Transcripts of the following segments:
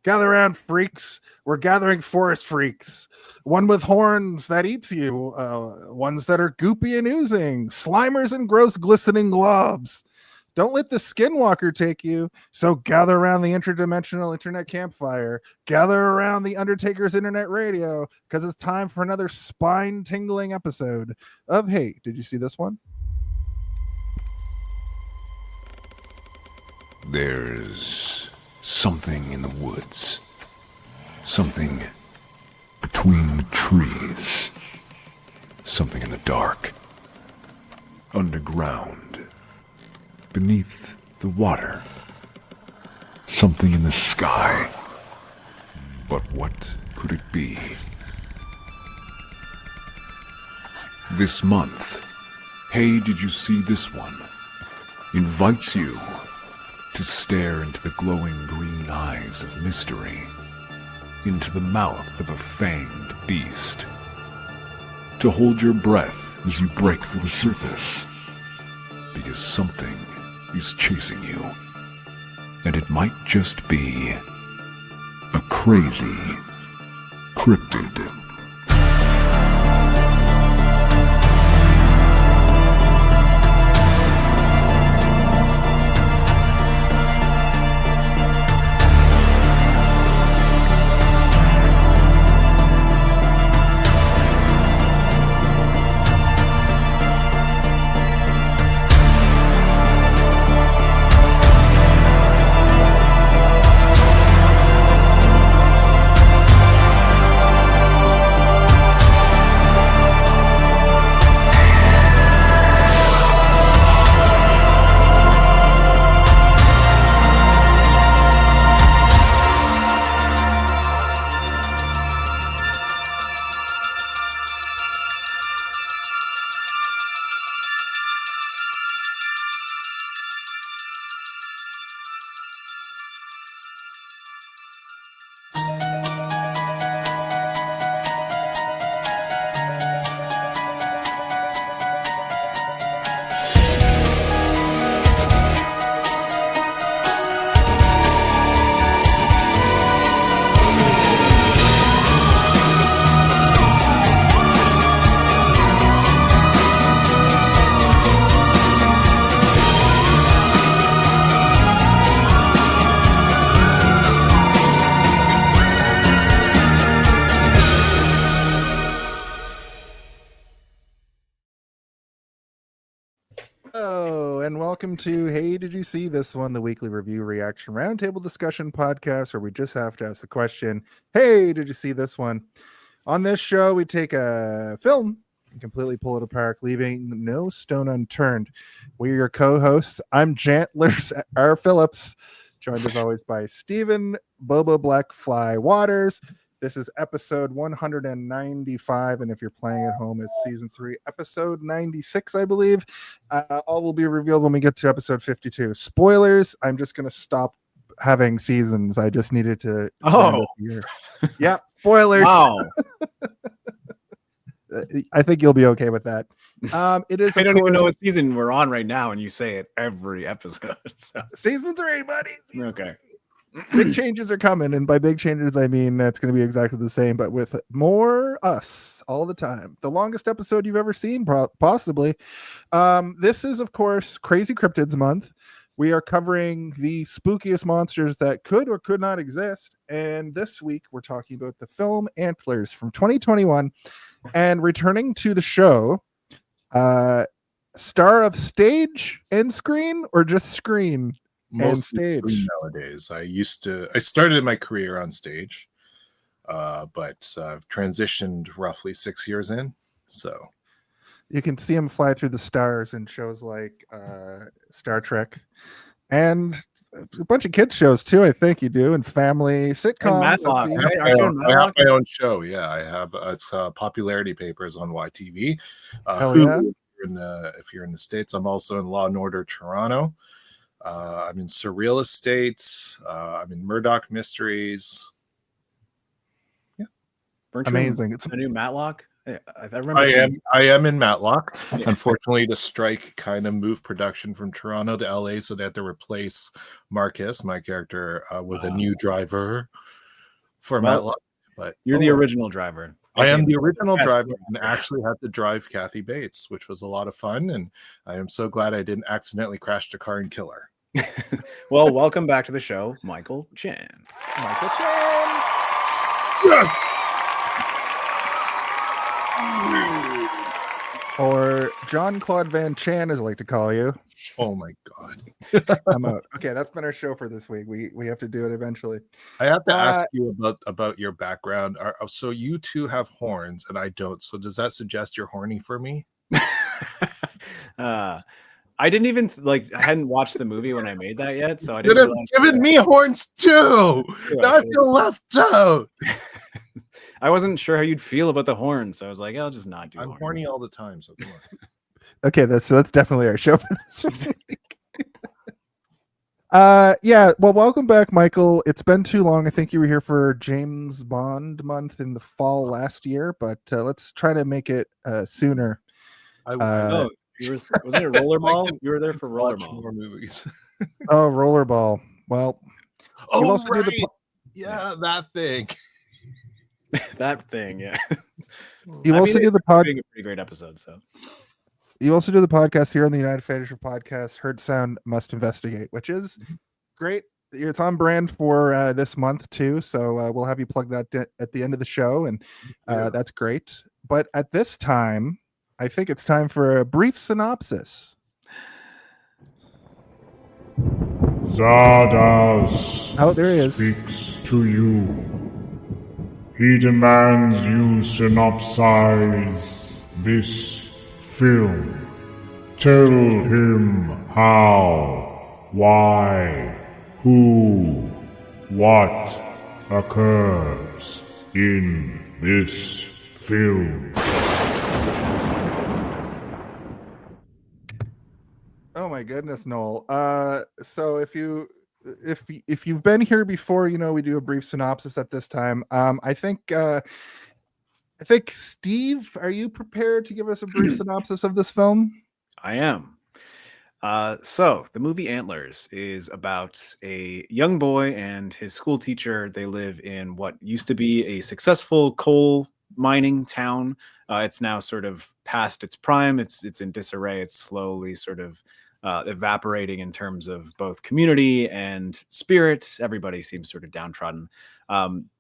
Gather around, freaks. We're gathering forest freaks. One with horns that eats you. Ones that are goopy and oozing. Slimers and gross glistening globs. Don't let the skinwalker take you. So gather around the interdimensional internet campfire. Gather around the Undertaker's internet radio, because it's time for another spine-tingling episode of Hey, Did You See This One? There's something in the woods. Something between the trees. Something in the dark. Underground. Beneath the water. Something in the sky. But what could it be? This month, Hey, Did You See This One? Invites you to stare into the glowing green eyes of mystery, into the mouth of a fanged beast, to hold your breath as you break for the surface, because something is chasing you, and it might just be a crazy cryptid. Welcome to Hey, Did You See This One? The weekly review reaction roundtable discussion podcast where we just have to ask the question, hey, did you see this one? On this show, we take a film and completely pull it apart, leaving no stone unturned. We're your co-hosts. I'm Antlers R. Phillips, joined as always by Stephen Boba Blackfly Waters. This is episode 195, and if you're playing at home, it's season 3, episode 96, I believe. All will be revealed when we get to episode 52. Spoilers, I'm just going to stop having seasons. I just needed to... Yeah, spoilers. Wow. I think you'll be okay with that. It is. I don't even know what season we're on right now, and you say it every episode. So. Season 3, buddy. Okay. Big changes are coming, and by big changes I mean it's going to be exactly the same, but with more us all the time. The longest episode you've ever seen, possibly. This is, of course, Crazy Cryptids Month. We are covering the spookiest monsters that could or could not exist, and this week we're talking about the film Antlers from 2021, and returning to the show, star of stage and screen, or just screen? Mostly screen nowadays. I started my career on stage, but I've transitioned roughly 6 years in. So you can see him fly through the stars in shows like Star Trek and a bunch of kids shows too. I think you do, and family sitcoms. I have my own show. Yeah, I have. It's Popularity Papers on YTV. Hell yeah. If you're in the States, I'm also in Law and Order Toronto. I'm in Surreal Estate. I'm in Murdoch Mysteries. Yeah, amazing. It's a new Matlock. I remember. I am in Matlock. Yeah. Unfortunately, the strike kind of moved production from Toronto to LA, so they had to replace Marcus, my character, with a new driver for Matlock. But you're the original driver. I am the original Yes. driver and actually had to drive Kathy Bates, which was a lot of fun. And I am so glad I didn't accidentally crash the car and kill her. Well, welcome back to the show, Michael Chan. Michael Chan. Yes! Or John Claude Van Chan, as I like to call you. Oh my god. I'm out. Okay, that's been our show for this week. We have to do it eventually. I have to ask you about your background. So you two have horns and I don't. So does that suggest you're horny for me? I didn't even I hadn't watched the movie when I made that yet, so I You didn't could have given me horns too. Now I feel left out. I wasn't sure how you'd feel about the horns, so I was like, I'll just not do. I'm horny all the time, so come on. Okay, that's definitely our show for this week. Yeah, well, welcome back, Michael. It's been too long. I think you were here for James Bond month in the fall last year, but let's try to make it sooner. Was it a rollerball? You were there for rollerball. More movies. Oh, rollerball. Well, oh, you also right. do Yeah, that thing. That thing, yeah. You also do the a pretty great episode. So you also do the podcast here on the United Fantasy Podcast. Heard Sound Must Investigate, which is great. It's on brand for this month too, so we'll have you plug that at the end of the show, and that's great. But at this time, I think it's time for a brief synopsis. Zardoz there he is. Speaks to you. He demands you synopsize this film. Tell him how, why, who, what occurs in this film. Oh my goodness, Noel. So if you've been here before, you know we do a brief synopsis at this time. I think Steve, are you prepared to give us a brief synopsis of this film? I am. So the movie Antlers is about a young boy and his school teacher. They live in what used to be a successful coal mining town. It's now sort of past its prime. It's in disarray. It's slowly sort of evaporating in terms of both community and spirit. Everybody seems sort of downtrodden.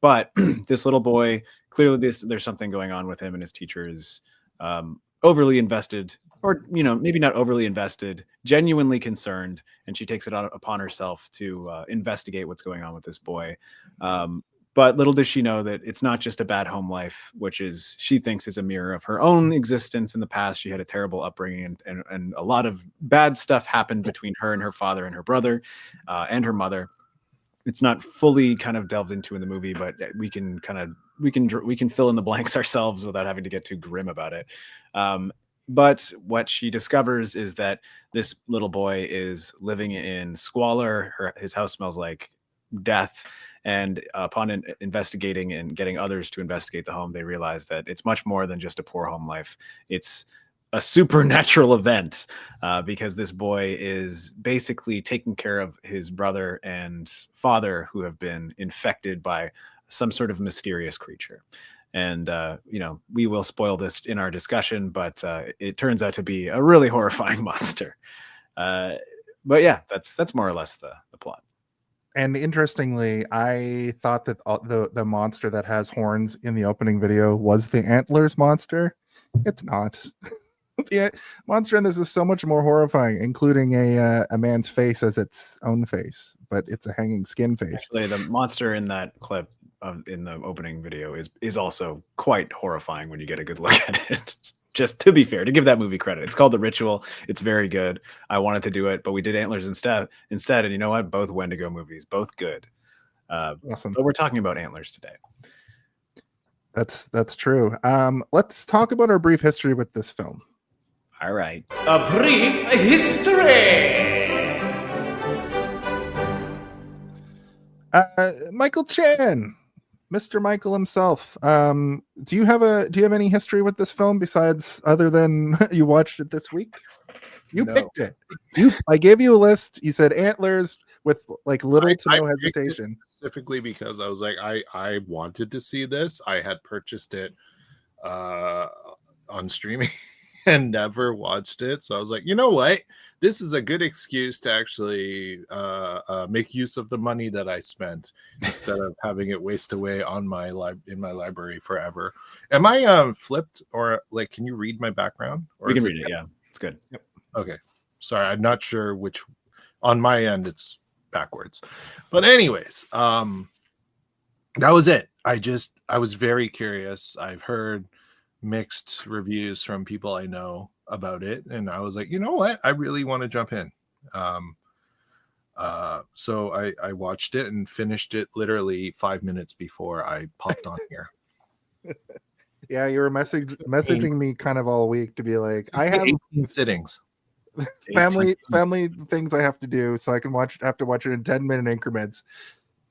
But this little boy, clearly there's something going on with him, and his teacher is overly invested, or maybe not overly invested, genuinely concerned, and she takes it upon herself to investigate what's going on with this boy. But little does she know that it's not just a bad home life, which she thinks is a mirror of her own existence in the past. She had a terrible upbringing, and a lot of bad stuff happened between her and her father and her brother and her mother. It's not fully kind of delved into in the movie, but we can fill in the blanks ourselves without having to get too grim about it. But what she discovers is that this little boy is living in squalor. His house smells like death. And upon investigating and getting others to investigate the home, they realize that it's much more than just a poor home life. It's a supernatural event because this boy is basically taking care of his brother and father who have been infected by some sort of mysterious creature. And, we will spoil this in our discussion, but it turns out to be a really horrifying monster. But yeah, that's more or less the plot. And interestingly, I thought that the monster that has horns in the opening video was the Antlers monster. It's not. The monster in this is so much more horrifying, including a man's face as its own face, but it's a hanging skin face. Actually, the monster in that clip in the opening video is also quite horrifying when you get a good look at it. Just to be fair, to give that movie credit, it's called The Ritual. It's very good. I wanted to do it, but we did Antlers instead. And you know what? Both Wendigo movies, both good. Awesome. But we're talking about Antlers today. That's true. Let's talk about our brief history with this film. All right. A brief history. Michael Chan, Mr. Michael himself. Do you have any history with this film besides other than you watched it this week? You No. picked it. I gave you a list. You said Antlers with like little to no picked it hesitation. specifically because I was like, I wanted to see this. I had purchased it on streaming and never watched it. So I was like, you know what? This is a good excuse to actually make use of the money that I spent instead of having it waste away on in my library forever. Am I flipped, or like, can you read my background? Or We can read it. Yeah, it's good. Yep. Okay. Sorry, I'm not sure which. On my end, it's backwards. But anyways, that was it. I was very curious. I've heard mixed reviews from people I know about it, and I was like, you know what? I really want to jump in. So I watched it and finished it literally 5 minutes before I popped on here. Yeah, you were messaging me kind of all week to be like, I have 18 sittings. family things I have to do, so I can have to watch it in 10-minute increments.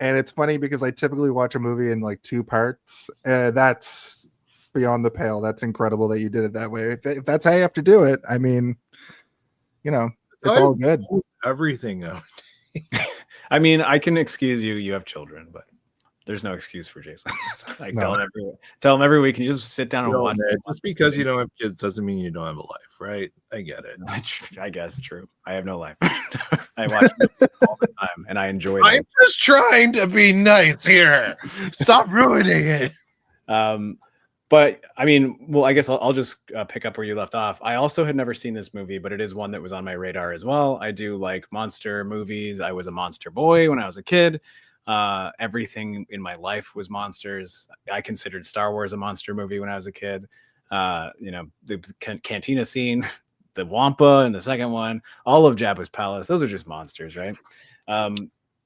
And it's funny because I typically watch a movie in like 2 parts. That's beyond the pale. That's incredible that you did it that way. If that's how you have to do it, I mean, it's all good. Everything out. I mean, I can excuse you. You have children, but there's no excuse for Jason. I No. tell him every week. Can you just sit down and No, watch? man, just because you don't have kids doesn't mean you don't have a life, right? I get it. I guess true. I have no life. I watch movies all the time, and I enjoy them. I'm just trying to be nice here. Stop ruining it. But I mean, well, I guess I'll just pick up where you left off. I also had never seen this movie, but it is one that was on my radar as well. I do like monster movies. I was a monster boy when I was a kid. Everything in my life was monsters. I considered Star Wars a monster movie when I was a kid. The cantina scene, the Wampa in the second one, all of Jabba's palace. Those are just monsters, right?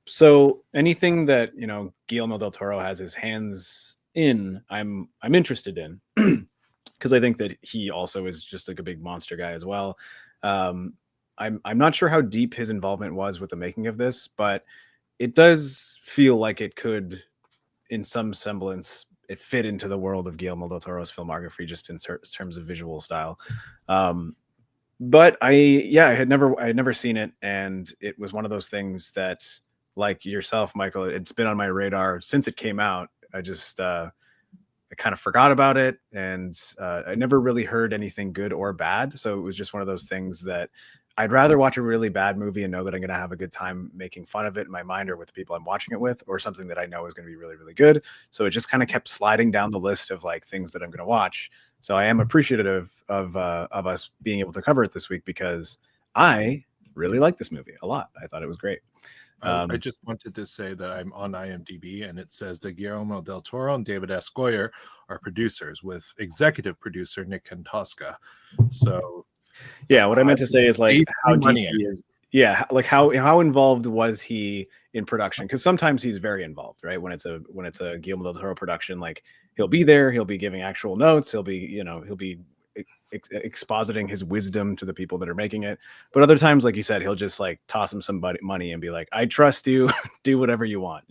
So anything that Guillermo del Toro has his hands in, I'm interested in, because I think that he also is just like a big monster guy as well. I'm not sure how deep his involvement was with the making of this, but it does feel like it could, in some semblance, it fit into the world of Guillermo del Toro's filmography, just in terms of visual style. But I had never seen it, and it was one of those things that, like yourself, Michael, it's been on my radar since it came out. I just I kind of forgot about it, and I never really heard anything good or bad. So it was just one of those things that I'd rather watch a really bad movie and know that I'm going to have a good time making fun of it in my mind or with the people I'm watching it with, or something that I know is going to be really, really good. So it just kind of kept sliding down the list of like things that I'm going to watch. So I am appreciative of us being able to cover it this week, because I really like this movie a lot. I thought it was great. I just wanted to say that I'm on IMDb, and it says that Guillermo del Toro and David S. Goyer are producers, with executive producer Nick Kantosca. So, yeah, what I meant to say is like how deep money he is. Yeah, like how involved was he in production? Because sometimes he's very involved, right? When it's a Guillermo del Toro production, like he'll be there, he'll be giving actual notes, he'll be expositing his wisdom to the people that are making it. But other times, like you said, he'll just like toss him some money and be like, I trust you, do whatever you want,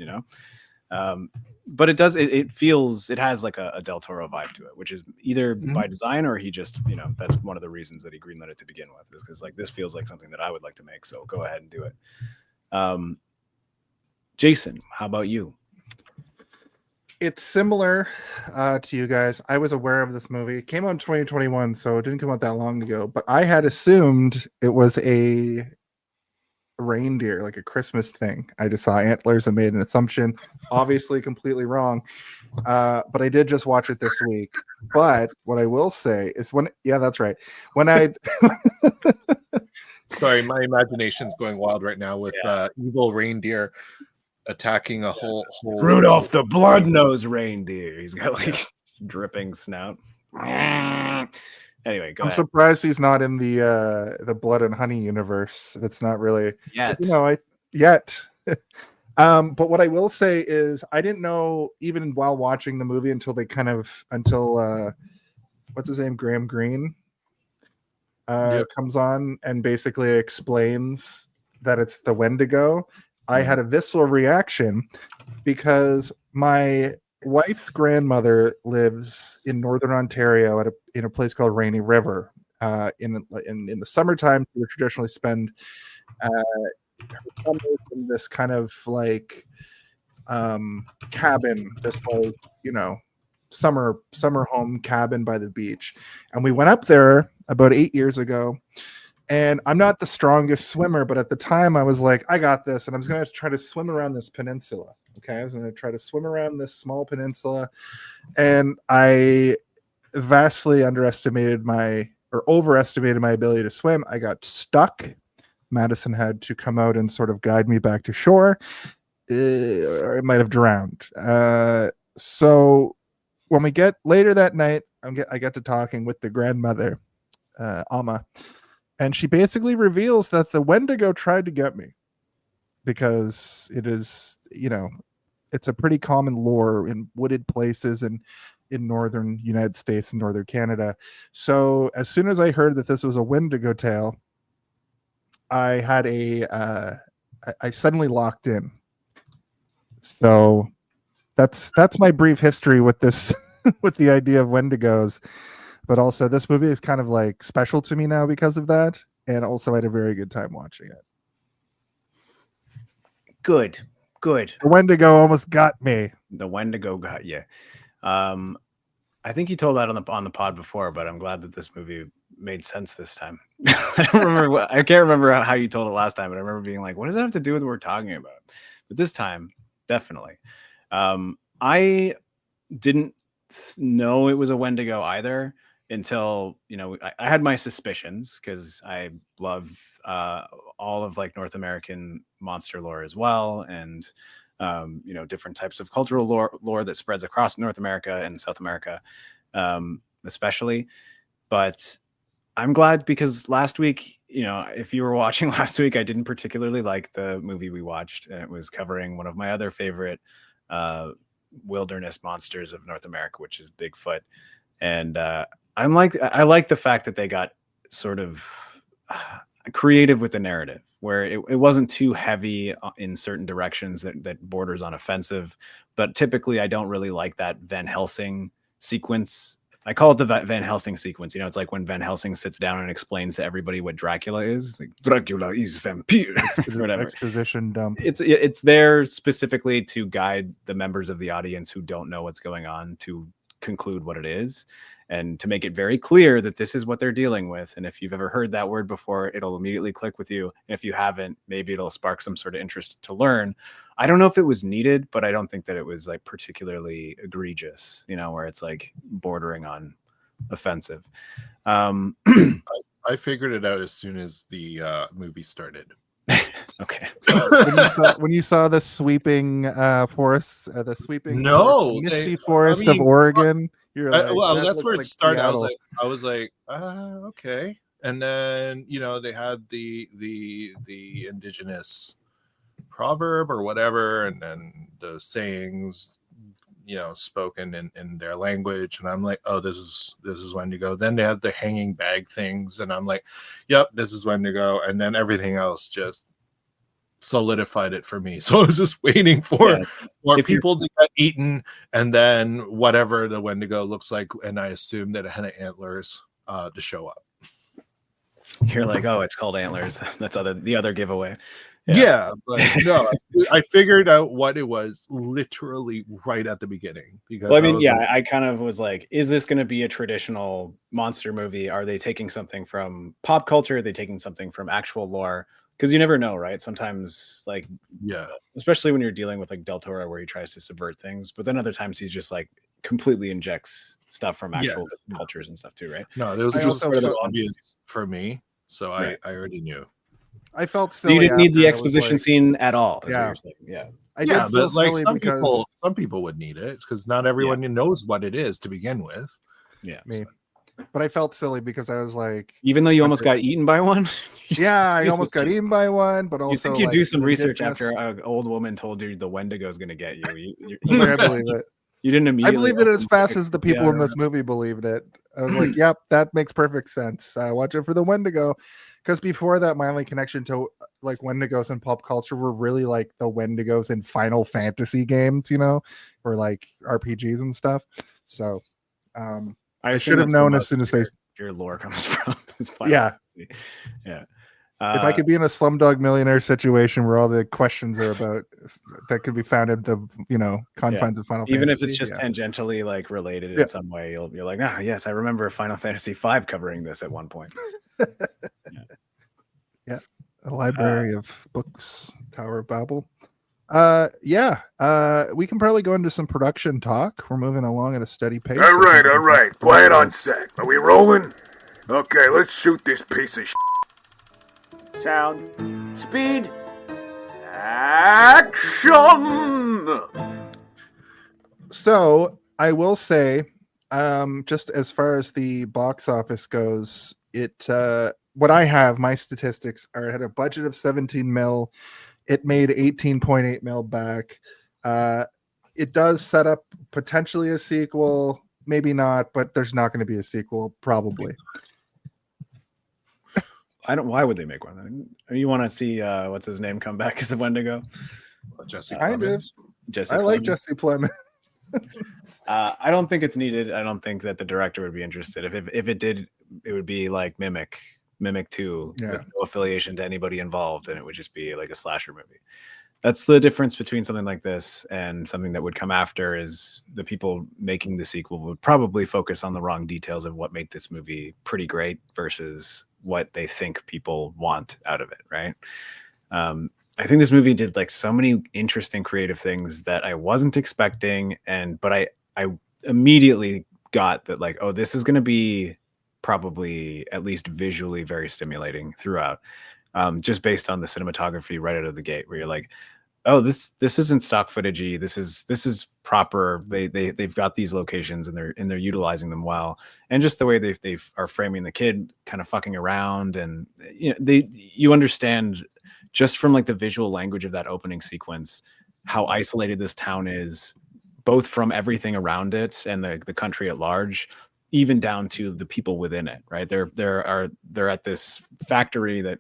but it has like a Del Toro vibe to it, which is either by design, or he just, that's one of the reasons that he greenlit it to begin with, is because like this feels like something that I would like to make, so go ahead and do it. Jason, how about you? It's similar to you guys. I was aware of this movie. It came out in 2021, so it didn't come out that long ago. But I had assumed it was a reindeer, like a Christmas thing. I just saw antlers and made an assumption. Obviously, completely wrong. But I did just watch it this week. But what I will say is that's right. When I sorry, my imagination's going wild right now with evil reindeer attacking a whole Rudolph the blood-nosed reindeer. He's got like dripping snout. Anyway, go I'm ahead. surprised he's not in the Blood and Honey universe. It's not really yet. But what I will say is I didn't know, even while watching the movie, until what's his name, Graham Greene comes on and basically explains that it's the Wendigo. I had a visceral reaction because my wife's grandmother lives in northern Ontario in a place called Rainy River. In the summertime, she would traditionally spend her summers in this kind of like cabin, this like summer home cabin by the beach. And we went up there about 8 years ago. And I'm not the strongest swimmer, but at the time I was like, I got this, and I was going to try to swim around this peninsula. Okay, I was going to try to swim around this small peninsula, and I vastly overestimated my ability to swim. I got stuck. Madison had to come out and sort of guide me back to shore. Or I might have drowned. So when we get later that night, I get to talking with the grandmother, Amma, and she basically reveals that the Wendigo tried to get me because it is, it's a pretty common lore in wooded places and in northern United States and northern Canada. So as soon as I heard that this was a Wendigo tale, I had I suddenly locked in. So that's my brief history with this, with the idea of Wendigos. But also, this movie is kind of like special to me now because of that, and also I had a very good time watching it. Good. The Wendigo almost got me. The Wendigo got you. I think you told that on the pod before, but I'm glad that this movie made sense this time. I can't remember how you told it last time, but I remember being like, "What does that have to do with what we're talking about?" But this time, definitely. I didn't know it was a Wendigo either until I had my suspicions because I love all of like North American monster lore as well, and different types of cultural lore that spreads across North America and South America, especially. But I'm glad because last week, if you were watching last week, I didn't particularly like the movie we watched, and it was covering one of my other favorite wilderness monsters of North America, which is Bigfoot. And I like the fact that they got sort of creative with the narrative, where it wasn't too heavy in certain directions that borders on offensive. But typically, I don't really like that Van Helsing sequence. I call it the Van Helsing sequence. It's like when Van Helsing sits down and explains to everybody what Dracula is. It's like, Dracula is vampire. Whatever. Exposition dump. It's there specifically to guide the members of the audience who don't know what's going on to conclude what it is, and to make it very clear that this is what they're dealing with. And if you've ever heard that word before, it'll immediately click with you. And if you haven't, maybe it'll spark some sort of interest to learn. I don't know if it was needed, but I don't think that it was like particularly egregious, where it's like bordering on offensive. I figured it out as soon as the movie started. Okay. when you saw the sweeping forests, misty forest of Oregon, you're like, that's where it like started. Seattle. I was like, okay. And then they had the indigenous proverb or whatever, and then the sayings spoken in their language, and I'm like, oh, this is Wendigo. Then they had the hanging bag things, and I'm like, yep, this is Wendigo. And then everything else just solidified it for me. So I was just waiting for people to get eaten, and then whatever the Wendigo looks like, and I assumed that it had antlers to show up. You're like, oh, it's called Antlers. That's the other giveaway. Yeah, but no, I figured out what it was literally right at the beginning. Because I kind of was like, is this going to be a traditional monster movie? Are they taking something from pop culture? Are they taking something from actual lore? Because you never know, right? Sometimes, especially when you're dealing with like Del Toro, where he tries to subvert things, but then other times he's just like completely injects stuff from actual cultures and stuff too, right? No, it was just sort of obvious for me, so I already knew. I felt silly. You didn't need the exposition scene at all. Yeah. I did feel silly because some people would need it because not everyone knows what it is to begin with. Yeah, me. But I felt silly because I was like, even though you almost got eaten by one. Yeah, I almost got eaten by one. But also, you think you do some research after an old woman told you the Wendigo is going to get you. I believe it. You didn't immediately. I believed it as fast as the people in this movie believed it. I was like, yep, that makes perfect sense. Watch it for the Wendigo. Because before that, my only connection to like Wendigos in pop culture were really like the Wendigos in Final Fantasy games, or like RPGs and stuff. So I should have known as soon as they. Your lore comes from. Yeah. Fantasy. Yeah. If I could be in a Slumdog Millionaire situation where all the questions are about that could be found at the confines of Final Fantasy, even if it's just tangentially like related in some way, you're like, yes, I remember Final Fantasy V covering this at one point. Yeah, a library of books, Tower of Babel. We can probably go into some production talk. We're moving along at a steady pace. All right. Quiet on set. Are we rolling? Okay, let's shoot this piece of shit. Sound. Speed. Action! So I will say, just as far as the box office goes, what I have, my statistics are it had a budget of 17 mil. It made 18.8 mil back. It does set up potentially a sequel, maybe not, but there's not going to be a sequel probably. Why would they make one? You want to see what's his name come back as a Wendigo? Jesse Plemons. Jesse I Plemons. like Jesse Plemons. I don't think it's needed. I don't think that the director would be interested. If it did, it would be like Mimic 2 with no affiliation to anybody involved, and it would just be like a slasher movie. That's the difference between something like this and something that would come after. Is the people making the sequel would probably focus on the wrong details of what made this movie pretty great versus what they think people want out of it, right? I think this movie did like so many interesting creative things that I wasn't expecting, but I immediately got that like, oh, this is going to be probably at least visually very stimulating throughout, just based on the cinematography right out of the gate, where you're like, oh, this isn't stock footagey. This is proper. They've got these locations and they're utilizing them well, and just the way they are framing the kid kind of fucking around, and you understand just from like the visual language of that opening sequence how isolated this town is, both from everything around it and the country at large, even down to the people within it. Right, they're at this factory that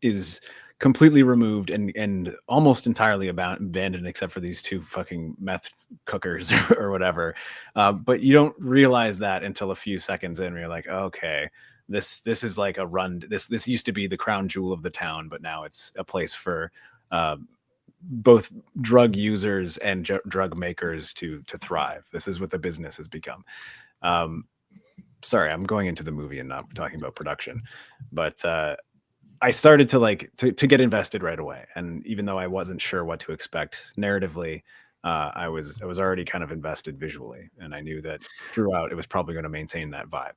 is completely removed and almost entirely abandoned, except for these two fucking meth cookers or whatever. But you don't realize that until a few seconds in, where you're like, okay, this is like a run. This used to be the crown jewel of the town, but now it's a place for both drug users and drug makers to thrive. This is what the business has become. Sorry, I'm going into the movie and not talking about production, but I started to get invested right away. And even though I wasn't sure what to expect narratively, I was already kind of invested visually, and I knew that throughout it was probably going to maintain that vibe.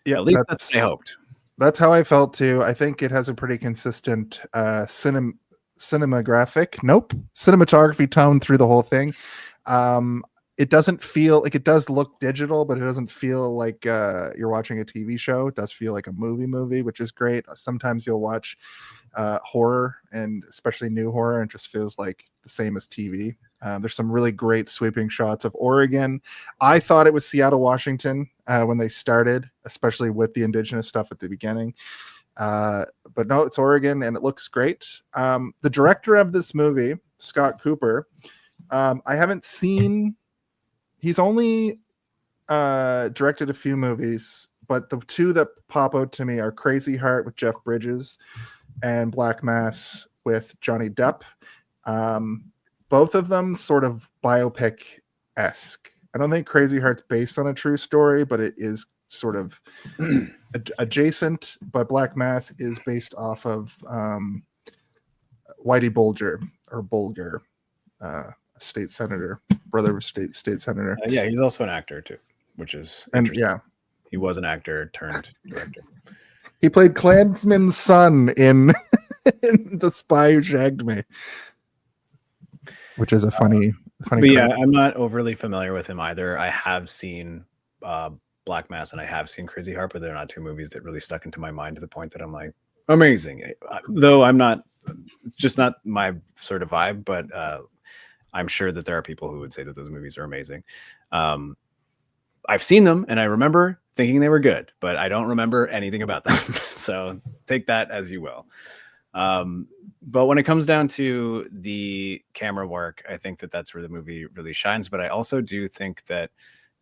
Yeah, at least that's what I hoped. That's how I felt too. I think it has a pretty consistent cinematography tone through the whole thing. It doesn't feel like, it does look digital, but it doesn't feel like you're watching a TV show. It does feel like a movie, which is great. Sometimes you'll watch horror, and especially new horror, and it just feels like the same as TV. There's some really great sweeping shots of Oregon. I thought it was Seattle, Washington when they started, especially with the indigenous stuff at the beginning. But no, it's Oregon, and it looks great. The director of this movie, Scott Cooper, I haven't seen. He's only directed a few movies, but the two that pop out to me are Crazy Heart with Jeff Bridges and Black Mass with Johnny Depp. Both of them sort of biopic-esque. I don't think Crazy Heart's based on a true story, but it is sort of adjacent. But Black Mass is based off of Whitey Bulger, state senator, brother of state senator. Yeah, he's also an actor too, which is interesting. He was an actor turned director. He played Klansman's son in The Spy Who Shagged Me, which is a funny. But yeah, I'm not overly familiar with him either. I have seen Black Mass and I have seen Crazy Heart, but they're not two movies that really stuck into my mind to the point that I'm like, amazing. Though I'm not, it's just not my sort of vibe, but I'm sure that there are people who would say that those movies are amazing. I've seen them and I remember thinking they were good, but I don't remember anything about them. So take that as you will. But when it comes down to the camera work, I think that that's where the movie really shines. But I also do think that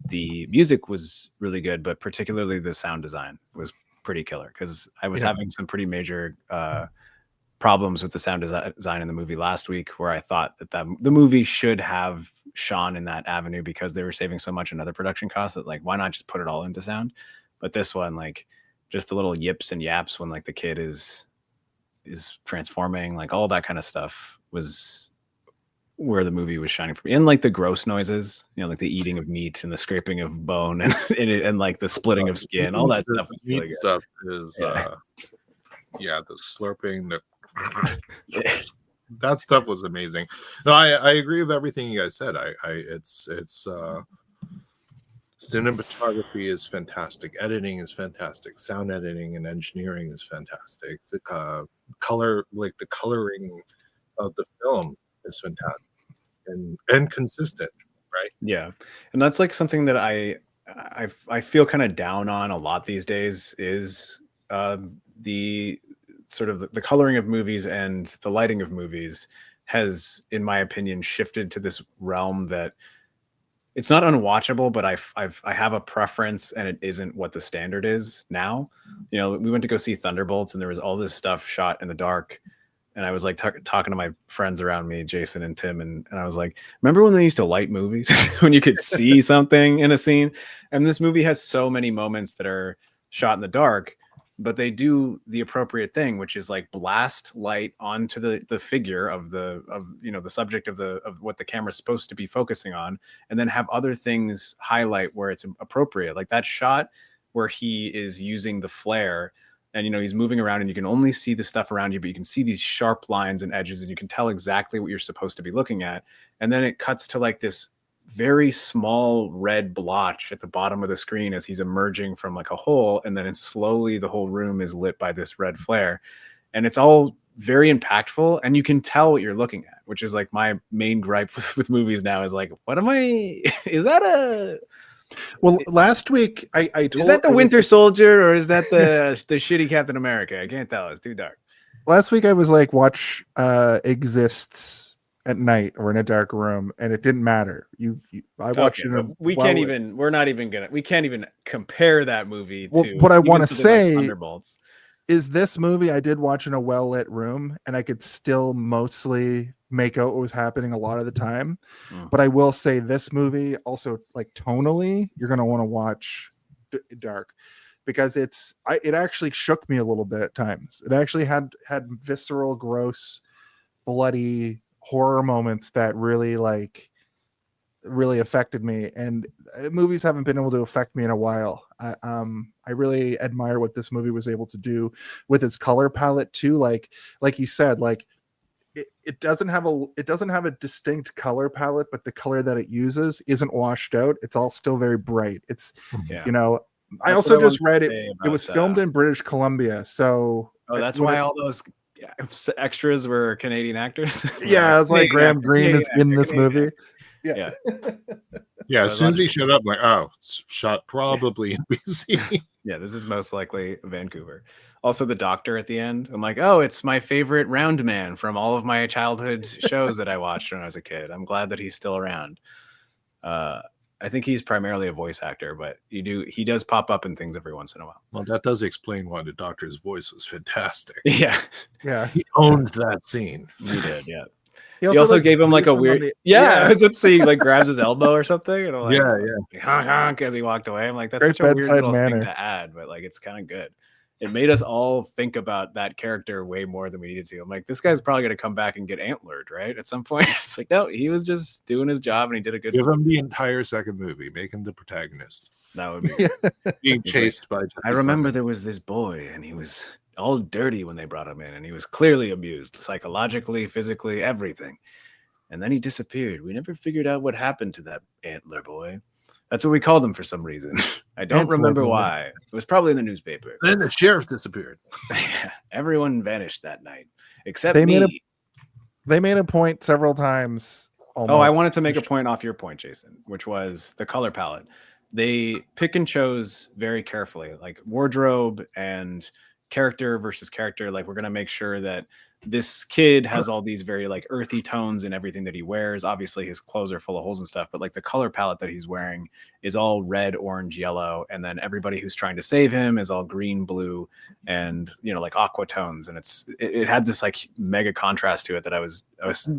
the music was really good, but particularly the sound design was pretty killer, because I was having some pretty major problems with the sound design in the movie last week, where I thought that the movie should have shone in that avenue, because they were saving so much in other production costs that, like, why not just put it all into sound? But this one, like, just the little yips and yaps when, like, the kid is transforming, like, all that kind of stuff was where the movie was shining for me. And like the gross noises, you know, like the eating of meat and the scraping of bone and like the splitting of skin, all that stuff was really good. Stuff is the slurping, that stuff was amazing. No, I agree with everything you guys said. It's cinematography is fantastic, editing is fantastic, sound editing and engineering is fantastic. The color, like the coloring of the film is fantastic and consistent, right? Yeah, and that's like something that I feel kind of down on a lot these days, is the sort of the coloring of movies and the lighting of movies has, in my opinion, shifted to this realm that it's not unwatchable, but I have a preference, and it isn't what the standard is now. You know, we went to go see Thunderbolts, and there was all this stuff shot in the dark. And I was like talking to my friends around me, Jason and Tim, and I was like, remember when they used to light movies when you could see something in a scene? And this movie has so many moments that are shot in the dark, but they do the appropriate thing, which is like blast light onto the figure of the subject of what the camera's supposed to be focusing on, and then have other things highlight where it's appropriate. Like that shot where he is using the flare, and, you know, he's moving around and you can only see the stuff around you, but you can see these sharp lines and edges, and you can tell exactly what you're supposed to be looking at. And then it cuts to like this very small red blotch at the bottom of the screen as he's emerging from like a hole. And then slowly the whole room is lit by this red flare. And it's all very impactful, and you can tell what you're looking at, which is like my main gripe with movies now, is like, what am I, is that a... Well, last week I told, is that the Winter Soldier, or is that the shitty Captain America? I can't tell. It's too dark. Last week I was like, watch Exists at night or in a dark room, and it didn't matter. I watched it. We can't even compare that movie to what I want to say. Like Thunderbolts. Is this movie I did watch in a well-lit room, and I could still mostly make out what was happening a lot of the time. But I will say this movie also, like, tonally, you're going to want to watch dark, because it actually shook me a little bit at times. It actually had visceral, gross, bloody horror moments that really affected me, and movies haven't been able to affect me in a while. I really admire what this movie was able to do with its color palette too. Like you said, like it doesn't have a distinct color palette, but the color that it uses isn't washed out. It's all still very bright. It's, you know, I also just read it was filmed in British Columbia, so that's why all those extras were Canadian actors. Yeah, that's why Graham Greene is in this movie. Yeah. Yeah, as soon as he showed up, I'm like, oh, it's shot probably in BC. Yeah, this is most likely Vancouver. Also, the doctor at the end, I'm like, oh, it's my favorite round man from all of my childhood shows that I watched when I was a kid. I'm glad that he's still around. I think he's primarily a voice actor, but he does pop up in things every once in a while. Well, that does explain why the doctor's voice was fantastic. Yeah. He owned that scene. He did, yeah. He also gave him like a weird, I was going to say, like, grabs his elbow or something, and I'm like, honk honk as he walked away. I'm like, that's Great such a weird little manner. thing to add, but like, it's kind of good. It made us all think about that character way more than we needed to. I'm like, this guy's probably going to come back and get antlered, right? At some point. It's like, no, he was just doing his job, and he did a good job. job. Give him the entire second movie. Make him the protagonist. That would be being chased by. I remember there was this boy, and he was all dirty when they brought him in, and he was clearly abused, psychologically, physically, everything. And then he disappeared. We never figured out what happened to that antler boy. That's what we called him for some reason. I don't remember why. It was probably in the newspaper. Then the sheriff disappeared. Everyone vanished that night, except They me. They made a point several times. Almost. Oh, I wanted to make a point off your point, Jason, which was the color palette. they pick and chose very carefully, like wardrobe and character versus character. Like, we're going to make sure that this kid has all these very like earthy tones in everything that he wears. Obviously his clothes are full of holes and stuff, but like the color palette that he's wearing is all red, orange, yellow. And then everybody who's trying to save him is all green, blue, and, you know, like aqua tones. And it had this like mega contrast to it that I was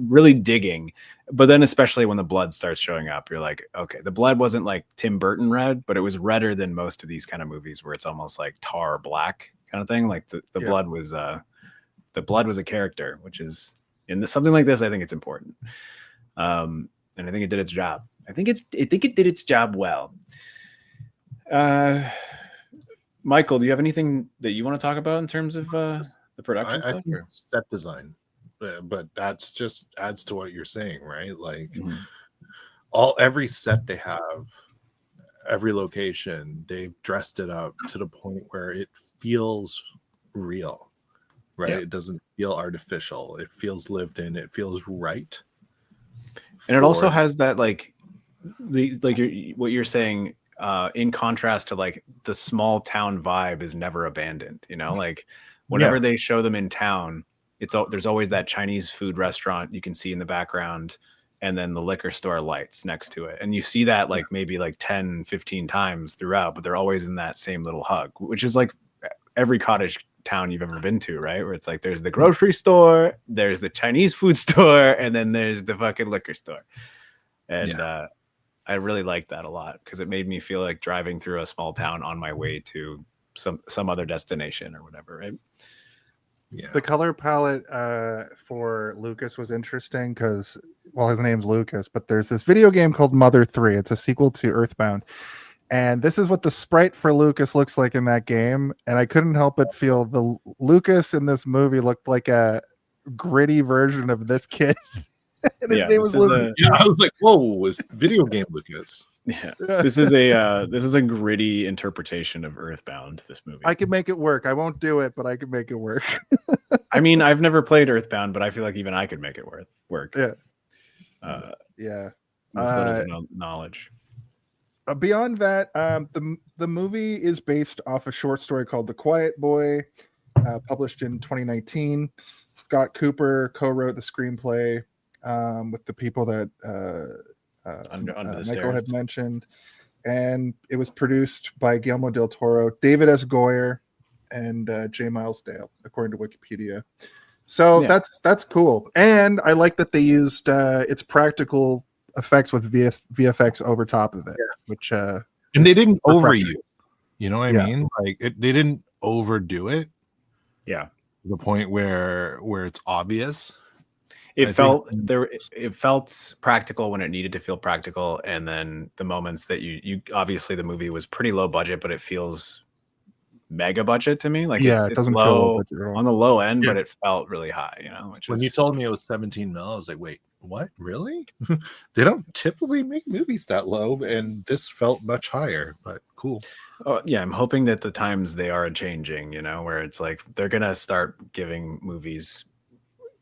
really digging. But then especially when the blood starts showing up, you're like, okay, the blood wasn't like Tim Burton red, but it was redder than most of these kind of movies where it's almost like tar black kind of thing. Like the blood was a character, which is something like this. I think it's important. And I think it did its job. I think it did its job well. Michael, do you have anything that you want to talk about in terms of the production stuff? I set design, but that's just adds to what you're saying, right? Like every set they have, every location, they've dressed it up to the point where it feels real. Right, it doesn't feel artificial. It feels lived in. It feels right, and it also has that like what you're saying. In contrast to like the small town vibe is never abandoned. You know, like whenever they show them in town, there's always that Chinese food restaurant you can see in the background, and then the liquor store lights next to it, and you see that like maybe like 10, 15 times throughout, but they're always in that same little hug, which is like every cottage town you've ever been to, right? Where it's like there's the grocery store, there's the Chinese food store, and then there's the fucking liquor store. And I really liked that a lot because it made me feel like driving through a small town on my way to some other destination or whatever, right? Yeah. The color palette for Lucas was interesting because, well, his name's Lucas, but there's this video game called Mother 3. It's a sequel to Earthbound. And this is what the sprite for Lucas looks like in that game. And I couldn't help but feel the Lucas in this movie looked like a gritty version of this kid. And his name was Lucas. I was like, whoa, it's video game Lucas. Yeah. This is a gritty interpretation of Earthbound, this movie. I could make it work. I won't do it, but I could make it work. I mean, I've never played Earthbound, but I feel like even I could make it work. Yeah. With little knowledge. Beyond that, the movie is based off a short story called The Quiet Boy, published in 2019. Scott Cooper co-wrote the screenplay with the people that Michael had mentioned, and it was produced by Guillermo del Toro, David S. Goyer, and J. Miles Dale, according to Wikipedia. So that's cool, and I like that they used its practical effects with VFX over top of it, which and they didn't overuse. You know what I mean? Like they didn't overdo it. Yeah, to the point where it's obvious. It felt practical when it needed to feel practical, and then the moments that you obviously the movie was pretty low budget, but it feels mega budget to me. Like it doesn't feel low budget at all. On the low end, but it felt really high. You know, when you told me it was 17 mil, I was like, wait. What, really? They don't typically make movies that low, and this felt much higher, but cool. Oh yeah, I'm hoping that the times they are changing, you know, where it's like they're gonna start giving movies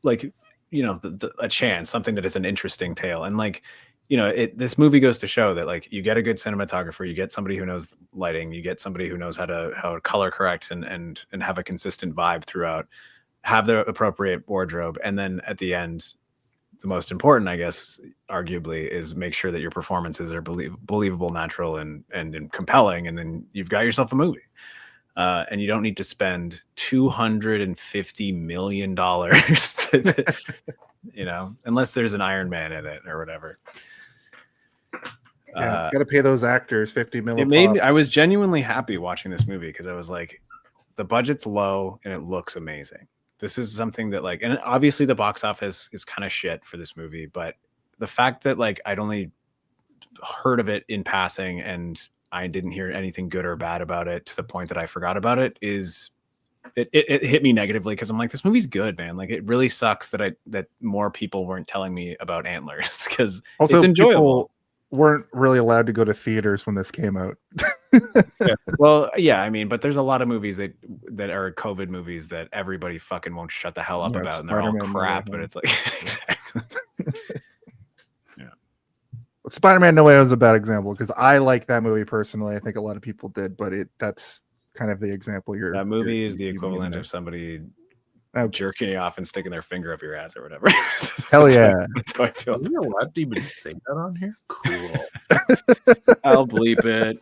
like, you know, a chance, something that is an interesting tale. And like, you know, this movie goes to show that like you get a good cinematographer, you get somebody who knows lighting, you get somebody who knows how to color correct and have a consistent vibe throughout, have the appropriate wardrobe, and then at the end, the most important, I guess, arguably, is make sure that your performances are believable, natural, and compelling, and then you've got yourself a movie. And you don't need to spend $250 million, you know, unless there's an Iron Man in it or whatever. Got to pay those actors $50 million. It made me. I was genuinely happy watching this movie because I was like, the budget's low and it looks amazing. This is something that like, and obviously the box office is kind of shit for this movie, but the fact that like I'd only heard of it in passing and I didn't hear anything good or bad about it to the point that I forgot about it it hit me negatively because I'm like, this movie's good, man. Like it really sucks that more people weren't telling me about Antlers because it's enjoyable. Weren't really allowed to go to theaters when this came out. Well, yeah, I mean, but there's a lot of movies that are COVID movies that everybody fucking won't shut the hell up about, and they're all crap. But it's like, exactly. Spider-Man No Way Home is a bad example because I like that movie personally. I think a lot of people did, but that's kind of the example you're. That movie you're is the using equivalent there. of somebody Oh, jerking you off and sticking their finger up your ass or whatever. hell That's yeah! that's how I feel. You know what? Do you even say that on here? Cool. I'll bleep it.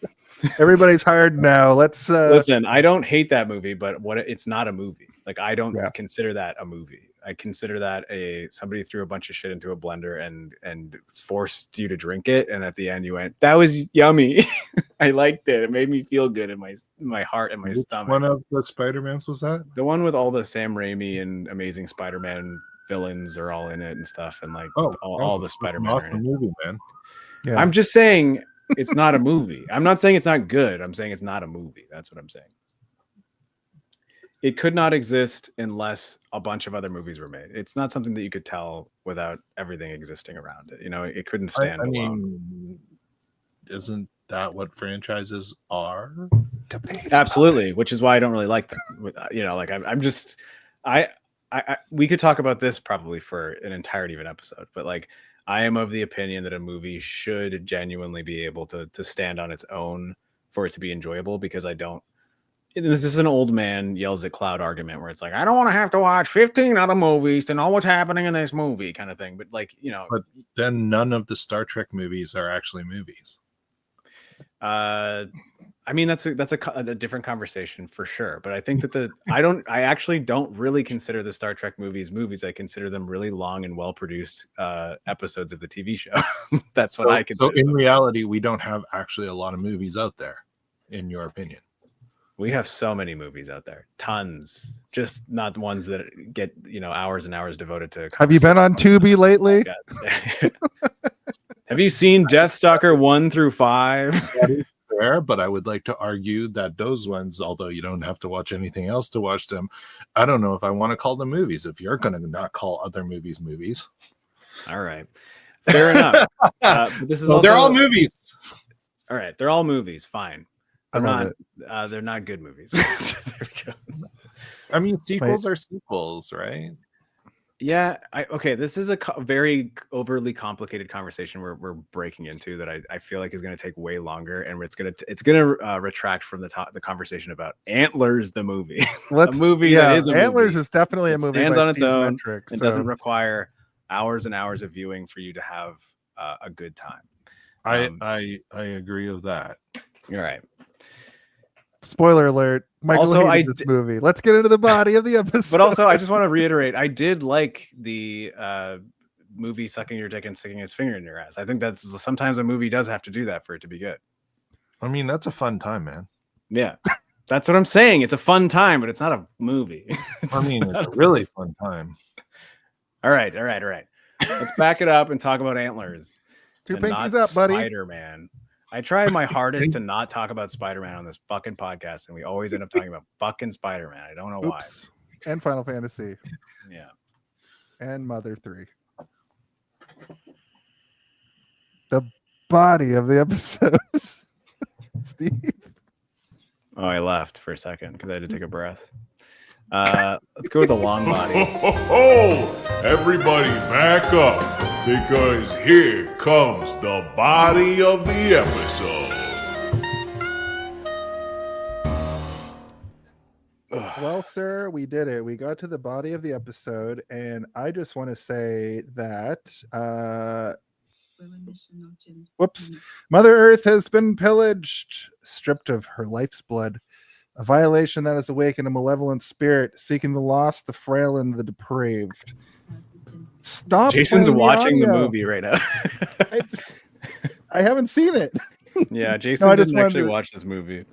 Everybody's hired now. Let's Listen, I don't hate that movie, but it's not a movie. Like I don't Yeah. consider that a movie. I consider that somebody threw a bunch of shit into a blender and forced you to drink it, and at the end you went, "That was yummy." I liked it. It made me feel good in my heart and my Which stomach. one of the Spider-Mans was that? The one with all the Sam Raimi and Amazing Spider-Man villains are all in it and stuff, and like all the Spider-Man are in awesome it. movie, man. Yeah. I'm just saying it's not a movie. I'm not saying it's not good. I'm saying it's not a movie. That's what I'm saying. It could not exist unless a bunch of other movies were made. It's not something that you could tell without everything existing around it. You know, it couldn't stand I alone. mean, isn't that what franchises are? Absolutely, which is why I don't really like them. You know, like I'm just I we could talk about this probably for an entirety of an episode, but like I am of the opinion that a movie should genuinely be able to stand on its own for it to be enjoyable, because I don't. This is an old man yells at cloud argument where it's like, I don't want to have to watch 15 other movies to know what's happening in this movie kind of thing. But like, you know, But then none of the Star Trek movies are actually movies. I mean, that's a different conversation for sure. But I think that I actually don't really consider the Star Trek movies. I consider them really long and well-produced episodes of the TV show. That's what I consider. So in reality, we don't have actually a lot of movies out there, in your opinion. We have so many movies out there, tons, just not the ones that get, you know, hours and hours devoted to. Have you been on Tubi lately? Have you seen Deathstalker 1 through 5? That is fair, but I would like to argue that those ones, although you don't have to watch anything else to watch them, I don't know if I want to call them movies. If you're going to not call other movies movies, all right, fair enough. But this is they're all movies. All right, they're all movies. Fine. They're not good movies. There we go. I mean, sequels are sequels, right? Yeah. Okay. This is a very overly complicated conversation we're breaking into that I feel like is going to take way longer, and it's going to retract from the conversation about Antlers, the movie. A movie that is a Antlers movie. is definitely a movie Stands by on its Steve own. Metric, It doesn't require hours and hours of viewing for you to have a good time. I agree with that. All right. Spoiler alert. Michael Also, hated this movie. Let's get into the body of the episode. But also, I just want to reiterate, I did like the movie sucking your dick and sticking his finger in your ass. I think that's sometimes a movie does have to do that for it to be good. I mean, that's a fun time, man. Yeah, that's what I'm saying. It's a fun time, but it's not a movie. I mean, it's a really fun time. All right. Let's back it up and talk about Antlers. Two and pinkies not up, buddy. Spider-Man. I try my hardest to not talk about Spider-Man on this fucking podcast, and we always end up talking about fucking Spider-Man. I don't know why. And Final Fantasy. Yeah. And Mother 3. The body of the episode. Steve. Oh, I left for a second because I had to take a breath. Let's go with the long body. Everybody back up, because here comes the body of the episode. Well, sir, we did it. We got to the body of the episode, and I just want to say that whoops, Mother Earth has been pillaged, stripped of her life's blood. A violation that has awakened a malevolent spirit seeking the lost, the frail, and the depraved. Stop. Jason's watching the audio. movie right now. I haven't seen it. Yeah, Jason didn't actually watch this movie.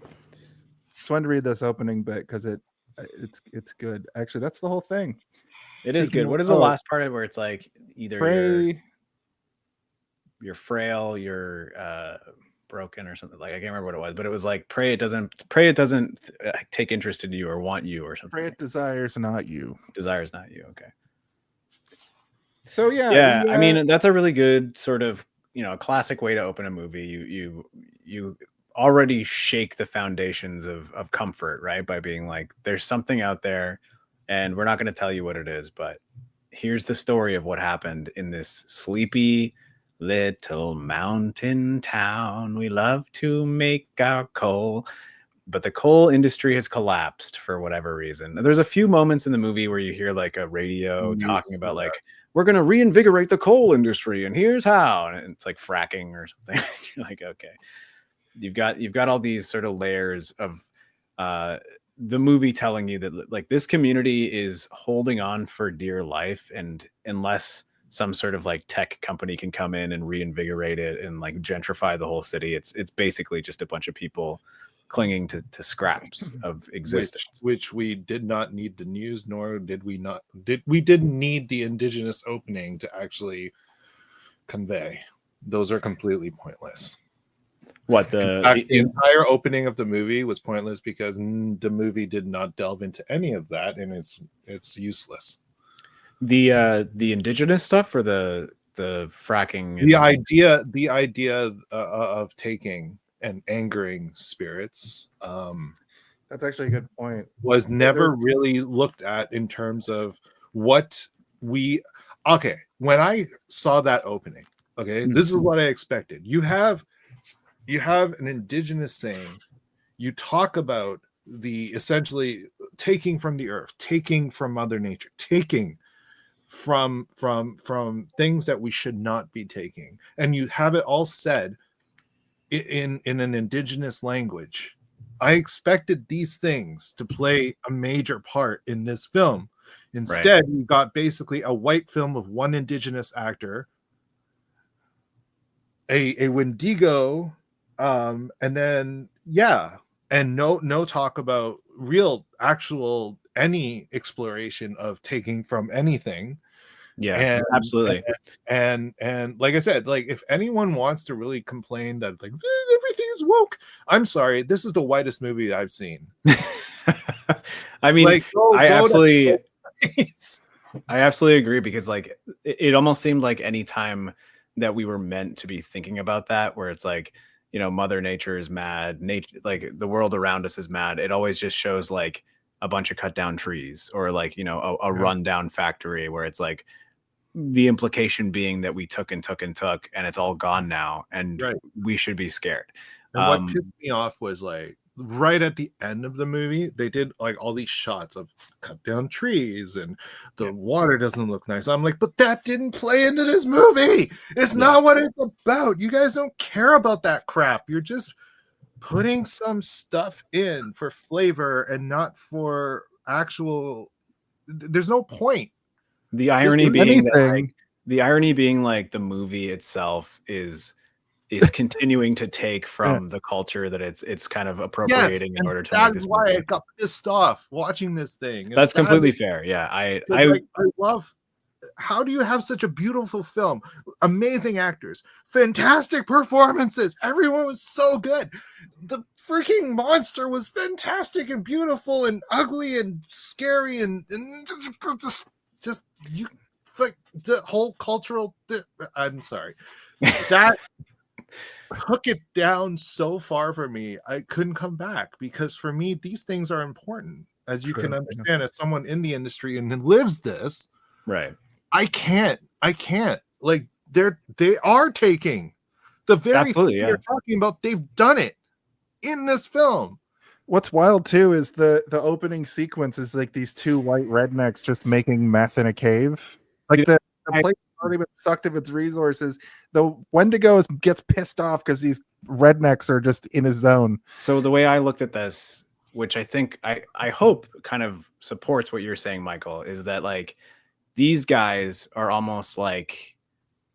Just wanted to read this opening bit because it's good. Actually, that's the whole thing. It is good. What is the last part of it where it's like either you're frail, you're broken or something? Like I can't remember what it was, but it was like pray it doesn't take interest in you or want you or something. Pray it desires not you. Desires not you. Okay. So yeah. I mean, that's a really good sort of, classic way to open a movie. You already shake the foundations of comfort, right? By being like, there's something out there and we're not going to tell you what it is, but here's the story of what happened in this sleepy, Little mountain town, we love to make our coal. But the coal industry has collapsed for whatever reason. There's a few moments in the movie where you hear like a radio talking about like, we're going to reinvigorate the coal industry and here's how. And it's like fracking or something. You're like, okay. You've got all these sort of layers of the movie telling you that like this community is holding on for dear life, and unless some sort of like tech company can come in and reinvigorate it and like gentrify the whole city, it's basically just a bunch of people clinging to scraps of existence. Which we did not need the news, nor did we didn't need the indigenous opening to actually convey. Those are completely pointless. What In fact, the entire opening of the movie was pointless because the movie did not delve into any of that, and it's useless. The indigenous stuff or the fracking? The idea of taking and angering spirits. That's actually a good point. Was never really looked at in terms of what we. Okay, when I saw that opening, okay, this is what I expected. You have an indigenous saying. You talk about the essentially taking from the earth, taking from Mother Nature, taking from things that we should not be taking, and you have it all said in an indigenous language. I expected these things to play a major part in this film. Instead, you got basically a white film of one indigenous actor, a Wendigo, and then and no talk about real actual any exploration of taking from anything. Yeah, absolutely. And like I said, like if anyone wants to really complain that like everything is woke, I'm sorry, this is the whitest movie I've seen. I mean, like, I absolutely agree, because like it almost seemed like any time that we were meant to be thinking about that, where it's like, you know, Mother Nature is mad, nature, like the world around us is mad, it always just shows like a bunch of cut down trees, or like, you know, a rundown factory, where it's like the implication being that we took and it's all gone now, and we should be scared. And what pissed me off was like right at the end of the movie, they did like all these shots of cut down trees and the water doesn't look nice. I'm like, but that didn't play into this movie. It's not what it's about. You guys don't care about that crap. You're just putting some stuff in for flavor and not for actual. There's no point. The irony being that the movie itself is continuing to take from the culture that it's kind of appropriating in order to make this why movie. I got pissed off watching this thing. That's completely fair. Yeah, I love. How do you have such a beautiful film? Amazing actors, fantastic performances. Everyone was so good. The freaking monster was fantastic and beautiful and ugly and scary and just you like the whole cultural. I'm sorry, that took it down so far for me. I couldn't come back, because for me these things are important, as you can understand, as someone in the industry and lives this. Right. I can't like they are taking the very thing you're talking about. They've done it in this film. What's wild too is the opening sequence is like these two white rednecks just making meth in a cave. Like the place has already been sucked of its resources. The Wendigo gets pissed off because these rednecks are just in his zone. So the way I looked at this, which I think I hope kind of supports what you're saying, Michael, is that like these guys are almost like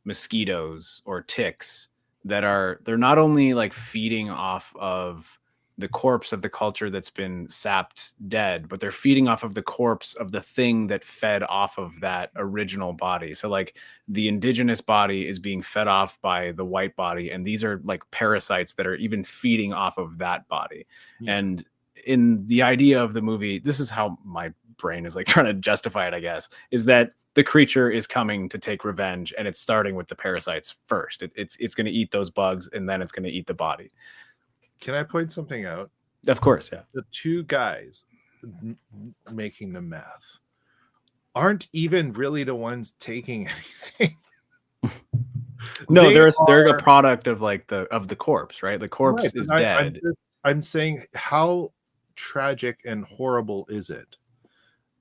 mosquitoes or ticks they're not only like feeding off of the corpse of the culture that's been sapped dead, but they're feeding off of the corpse of the thing that fed off of that original body. So like the indigenous body is being fed off by the white body, and these are like parasites that are even feeding off of that body. And in the idea of the movie, this is how my brain is like trying to justify it, I guess, is that the creature is coming to take revenge, and it's starting with the parasites first. It's going to eat those bugs, and then it's going to eat the body. Can I point something out? Of course, yeah. The two guys making the meth aren't even really the ones taking anything. No, They they're a are product of like the corpse, right? The corpse right. is But dead. I'm saying, how tragic and horrible is it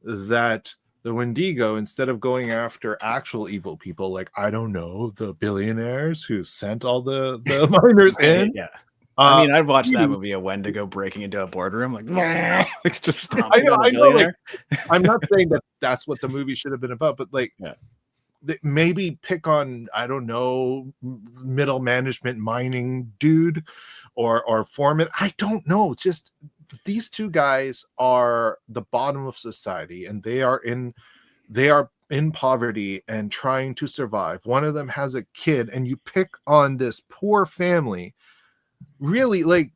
that the Wendigo, instead of going after actual evil people, like, I don't know, the billionaires who sent all the miners in, Yeah. I mean, I'd watch that really- movie, a Wendigo breaking into a boardroom, like it's just I stomping know, on a I know, like, billionaire. I'm not saying that that's what the movie should have been about, but like, Yeah. maybe pick on, I don't know, middle management mining dude or foreman. I don't know. Just these two guys are the bottom of society, and they are in poverty and trying to survive. One of them has a kid, and you pick on this poor family. Really, like,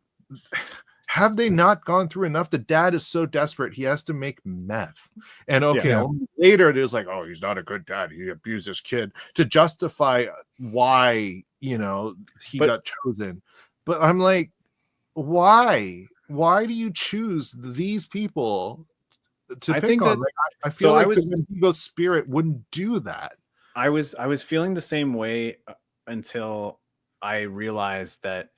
have they not gone through enough? The dad is so desperate, he has to make meth. And okay, Yeah. only later it is like, oh, he's not a good dad, he abused his kid, to justify why, he But- got chosen. But I'm like, why do you choose these people to I pick think on? that- Like, I feel so like I was- the Wendigo spirit wouldn't do that. I was feeling the same way until I realized that,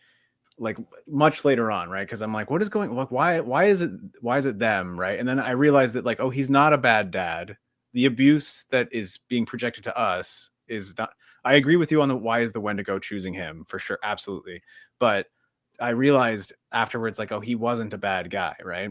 like, much later on, right? Because I'm like, what is going, like, why is it them, right? And then I realized that, like, oh, he's not a bad dad. The abuse that is being projected to us is not. I agree with you on the why is the Wendigo choosing him, for sure, absolutely. But I realized afterwards, like, oh, he wasn't a bad guy, right?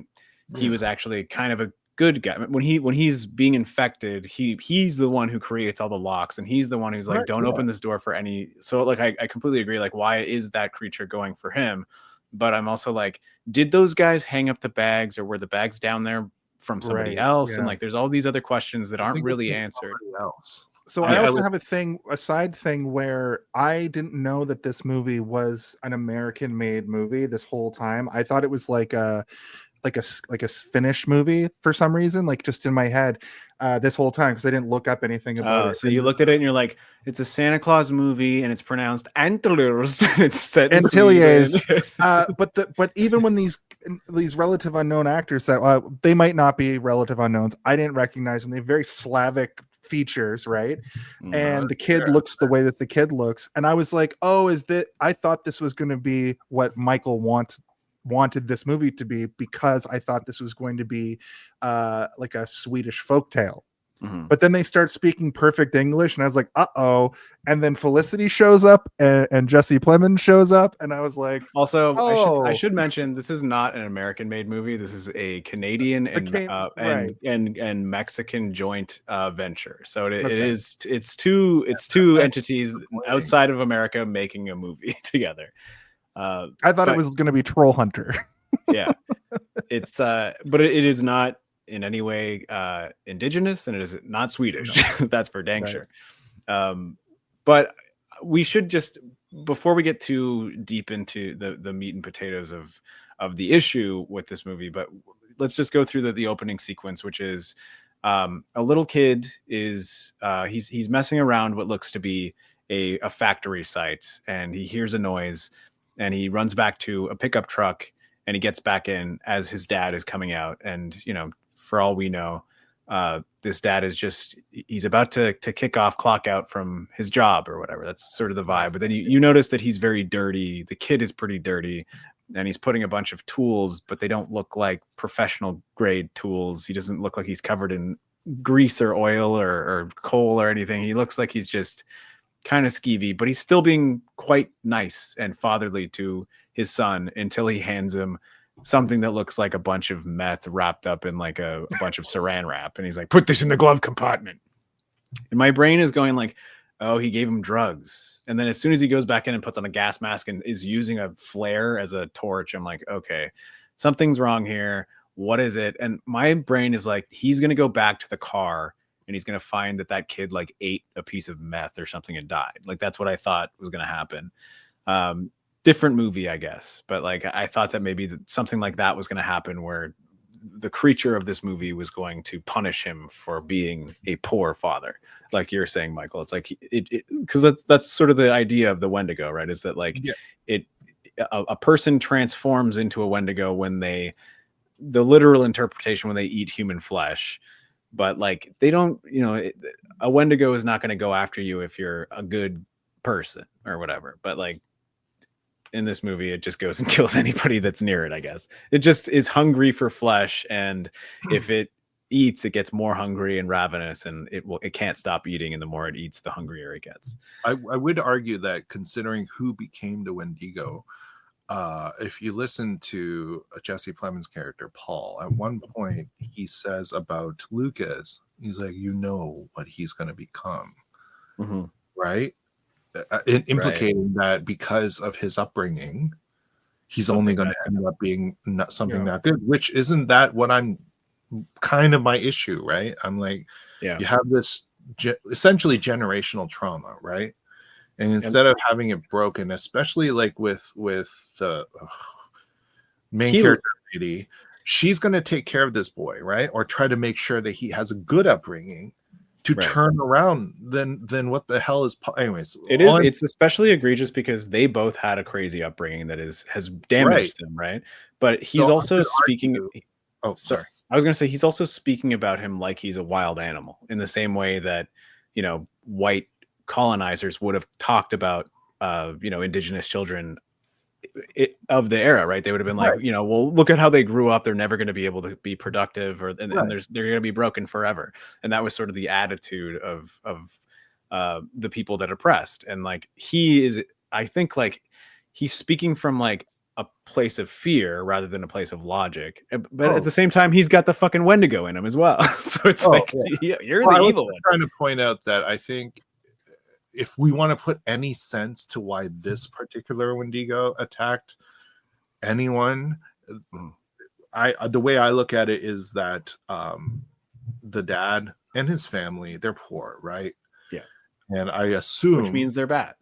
He Yeah. was actually kind of a good guy. When he's being infected, he's the one who creates all the locks, and he's the one who's like, Right, don't yeah. open this door for any. So like, I completely agree. Like, why is that creature going for him? But I'm also like, did those guys hang up the bags, or were the bags down there from somebody Right, else? yeah. And like, there's all these other questions that I aren't think it's really from answered. somebody else. So Yeah. I also have a side thing where I didn't know that this movie was an American made movie this whole time. I thought it was like a Finnish movie for some reason, like just in my head this whole time, because I didn't look up anything about it. So you looked at it and you're like, it's a Santa Claus movie, and it's pronounced Antlers. It's set in Antilles. Sweden. But even when these relative unknown actors that they might not be relative unknowns, I didn't recognize them. They have very Slavic features, right? And the kid looks the way that the kid looks, and I was like, oh, I thought this was going to be what Michael wanted this movie to be, because I thought this was going to be like a Swedish folktale. Mhm. But then they start speaking perfect English, and I was like, uh-oh. And then Felicity shows up, and Jesse Plemons shows up, and I was like, Also, I oh. should mention, this is not an American-made movie. This is a Canadian Right. and Mexican joint venture. So it Okay. is it's two entities outside of America making a movie together. I thought but- it was going to be Troll Hunter. Yeah, it's but it is not in any way indigenous, and it is not Swedish. That's for dang Right. sure. But we should just, before we get too deep into the meat and potatoes of the issue with this movie, but let's just go through the opening sequence, which is a little kid is he's messing around what looks to be a factory site, and he hears a noise, and he runs back to a pickup truck, and he gets back in as his dad is coming out. And for all we know, this dad is he's about to kick off, clock out from his job or whatever. That's sort of the vibe. But then you notice that he's very dirty. The kid is pretty dirty, and he's putting a bunch of tools, but they don't look like professional grade tools. He doesn't look like he's covered in grease or oil or coal or anything. He looks like he's just kind of skeevy, but he's still being quite nice and fatherly to his son, until he hands him something that looks like a bunch of meth wrapped up in like a bunch of saran wrap. And he's like, put this in the glove compartment. And my brain is going like, oh, he gave him drugs. And then as soon as he goes back in and puts on a gas mask and is using a flare as a torch, I'm like, okay, something's wrong here. What is it? And my brain is like, he's going to go back to the car, and he's going to find that kid like ate a piece of meth or something and died. Like, that's what I thought was going to happen. Different movie, I guess. But like, I thought that maybe something like that was going to happen, where the creature of this movie was going to punish him for being a poor father. Like you're saying, Michael, it's like because that's sort of the idea of the Wendigo, right? Is that like a person transforms into a Wendigo when the literal interpretation, when they eat human flesh. But like, they don't, a Wendigo is not going to go after you if you're a good person or whatever. But like in this movie, it just goes and kills anybody that's near it. I guess it just is hungry for flesh, and if it eats, it gets more hungry and ravenous, and it can't stop eating, and the more it eats, the hungrier it gets. I would argue that considering who became the Wendigo, if you listen to Jesse Plemons' character Paul, at one point he says about Lucas, he's like, you know what he's going to become, right? Implicating that because of his upbringing, he's only going to end up being something not good. Which isn't that what I'm kind of my issue, right? I'm like, you have this essentially generational trauma, right? And instead of having it broken, especially like with the main character lady, she's going to take care of this boy, right? Or try to make sure that he has a good upbringing to turn around. Then what the hell is? Anyways, it's especially egregious because they both had a crazy upbringing that has damaged them, right? But he's also speaking. Oh, sorry. I was going to say he's also speaking about him like he's a wild animal, in the same way that white colonizers would have talked about indigenous children of the era, right? They would have been like, well, look at how they grew up, they're never going to be able to be productive, and they're going to be broken forever. And that was sort of the attitude of the people that oppressed. And like I think he's speaking from like a place of fear rather than a place of logic, but at the same time he's got the fucking Wendigo in him as well. So it's you're the evil one. I'm trying to point out that I think if we want to put any sense to why this particular Wendigo attacked anyone, the way I look at it is that the dad and his family, they're poor, right? Yeah. And I assume, which means they're bad,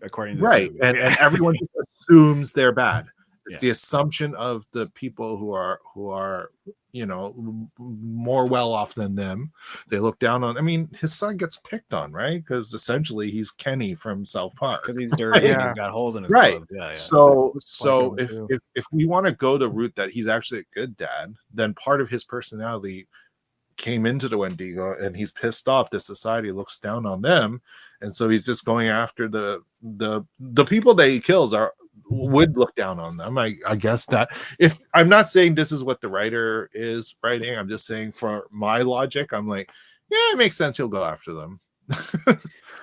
according to this movie. And everyone just assumes they're bad. It's the assumption of the people who are more well off than them. They look down on. I mean, his son gets picked on, right? Because essentially he's Kenny from South Park. Because he's dirty. And he's got holes in his clothes. Yeah. So if we want to go the route that he's actually a good dad, then part of his personality came into the Wendigo, and he's pissed off that society looks down on them, and so he's just going after the people that he kills would look down on them. I guess that if I'm not saying this is what the writer is writing, I'm just saying for my logic, I'm like, yeah, it makes sense. He'll go after them. I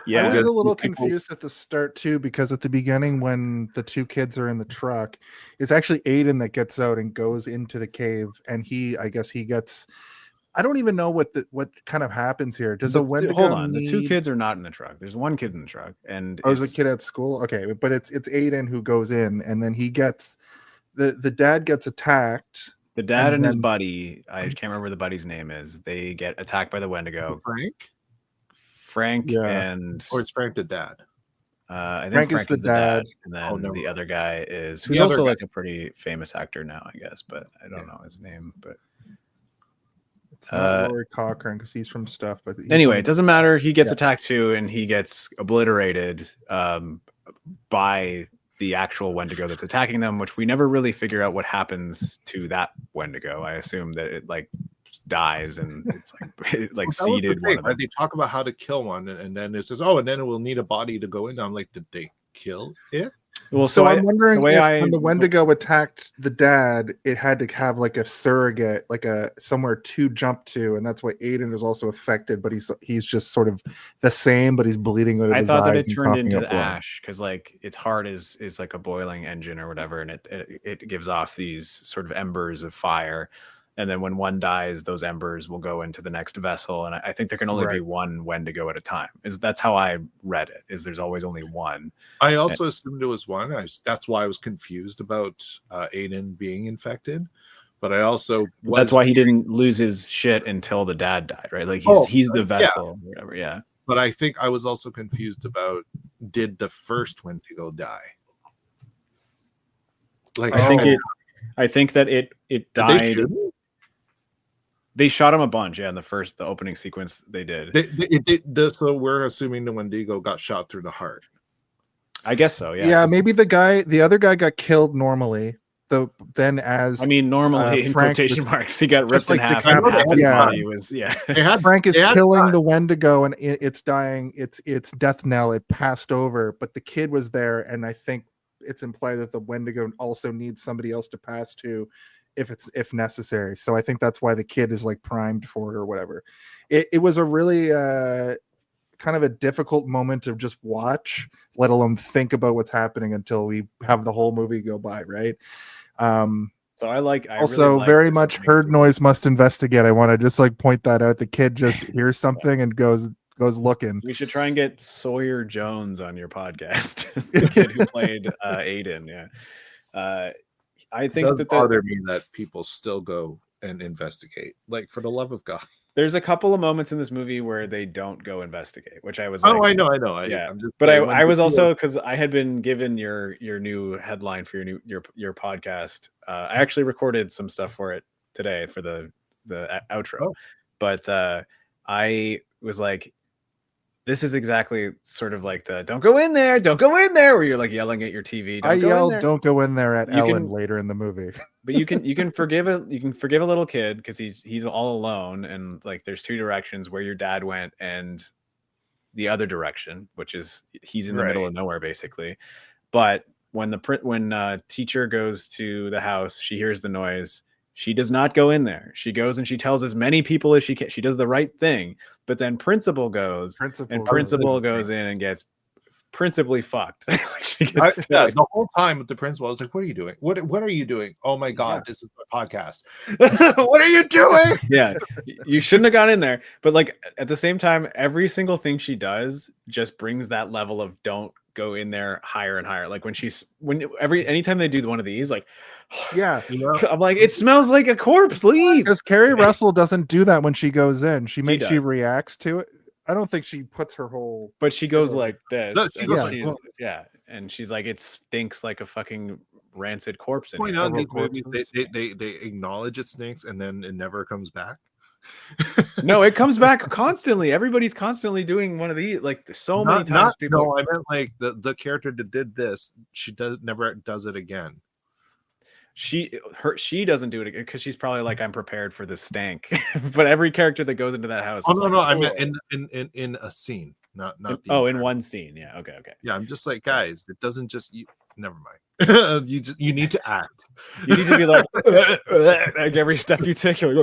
was a little confused at the start too, because at the beginning when the two kids are in the truck, it's actually Aiden that gets out and goes into the cave, and I guess he gets. I don't even know what kind of happens here. Does the Wendigo hold on? The two kids are not in the truck. There's one kid in the truck, and there's a kid at school. Okay, but it's Aiden who goes in, and then he gets the dad gets attacked. The dad and his buddy, I can't remember the buddy's name is. They get attacked by the Wendigo. Frank, or it's Frank the dad. I think Frank is the dad, and then the other guy is who's also like a pretty famous actor now, I guess, but I don't know his name, but. Rory Cochrane, because he's from stuff, but anyway, it doesn't matter. He gets attacked too, and he gets obliterated by the actual Wendigo that's attacking them, which we never really figure out what happens to that Wendigo. I assume that it like dies and it's like seeded one of them. They talk about how to kill one, and then it says, and then it will need a body to go in. I'm like, did they kill it? Well, so I'm wondering if when the Wendigo attacked the dad, it had to have like a surrogate, like a somewhere to jump to, and that's why Aiden is also affected. But he's just sort of the same, but he's bleeding out of his eyes. I thought that it turned into the ash because like its heart is like a boiling engine or whatever, and it gives off these sort of embers of fire. And then when one dies, those embers will go into the next vessel. And I think there can only be one Wendigo at a time. That's how I read it, is there's always only one. I also assumed it was one. That's why I was confused about Aiden being infected. But I also... That's why he didn't lose his shit until the dad died, right? Like he's the vessel, or whatever, But I think I was also confused about, did the first Wendigo die? Like I think that it died... They shot him a bunch, in the opening sequence they did. So we're assuming the Wendigo got shot through the heart. I guess so, yeah. Yeah, maybe the other guy got killed normally. then as I mean, normally in Frank quotation was marks, he got just ripped in like half, and half decapitated. his Yeah. body was They had Frank is they had killing time. the Wendigo and it's dying. It's death knell. It passed over, but the kid was there, and I think it's implied that the Wendigo also needs somebody else to pass to if necessary. So I think that's why the kid is like primed for it or whatever. It was a really kind of a difficult moment to just watch, let alone think about what's happening until we have the whole movie go by, right? So I Also, really like very this much opening heard scene. noise must investigate. I want to just like point that out. The kid just hears something and goes looking. We should try and get Sawyer Jones on your podcast, the kid who played Aiden. Yeah, I It think does that bother me that people still go and investigate. Like, for the love of God. there's a couple of moments in this movie where they don't go investigate, which I was like, Oh, I know. yeah. I'm just But saying, when I was people- also, because I had been given your new headline for your podcast. I actually recorded some stuff for it today for the outro, Oh. but I was like, this is exactly sort of like the don't go in there, where you're like yelling at your TV. Don't I go in yelled, there. "Don't go in there" at You Ellen can- later in the movie. But you can forgive a little kid because he's all alone, and like there's two directions where your dad went and the other direction, which is he's in the middle of nowhere basically. But when teacher goes to the house, she hears the noise. She does not go in there. She goes and she tells as many people as she can. She does the right thing. But then principal goes and principal goes in and gets principally fucked. She gets the whole time with the principal, I was like, "What are you doing? What are you doing? Oh my God, this is my podcast. What are you doing?" Yeah, you shouldn't have gone in there. But like at the same time, every single thing she does just brings that level of don't go in there higher and higher. Like anytime they do one of these, like Yeah, I'm like, it smells like a corpse. Leave. because Carrie Russell doesn't do that when she goes in. She does. reacts to it. I don't think she puts her whole. But she goes like this. No, she goes like, yeah, and she's like, it stinks like a fucking rancid corpse. Point out in these several movies, they acknowledge it stinks and then it never comes back. No, it comes back constantly. Everybody's constantly doing one of these. Like so many times, people. No, I meant like the character that did this. She never does it again. She doesn't do it because she's probably like, I'm prepared for the stank. But every character that goes into that house. Oh no, I meant in a scene, not in one scene. Yeah, okay. Yeah, I'm just like, guys, it doesn't just never mind. You need to act. You need to be like, like every step you take. You're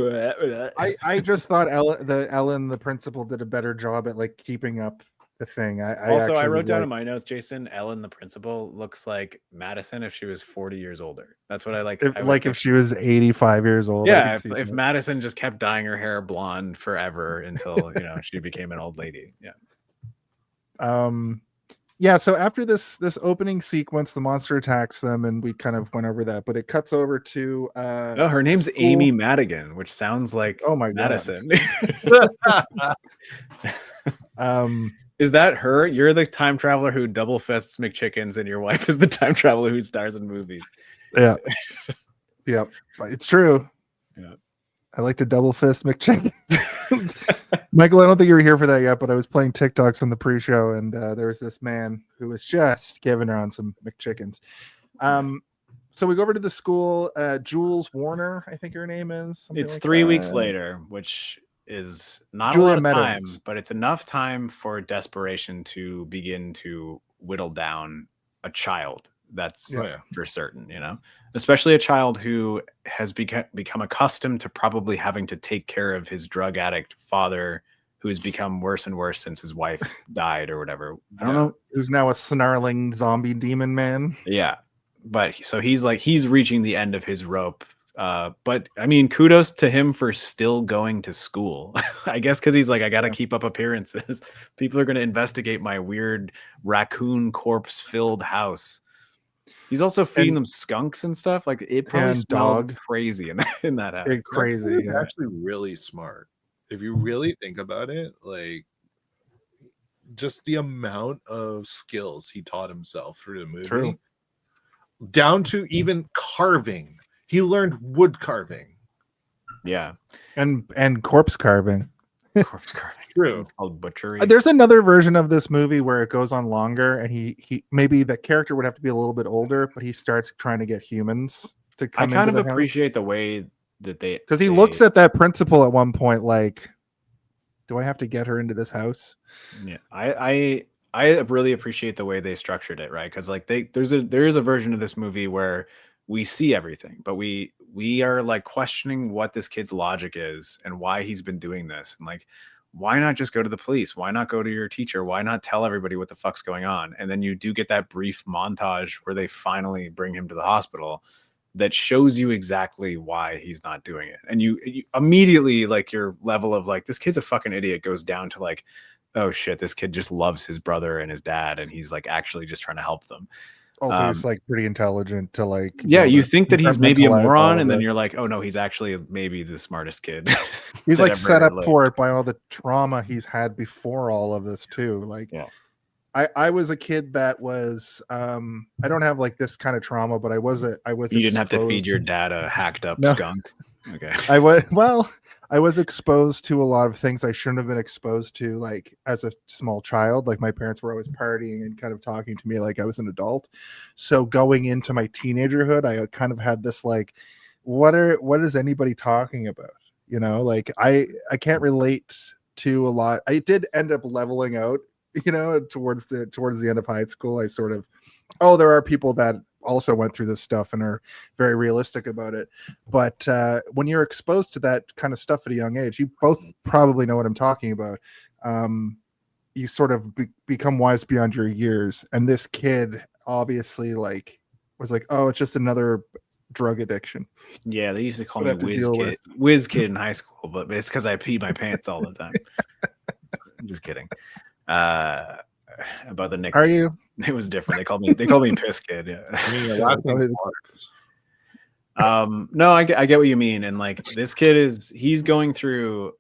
like, I just thought Ellen, the principal, did a better job at like keeping up the thing. I wrote down in my notes, Jason, Ellen, the principal, looks like Madison if she was 40 years older. That's what I like. If she was 85 years old. Yeah, if Madison just kept dyeing her hair blonde forever until she became an old lady. Yeah. Yeah, so after this opening sequence, the monster attacks them, and we kind of went over that, but it cuts over to no, her name's Amy Madigan, which sounds like Madison. Is that her? You're the time traveler who double fists McChickens, and your wife is the time traveler who stars in movies. Yeah. Yeah, it's true. Yeah. I like to double fist McChickens. Michael, I don't think you were here for that yet, but I was playing TikToks on the pre-show, and there was this man who was just giving her on some McChickens. So we go over to the school. Jules Warner, I think her name is. It's like 3 weeks later, which is not Julia a lot of Meadows. time, but it's enough time for desperation to begin to whittle down a child. That's for certain, especially a child who has become accustomed to probably having to take care of his drug addict father, who has become worse and worse since his wife died or whatever. I don't know. Who's now a snarling zombie demon man. Yeah. But he's reaching the end of his rope. But I mean, kudos to him for still going to school. I guess because he's like, I got to keep up appearances. People are going to investigate my weird raccoon corpse filled house. He's also feeding them skunks and stuff. Like it probably smelled crazy in that house. Crazy. It's actually really smart. If you really think about it, like just the amount of skills he taught himself through the movie. True. Down to even carving. He learned wood carving. Yeah. And corpse carving. Corpse carving. True. It's called butchery. There's another version of this movie where it goes on longer, and he maybe the character would have to be a little bit older, but he starts trying to get humans to I come kind into of the house? appreciate the way that Because he looks at that principal at one point like, do I have to get her into this house? Yeah, I really appreciate the way they structured it, right? Because like there is a version of this movie where we see everything, but we are like questioning what this kid's logic is and why he's been doing this, and like why not just go to the police? Why not go to your teacher? Why not tell everybody what the fuck's going on? And then you do get that brief montage where they finally bring him to the hospital that shows you exactly why he's not doing it. And you immediately, like, your level of like, this kid's a fucking idiot goes down to like, oh shit, this kid just loves his brother and his dad, and he's like actually just trying to help them. Also, he's like pretty intelligent to like. Yeah, you think that he's maybe a compartmentalize all moron, of and then it. you're like, oh no, he's actually maybe the smartest kid. He's that like ever set up lived. for it by all the trauma he's had before all of this too. Like, Yeah. I was a kid that was I don't have like this kind of trauma, but I was You didn't have to feed your dad a hacked up No. skunk. Okay. I was exposed to a lot of things I shouldn't have been exposed to, like as a small child. Like my parents were always partying and kind of talking to me like I was an adult. So going into my teenagerhood, I kind of had this like, what is anybody talking about? You know, like I can't relate to a lot. I did end up leveling out, you know, towards the end of high school. I sort of, there are people that also went through this stuff and are very realistic about it. But when you're exposed to that kind of stuff at a young age, you both probably know what I'm talking about. You sort of become wise beyond your years. And this kid obviously like was like, oh, it's just another drug addiction. Yeah, they used to call What I me have to deal whiz kid in high school, but it's because I peed my pants all the time. I'm just kidding. About the nickname. Are you? It was different. They called me piss kid. Yeah. I mean, the last thing No, I get what you mean. And like this kid he's going through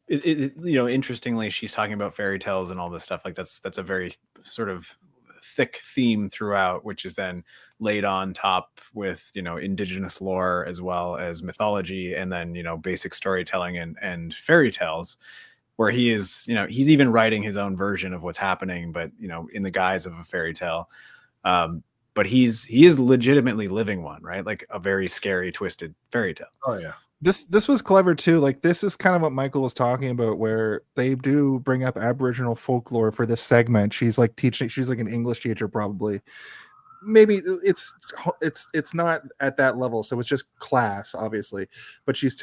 interestingly, she's talking about fairy tales and all this stuff. Like that's a very sort of thick theme throughout, which is then laid on top with, indigenous lore as well as mythology, and then, basic storytelling and fairy tales, where he is, he's even writing his own version of what's happening, but, in the guise of a fairy tale. But he is legitimately living one, right? Like a very scary, twisted fairy tale. Oh yeah. This was clever too. Like this is kind of what Michael was talking about, where they do bring up Aboriginal folklore for this segment. She's like an English teacher, probably. Maybe it's not at that level, so it's just class, obviously. But she's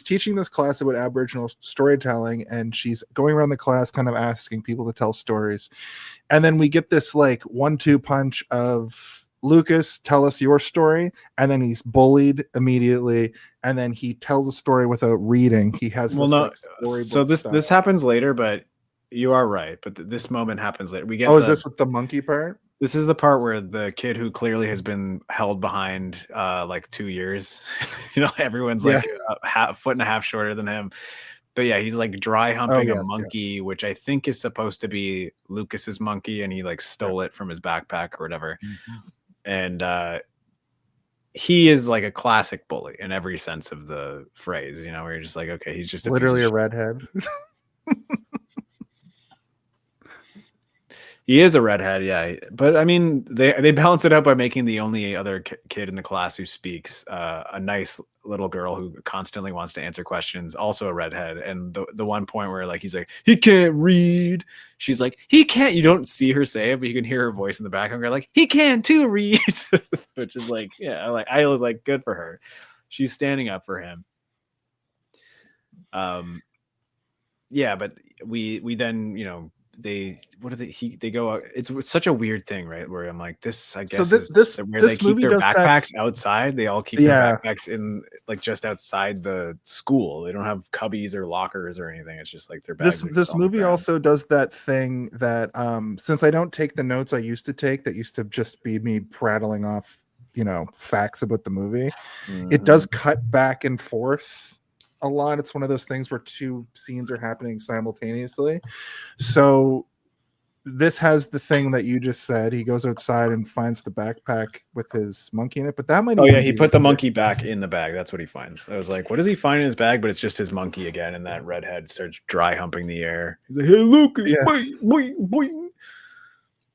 teaching this class about Aboriginal storytelling, and she's going around the class, kind of asking people to tell stories. And then we get this like 1-2 punch of Lucas, tell us your story, and then he's bullied immediately, and then he tells a story without reading. He has this happens later, but you are right. But this moment happens later. We get. Is this with the monkey part? This is the part where the kid who clearly has been held behind like 2 years. Everyone's like a foot and a half shorter than him. But yeah, he's like dry humping a monkey, which I think is supposed to be Lucas's monkey, and he like stole it from his backpack or whatever. Mm-hmm. And he is like a classic bully in every sense of the phrase, where you're just like, okay, he's just literally a redhead. He is a redhead, yeah. But I mean, they balance it out by making the only other kid in the class who speaks a nice little girl who constantly wants to answer questions, also a redhead. And the one point where like he's like, he can't read. She's like, he can't. You don't see her say it, but you can hear her voice in the background. You're like, he can too read, which is like, yeah, like I was like, good for her. She's standing up for him. Yeah, but we then they go out. It's such a weird thing, right? Where I'm like, this, I guess, so this where this they keep movie their does backpacks that. outside. They all keep their backpacks in like just outside the school. They don't have cubbies or lockers or anything. It's just like their bags. This movie also does that thing that since I don't take the notes I used to take, that used to just be me prattling off facts about the movie. Mm-hmm. It does cut back and forth a lot. It's one of those things where two scenes are happening simultaneously. So this has the thing that you just said. He goes outside and finds the backpack with his monkey in it, but that might. He put the monkey back in the bag. That's what he finds. I was like, what does he find in his bag? But it's just his monkey again, and that redhead starts dry humping the air. He's like, hey, Lucas, boing, boing, boing.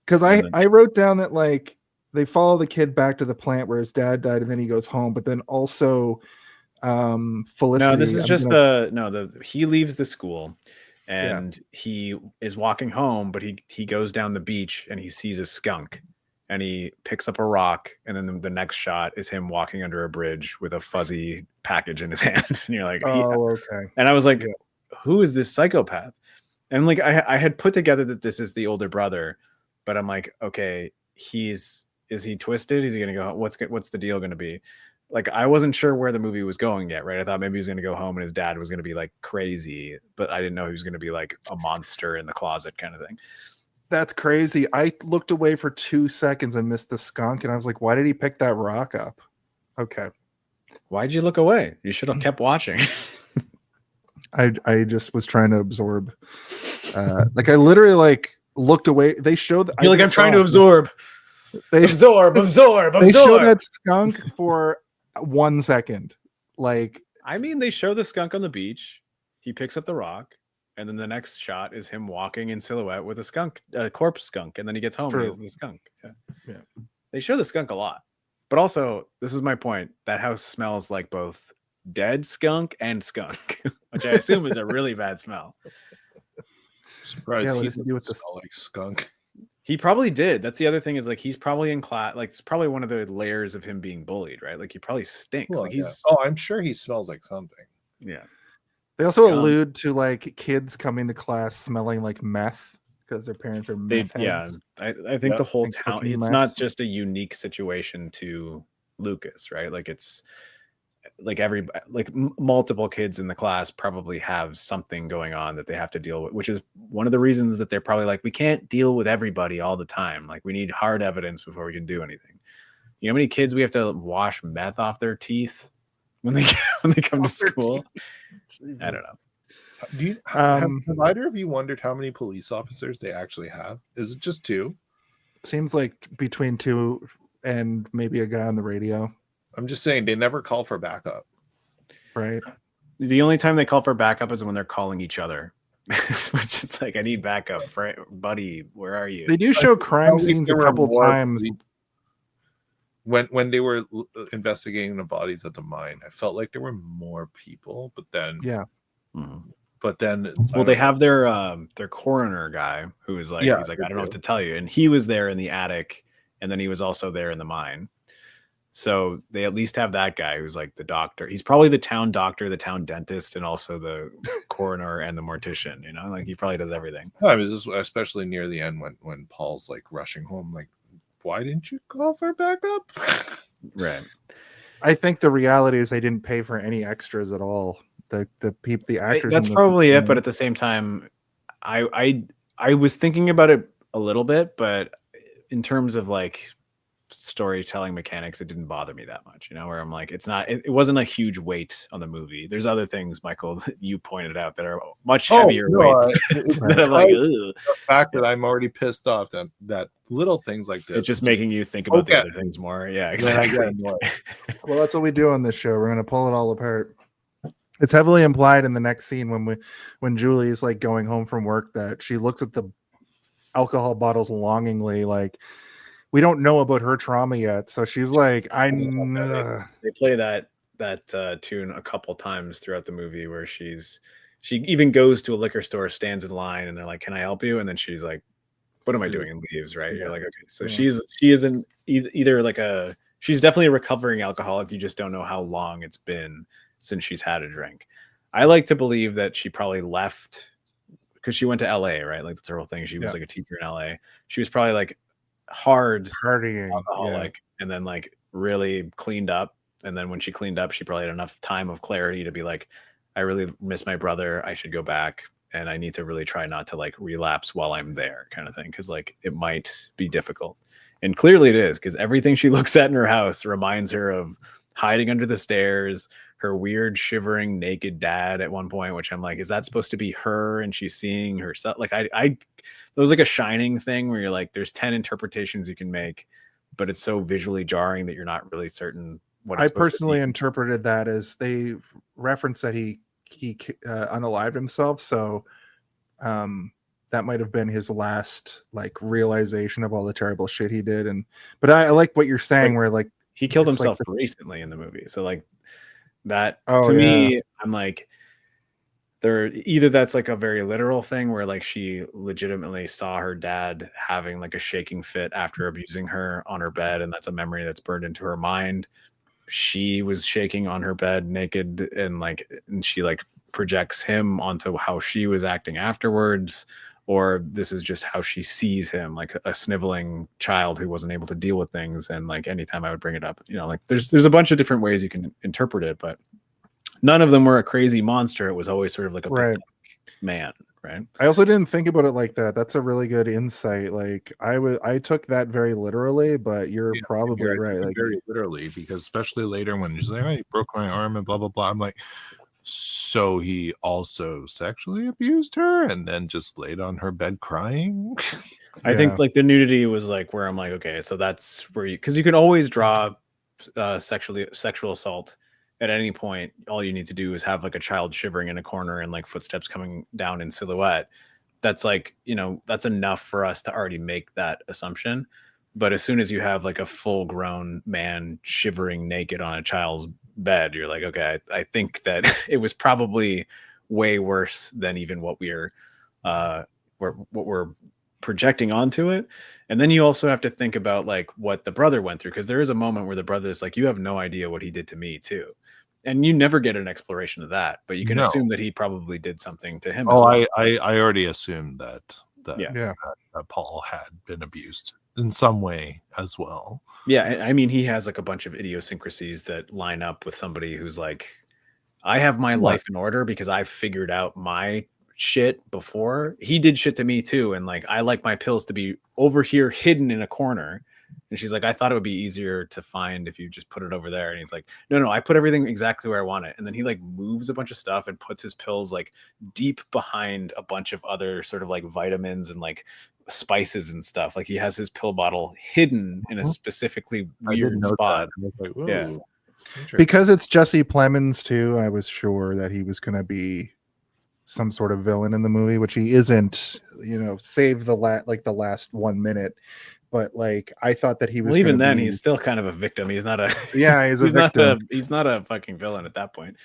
Because I wrote down that like they follow the kid back to the plant where his dad died, and then he goes home. But then also, Felicity. No, this is just he leaves the school Yeah. and he is walking home, but he goes down the beach and he sees a skunk and he picks up a rock, and then the next shot is him walking under a bridge with a fuzzy package in his hand. And you're like, Oh, okay. And I was like, Yeah. who is this psychopath? And like I had put together that this is the older brother, but I'm like, okay, is he twisted? Is he gonna go? What's the deal gonna be? Like, I wasn't sure where the movie was going yet, right? I thought maybe he was gonna go home and his dad was gonna be like crazy, but I didn't know he was gonna be like a monster in the closet kind of thing. That's crazy. I looked away for 2 seconds and missed the skunk, and I was like, why did he pick that rock up? Okay. Why'd you look away? You should have kept watching. I just was trying to absorb. Like I literally like looked away. They showed. You're like, I'm trying to absorb. They absorb. They showed that skunk for 1 second. Like, I mean, they show the skunk on the beach. He picks up the rock, and then the next shot is him walking in silhouette with a corpse skunk, and then he gets home and he has the skunk. Yeah. They show the skunk a lot, but also this is my point. That house smells like both dead skunk and skunk, which I assume is a really bad smell. Surprised Yeah, what he does he do with doesn't this? smell like skunk. He probably did. That's the other thing, is like he's probably in class. Like it's probably one of the layers of him being bullied, right? Like he probably stinks. Well, like he's yeah. Oh, I'm sure he smells like something. yeah. They also allude to like kids coming to class smelling like meth because their parents are meth heads. I think the whole And town. cooking It's meth. not just a unique situation to Lucas, right? Like it's like multiple kids in the class probably have something going on that they have to deal with, which is one of the reasons that they're probably like, we can't deal with everybody all the time. Like we need hard evidence before we can do anything. You know how many kids we have to wash meth off their teeth when they come to school? I don't know. Do you have either of you wondered how many police officers they actually have? Is it just 2? Seems like between 2 and maybe a guy on the radio, I'm just saying they never call for backup. right? The only time they call for backup is when they're calling each other, which is like, I need backup, buddy. Where are you? They do show crime scenes a there were couple more times. When they were investigating the bodies at the mine. I felt like there were more people, but then Yeah. But then, well, they have their coroner guy who is like, he's like, I don't know what to tell you, and he was there in the attic, and then he was also there in the mine. So they at least have that guy who's like the doctor. He's probably the town doctor, the town dentist, and also the coroner and the mortician. You know, like he probably does everything. I mean, especially near the end when Paul's like rushing home, like, why didn't you call for backup? Right. I think the reality is they didn't pay for any extras at all. The actors. That's probably it. But at the same time, I was thinking about it a little bit, but in terms of like storytelling mechanics, it didn't bother me that much, you know, where I'm like, it wasn't a huge weight on the movie. There's other things, Michael, that you pointed out that are much heavier weights. That I'm like, the fact that I'm already pissed off that little things like this, it's just making you think about the other things more. Yeah, exactly. Well, that's what we do on this show. We're gonna pull it all apart. It's heavily implied in the next scene when Julie's like going home from work that she looks at the alcohol bottles longingly, like we don't know about her trauma yet. So she's like, They play that tune a couple times throughout the movie where she even goes to a liquor store, stands in line, and they're like, "Can I help you?" And then she's like, "What am I doing?" and leaves. Right? You're like, okay, so she isn't either like she's definitely a recovering alcoholic. You just don't know how long it's been since she's had a drink. I like to believe that she probably left because she went to LA, right? Like that's her whole thing. She was like a teacher in LA. She was probably like partying alcoholic, and then like really cleaned up. And then when she cleaned up, she probably had enough time of clarity to be like, I really miss my brother. I should go back, and I need to really try not to like relapse while I'm there, kind of thing. Because like it might be difficult, and clearly it is, because everything she looks at in her house reminds her of hiding under the stairs, her weird shivering naked dad at one point, which I'm like, is that supposed to be her and she's seeing herself? Like there was like a Shining thing where you're like, there's 10 interpretations you can make, but it's so visually jarring that you're not really certain what it's I personally interpreted that as they reference that he unalived himself. So that might have been his last like realization of all the terrible shit he did. But I like what you're saying, where like he killed it's like himself recently in the movie. So like that Oh, to yeah. me, I'm like, there either that's like a very literal thing where like she legitimately saw her dad having like a shaking fit after abusing her on her bed, and that's a memory that's burned into her mind. She was shaking on her bed naked, and she like projects him onto how she was acting afterwards, or this is just how she sees him, like a sniveling child who wasn't able to deal with things. And like anytime I would bring it up, like there's a bunch of different ways you can interpret it, but none of them were a crazy monster. It was always sort of like a Right. pathetic man, right? I also didn't think about it like that. That's a really good insight. Like I took that very literally, but you're Yeah, probably I took right. it Like very literally, because especially later when he's like, I broke my arm and blah blah blah. I'm like, so he also sexually abused her and then just laid on her bed crying. I think like the nudity was like where I'm like, okay, so that's where because you can always draw sexual assault at any point. All you need to do is have like a child shivering in a corner and like footsteps coming down in silhouette. That's like, that's enough for us to already make that assumption. But as soon as you have like a full grown man shivering naked on a child's bed, you're like, okay, I think that it was probably way worse than even what we're projecting onto it. And then you also have to think about like what the brother went through, because there is a moment where the brother is like, you have no idea what he did to me too. And you never get an exploration of that, but you can No. assume that he probably did something to him. Oh, as well. I already assumed that Yeah. Paul had been abused in some way as well. Yeah, I mean, he has like a bunch of idiosyncrasies that line up with somebody who's like, I have my life in order because I've figured out my shit before. He did shit to me too, and like I like my pills to be over here hidden in a corner. And she's like, I thought it would be easier to find if you just put it over there. And he's like, no, I put everything exactly where I want it. And then he like moves a bunch of stuff and puts his pills like deep behind a bunch of other sort of like vitamins and like spices and stuff. Like he has his pill bottle hidden in a specifically weird spot. I was like, whoa. Yeah. because it's Jesse Plemons too, I was sure that he was gonna be some sort of villain in the movie, which he isn't, save the last 1 minute. But like I thought that he was even then he's still kind of a victim. He's not a he's a victim. He's not a fucking villain at that point.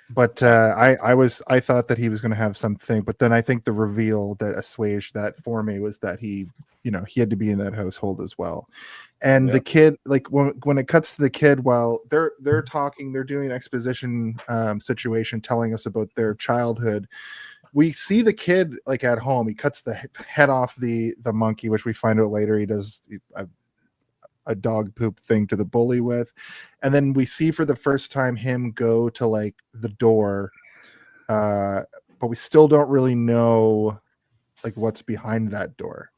But I thought that he was going to have something, but then I think the reveal that assuaged that for me was that he had to be in that household as well. And the kid, like when it cuts to the kid while they're talking, they're doing exposition situation, telling us about their childhood. We see the kid like at home. He cuts the head off the monkey, which we find out later he does a dog poop thing to the bully with. And then we see for the first time him go to like the door, but we still don't really know like what's behind that door,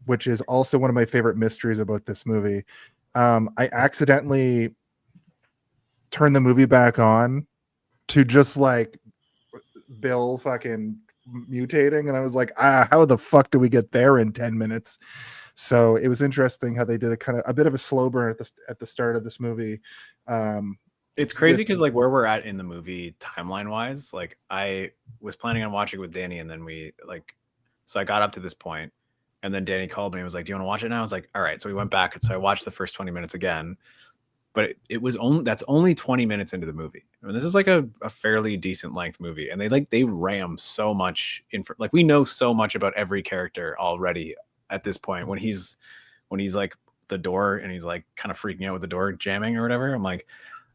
which is also one of my favorite mysteries about this movie. I accidentally turned the movie back on to just like Bill fucking mutating, and I was like, how the fuck do we get there in 10 minutes? So it was interesting how they did a bit of a slow burn at the start of this movie. It's crazy because like where we're at in the movie timeline wise, like I was planning on watching it with Danny, and then so I got up to this point, and then Danny called me and was like, do you want to watch it now? I was like, all right. So we went back, and so I watched the first 20 minutes again, but that's only 20 minutes into the movie. I mean, this is like a fairly decent length movie, and they ram so much like we know so much about every character already at this point. When he's like the door and he's like kind of freaking out with the door jamming or whatever, I'm like,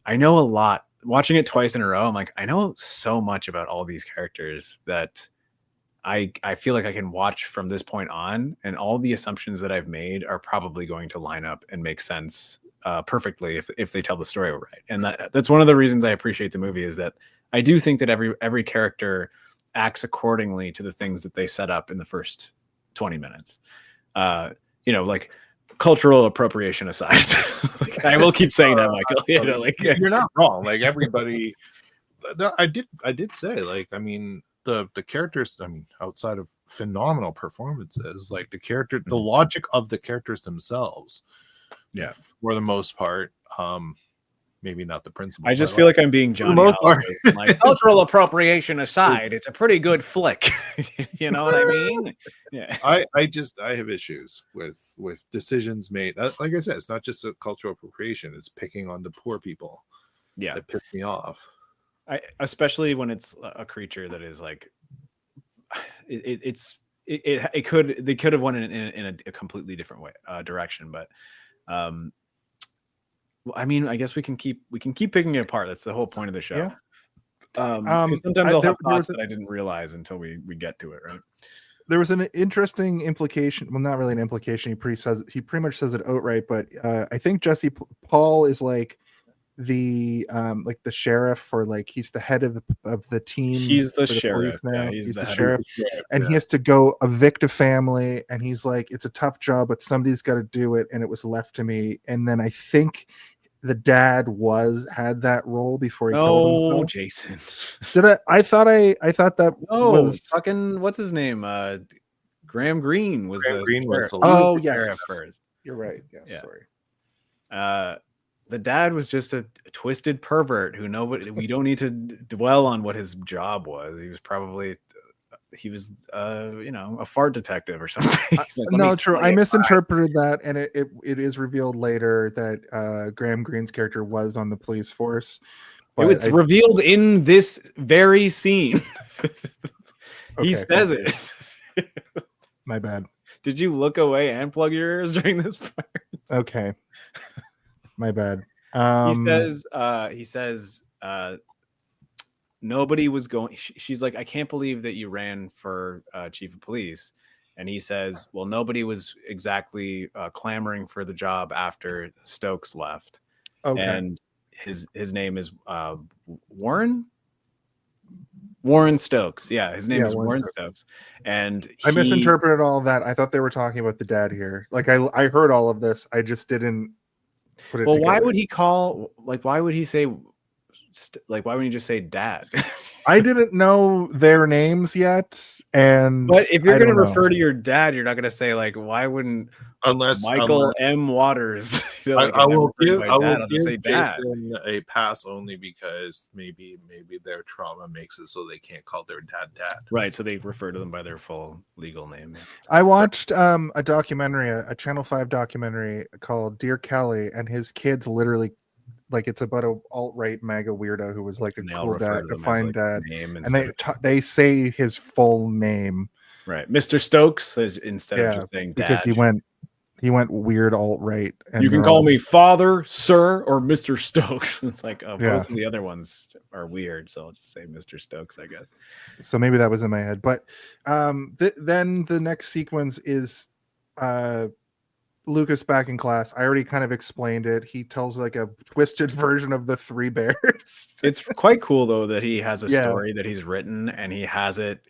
I know a lot. Watching it twice in a row, I'm like, I know so much about all these characters that I feel like I can watch from this point on, and all the assumptions that I've made are probably going to line up and make sense perfectly if they tell the story right. And that's one of the reasons I appreciate the movie, is that I do think that every character acts accordingly to the things that they set up in the first 20 minutes. Like cultural appropriation aside, like, I will keep saying that, Michael. You're not wrong. Like everybody, I did say, like, I mean, the characters, I mean, outside of phenomenal performances, like the logic of the characters themselves, yeah, for the most part, maybe not the principal. I just but, feel like I'm being Johnny most part. Oliver. Like, cultural appropriation aside, it's a pretty good flick. You know what I mean? Yeah. I have issues with decisions made. Like I said, it's not just a cultural appropriation; it's picking on the poor people. Yeah. That piss me off. Especially when it's a creature that is like, they could have went in a completely different way direction, but well, I mean, I guess we can keep picking it apart. That's the whole point of the show. Yeah. Because sometimes I'll there have thoughts was that I didn't realize until we get to it, right? There was an interesting implication. Well, not really an implication. He pretty much says it outright. But I think Jesse Paul is like the sheriff, or like he's the head of the team. He's the for sheriff. police now. Yeah, he's the head sheriff, of the sheriff, and he has to go evict a family. And he's like, it's a tough job, but somebody's got to do it, and it was left to me. And then I think the dad had that role before he killed himself. Jason. I thought that was fucking what's his name? Graham Greene was Graham the Greene was sheriff. the Oh, He was the yes. sheriff first. You're right. Yes, Yeah. sorry. The dad was just a twisted pervert who we don't need to dwell on what his job was. He was probably a fart detective or something. Like, No, true. I misinterpreted that, and it is revealed later that Graham Greene's character was on the police force. It's revealed in this very scene. He says it. My bad. Did you look away and plug your ears during this part? Okay. My bad. He says nobody was going. She's like, I can't believe that you ran for chief of police. And he says, well, nobody was exactly clamoring for the job after Stokes left. Okay. And his name is Warren Stokes. Yeah, his name is Warren Stokes. And I misinterpreted all of that. I thought they were talking about the dad here. Like I heard all of this. I just didn't put it together. Why would he call? Like, why would he say? Like, why wouldn't he just say dad? I didn't know their names yet. But if you're going to refer to your dad, you're not going to say like, why wouldn't Michael M. Waters? I will give Jason a pass only because maybe their trauma makes it so they can't call their dad. Right, so they refer to them by their full legal name. I watched a documentary, a Channel 5 documentary called Dear Kelly, and his kids literally, like, it's about a alt-right MAGA weirdo who was like a cool dad, a fine dad, and they say his full name. Right, Mr. Stokes instead of just saying dad, because he went weird alt-right. You can call me father, sir, or Mr. Stokes. It's like both of the other ones are weird, so I'll just say Mr. Stokes, I guess. So maybe that was in my head, but then the next sequence is Lucas back in class. I already kind of explained it. He tells like a twisted version of the Three Bears. It's quite cool though that he has a story that he's written, and he has it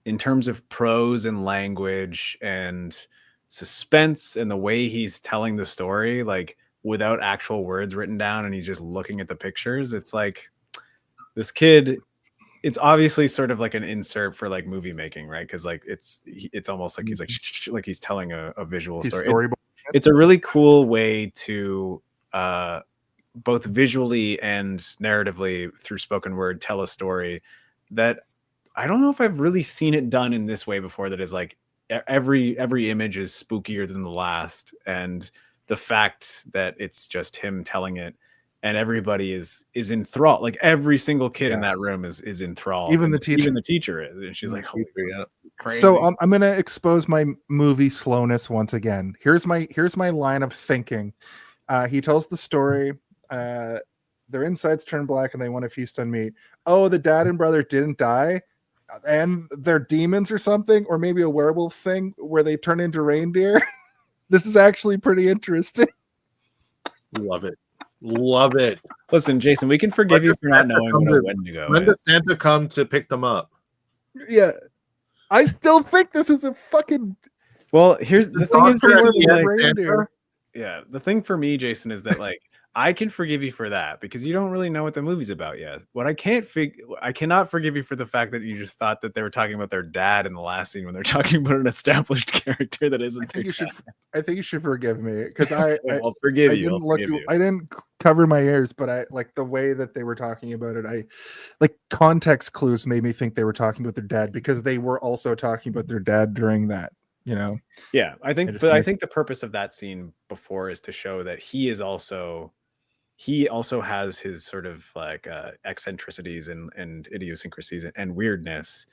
in terms of prose and language and suspense, and the way he's telling the story, like without actual words written down, and he's just looking at the pictures. It's like this kid, it's obviously sort of like an insert for like movie making, right? Because like it's almost like he's like he's telling a visual story. It's a really cool way to both visually and narratively through spoken word tell a story that I don't know if I've really seen it done in this way before. That is like every image is spookier than the last, and the fact that it's just him telling it, and everybody is enthralled. Like every single kid in that room is enthralled. Even the teacher is, and she's like, "Holy crazy." So I'm gonna expose my movie slowness once again. Here's my line of thinking. He tells the story. Their insides turn black, and they want to feast on meat. Oh, the dad and brother didn't die, and they're demons or something, or maybe a werewolf thing where they turn into reindeer. This is actually pretty interesting. Love it. Listen, Jason, we can forgive you for not knowing when to go. When does Santa come to pick them up? Yeah, I still think this is a fucking. Well, here's the thing: is reindeer. yeah, the thing for me, Jason, is that like I can forgive you for that because you don't really know what the movie's about yet. What I cannot forgive you for the fact that you just thought that they were talking about their dad in the last scene when they're talking about an established character that I isn't their think you should. dad. I think you should forgive me because I I'll forgive I you. I'll didn't look. forgive you. I didn't cover my ears, but I like the way that they were talking about it. I like context clues made me think they were talking about their dad because they were also talking about their dad during that. You know. Yeah, I I think, just but I missed. think the purpose of that scene before is to show that he also has his sort of like eccentricities and idiosyncrasies and weirdness.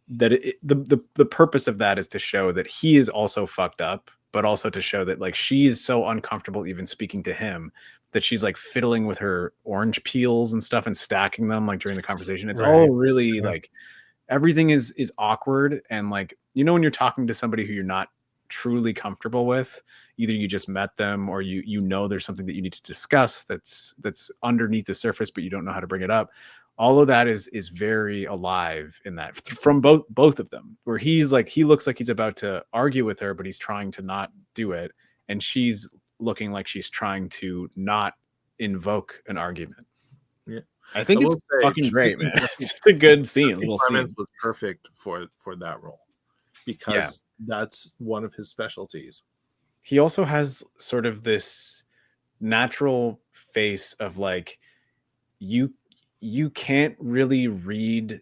That the purpose of that is to show that he is also fucked up, but also to show that like she's so uncomfortable even speaking to him that she's like fiddling with her orange peels and stuff and stacking them like during the conversation. It's all Right. really Yeah. like everything is awkward, and like, you know, when you're talking to somebody who you're not truly comfortable with, either you just met them or you know there's something that you need to discuss that's underneath the surface but you don't know how to bring it up. All of that is very alive in that from both of them, where he's like, he looks like he's about to argue with her but he's trying to not do it, and she's looking like she's trying to not invoke an argument. Yeah. I think I it's will say, fucking great, man. Jesse- It's a good scene, Jesse little Plemons scene. was perfect for that role because that's one of his specialties. He also has sort of this natural face of like, you can't really read.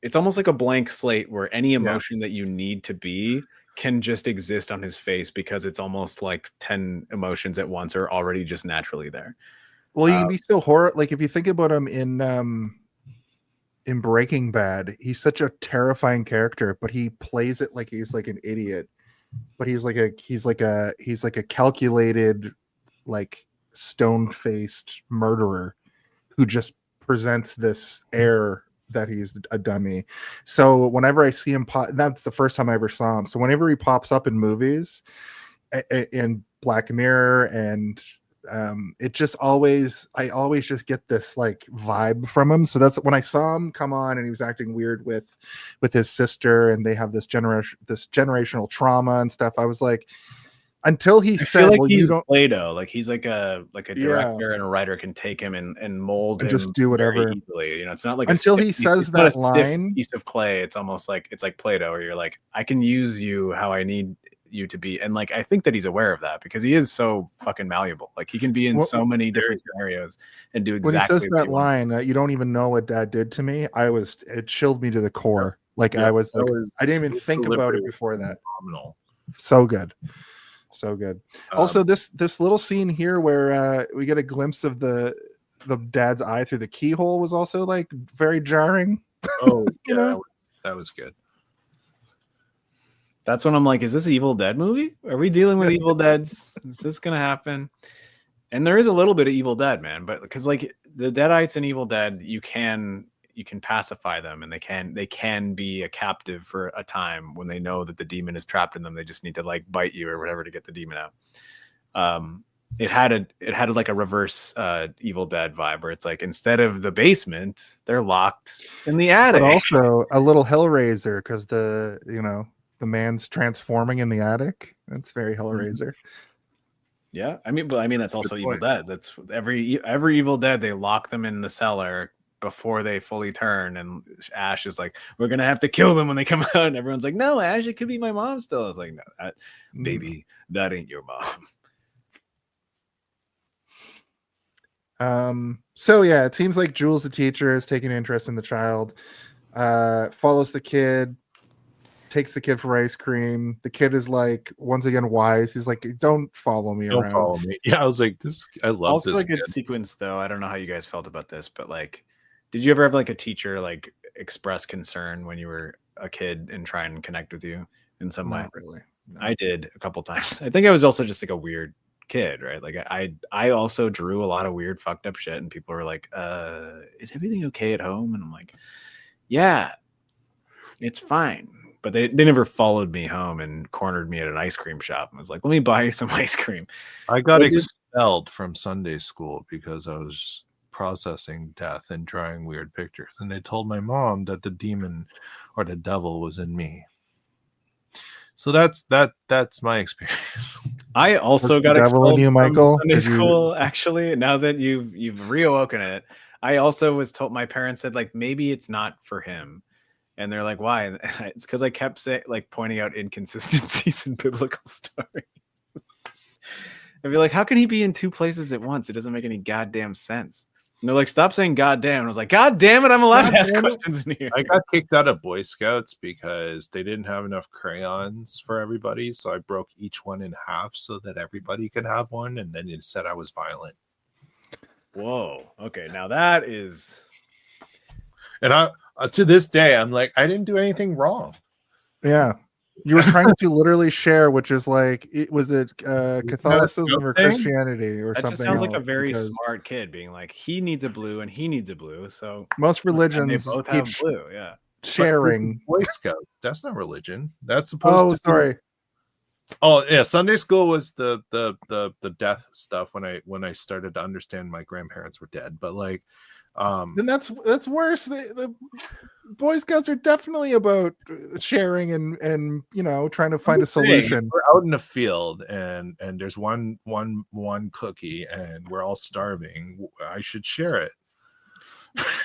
It's almost like a blank slate where any emotion that you need to be can just exist on his face because it's almost like 10 emotions at once are already just naturally there. Well, he can be so horror. Like if you think about him in Breaking Bad, he's such a terrifying character, but he plays it like he's like an idiot. But he's like a calculated, like stone-faced murderer who just presents this air that he's a dummy. So whenever I see him pop, that's the first time I ever saw him. So whenever he pops up in movies, in Black Mirror, and it just I always just get this like vibe from him. So that's when I saw him come on and he was acting weird with his sister, and they have this generational trauma and stuff. I was like, until he I said, feel like well, he's you don't Play-Doh. Like he's like a Yeah. director and a writer can take him and mold And him just do very whatever. easily. You know, it's not like Until he it's says not a that stiff line. piece of clay. It's almost like it's like Play-Doh, where you're like, I can use you how I need you to be. And like, I think that he's aware of that because he is so fucking malleable. Like he can be in Well, so many different scenarios and do when he exactly says what that he wants. line, you don't even know what dad did to me. It chilled me to the core. Like Yeah, I was like, was I didn't even his think about delivery it was before that. phenomenal. So good. So good. Also, this little scene here where we get a glimpse of the dad's eye through the keyhole was also like very jarring. Oh, You yeah, know? that was good. That's when I'm like, is this an Evil Dead movie? Are we dealing with Evil Deads? Is this gonna happen? And there is a little bit of Evil Dead, man, but because like the Deadites in Evil Dead, you can pacify them, and they can be a captive for a time when they know that the demon is trapped in them. They just need to like bite you or whatever to get the demon out. It had like a reverse Evil Dead vibe where it's like, instead of the basement, they're locked in the attic. But also a little Hellraiser because the man's transforming in the attic. That's very Hellraiser. Yeah, I mean that's also Evil point. Dead. That's every Evil Dead. They lock them in the cellar before they fully turn, and Ash is like, "We're gonna have to kill them when they come out." And everyone's like, "No, Ash, it could be my mom still." I was like, "No, baby, that ain't your mom." So yeah, it seems like Jules, the teacher, is taking interest in the child. Follows the kid, takes the kid for ice cream. The kid is like, once again, wise. He's like, don't follow me Don't around. follow me. Yeah, I was like, I love Also this a good kid. sequence, though. I don't know how you guys felt about this, but like, did you ever have like a teacher like express concern when you were a kid and try and connect with you in some way? Not really. No. I did a couple times. I think I was also just like a weird kid, right? Like I also drew a lot of weird fucked up shit, and people were like, is everything okay at home? And I'm like, yeah, it's fine. But they never followed me home and cornered me at an ice cream shop and was like, let me buy you some ice cream. I got I did- expelled from Sunday school because I was processing death and drawing weird pictures, and they told my mom that the demon or the devil was in me. So that's my experience. I also Was the got devil in expelled you, from Michael? Sunday Did you- school. Actually, now that you've reawoken it, I also was told. My parents said like maybe it's not for him, and they're like, why? And it's because I kept pointing out inconsistencies in biblical stories. I'd be like, how can he be in two places at once? It doesn't make any goddamn sense. And they're like, stop saying goddamn. And I was like, God damn it, I'm allowed to ask questions in here. I got kicked out of Boy Scouts because they didn't have enough crayons for everybody. So I broke each one in half so that everybody could have one. And then it said I was violent. Whoa. Okay. Now that is. And I to this day, I'm like, I didn't do anything wrong. Yeah. You were trying to literally share, which is like, was it Catholicism or thing? Christianity or That something? just sounds like a else, very because smart kid being like, he needs a blue and he needs a blue. So most and they religions both keep have blue. Yeah. sharing. Boy Scouts. That's not religion. That's supposed Oh, to be- sorry. Oh yeah, Sunday school was the death stuff when I started to understand my grandparents were dead. But like Then that's worse. The Boy Scouts are definitely about sharing and trying to find a solution. We're out in the field and there's one cookie and we're all starving. I should share it.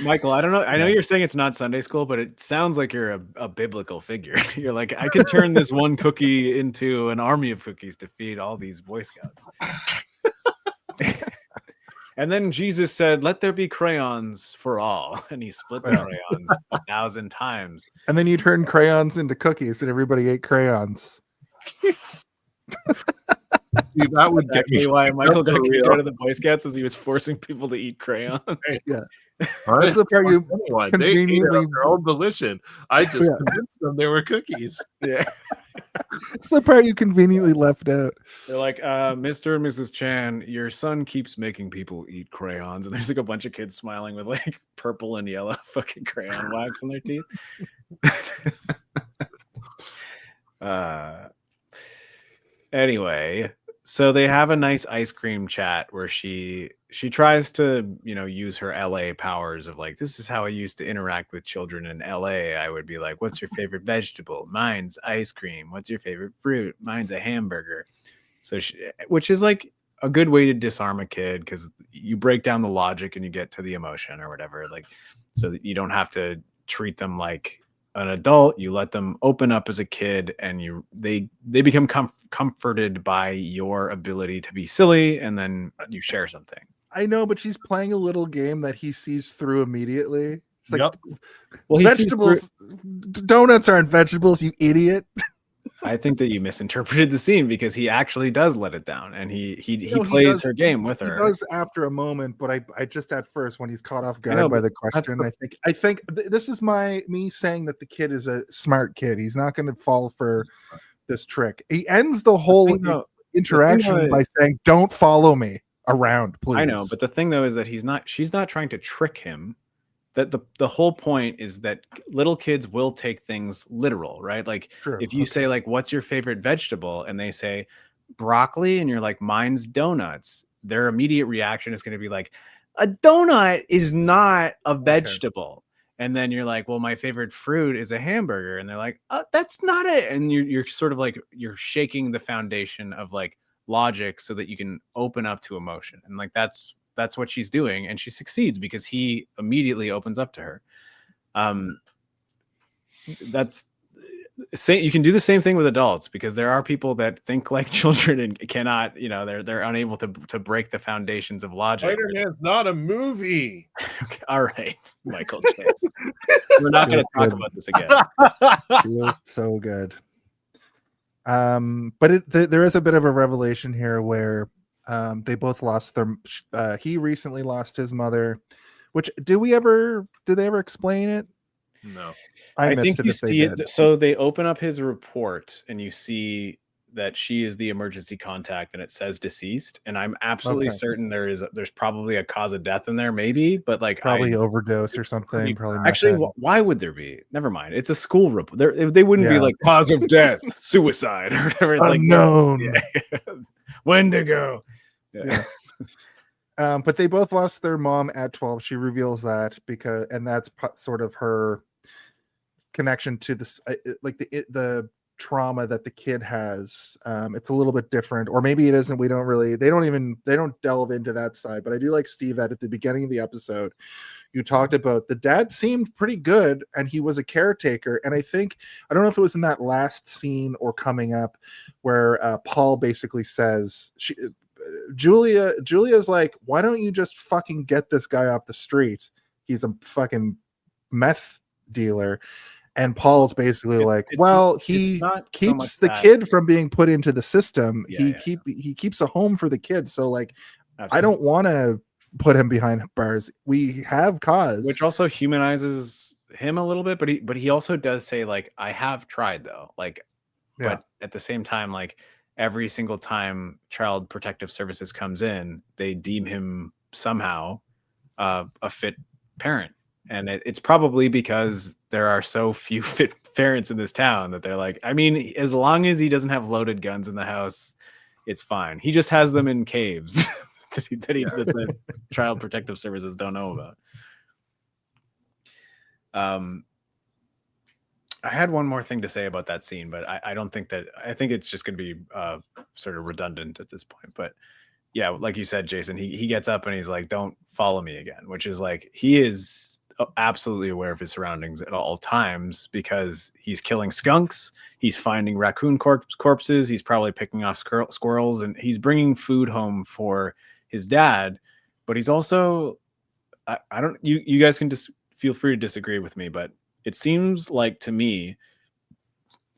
Michael, I don't know. I know you're saying it's not Sunday school, but it sounds like you're a biblical figure. You're like, I could turn this one cookie into an army of cookies to feed all these Boy Scouts. And then Jesus said, let there be crayons for all. And he split the crayons 1,000 times. And then you turn crayons into cookies and everybody ate crayons. See, that would get Exactly me. why Michael got kicked real. out of the Boy Scouts is he was forcing people to eat crayons. Yeah. Right? That's the part you Anyone. They ate it conveniently- of their own volition. I just Yeah. convinced them they were cookies. Yeah. It's the part you conveniently left out. They're like, Mr. and Mrs. Chan, your son keeps making people eat crayons. And there's like a bunch of kids smiling with like purple and yellow fucking crayon wax in their teeth. Anyway, so they have a nice ice cream chat where she tries to, use her LA powers of like, this is how I used to interact with children in LA. I would be like, what's your favorite vegetable? Mine's ice cream. What's your favorite fruit? Mine's a hamburger. So which is like a good way to disarm a kid because you break down the logic and you get to the emotion or whatever. Like, so that you don't have to treat them like an adult. You let them open up as a kid and they become comforted by your ability to be silly, and then you share something. I know, but she's playing a little game that he sees through immediately. It's like, Yep. Well, vegetables, donuts aren't vegetables, you idiot. I think that you misinterpreted the scene because he actually does let it down and he No, plays does- her game with He her. does after a moment, but I just at first when he's caught off guard know, by but the question, I think this is me saying that the kid is a smart kid. He's not going to fall for this trick. He ends the whole interaction by saying, "Don't follow me around, please." I know, but the thing though is that she's not trying to trick him. That the whole point is that little kids will take things literal, right? Like True, if you say like, what's your favorite vegetable? And they say broccoli, and you're like, mine's donuts. Their immediate reaction is going to be like, a donut is not a vegetable. And then you're like, well, my favorite fruit is a hamburger. And they're like, that's not it. And you're sort of like, you're shaking the foundation of like logic so that you can open up to emotion. And like, that's what she's doing. And she succeeds because he immediately opens up to her. You can do the same thing with adults because there are people that think like children and cannot, they're unable to break the foundations of logic. Spider-Man's not a movie. Okay, all right, Michael J. We're not going to talk about this again. Feels so good. But there is a bit of a revelation here where they both lost their. He recently lost his mother. Which do they ever explain it? No. I missed think it you if they see it. did. So they open up his report and you see that she is the emergency contact and it says deceased. And I'm absolutely certain there's probably a cause of death in there, maybe, but like Probably overdose or something. Probably actually, method. why would there be? Never mind. It's a school report. They wouldn't be Yeah. like cause of death, suicide, or whatever. It's Unknown. like Wendigo. Yeah. But they both lost their mom at 12. She reveals that and that's sort of her connection to this, like the trauma that the kid has. It's a little bit different, or maybe it isn't. They don't delve into that side. But I do like, Steve, that at the beginning of the episode, you talked about the dad seemed pretty good and he was a caretaker. And I don't know if it was in that last scene or coming up where Paul basically says, Julia's like, why don't you just fucking get this guy off the street? He's a fucking meth dealer. And Paul's basically he keeps the kid from being put into the system. He keeps a home for the kid. So like, absolutely. I don't want to put him behind bars. We have cause, which also humanizes him a little bit. But he also does say like, I have tried though. Like, but at the same time, like every single time Child Protective Services comes in, they deem him somehow a fit parent. And it's probably because there are so few fit parents in this town that they're like, I mean, as long as he doesn't have loaded guns in the house, it's fine. He just has them in caves that the Child Protective Services don't know about. I had one more thing to say about that scene, but I don't think that, I think it's just going to be sort of redundant at this point. But yeah, like you said, Jason, he gets up and he's like, don't follow me again, which is like, he is absolutely aware of his surroundings at all times because he's killing skunks, he's finding raccoon corpses, he's probably picking off squirrels, and he's bringing food home for his dad. But he's also, I don't, you guys can just feel free to disagree with me, but it seems like to me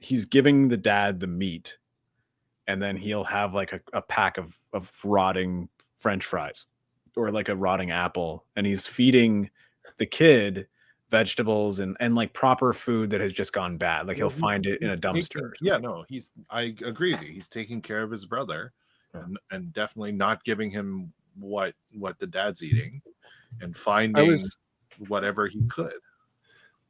he's giving the dad the meat, and then he'll have like a pack of rotting French fries or like a rotting apple, and he's feeding the kid vegetables and like proper food that has just gone bad. Like he'll find it in a dumpster. I agree with you. He's taking care of his brother and definitely not giving him what the dad's eating and finding whatever he could.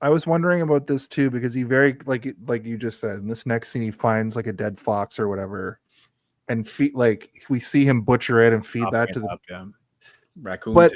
I was wondering about this too, because he very, like you just said, in this next scene, he finds like a dead fox or whatever and we see him butcher it and feed that to the raccoon. But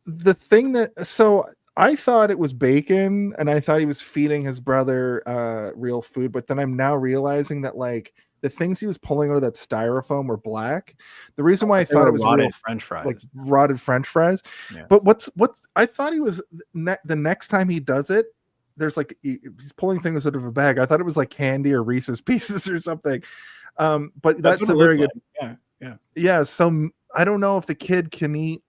the thing so I thought it was bacon and I thought he was feeding his brother real food, but then I'm now realizing that like the things he was pulling out of that styrofoam were black. The reason why I thought it was rotted French fries, like rotted French fries. Yeah. But what I thought he was the next time he does it, there's like he's pulling things out of a bag. I thought it was like candy or Reese's Pieces or something. But that's a very good. Yeah. So I don't know if the kid can eat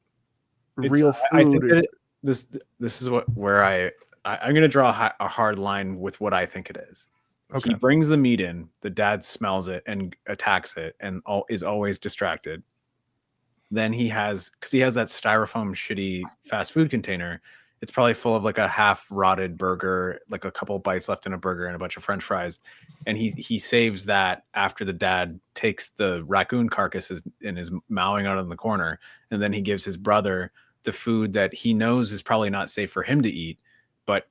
real food. I think this is where I'm going to draw a hard line with what I think it is. Okay. He brings the meat in, the dad smells it and attacks it and is always distracted. Then because he has that styrofoam shitty fast food container, it's probably full of like a half rotted burger, like a couple bites left in a burger and a bunch of French fries. And he saves that after the dad takes the raccoon carcasses and is mowing out in the corner. And then he gives his brother the food that he knows is probably not safe for him to eat, but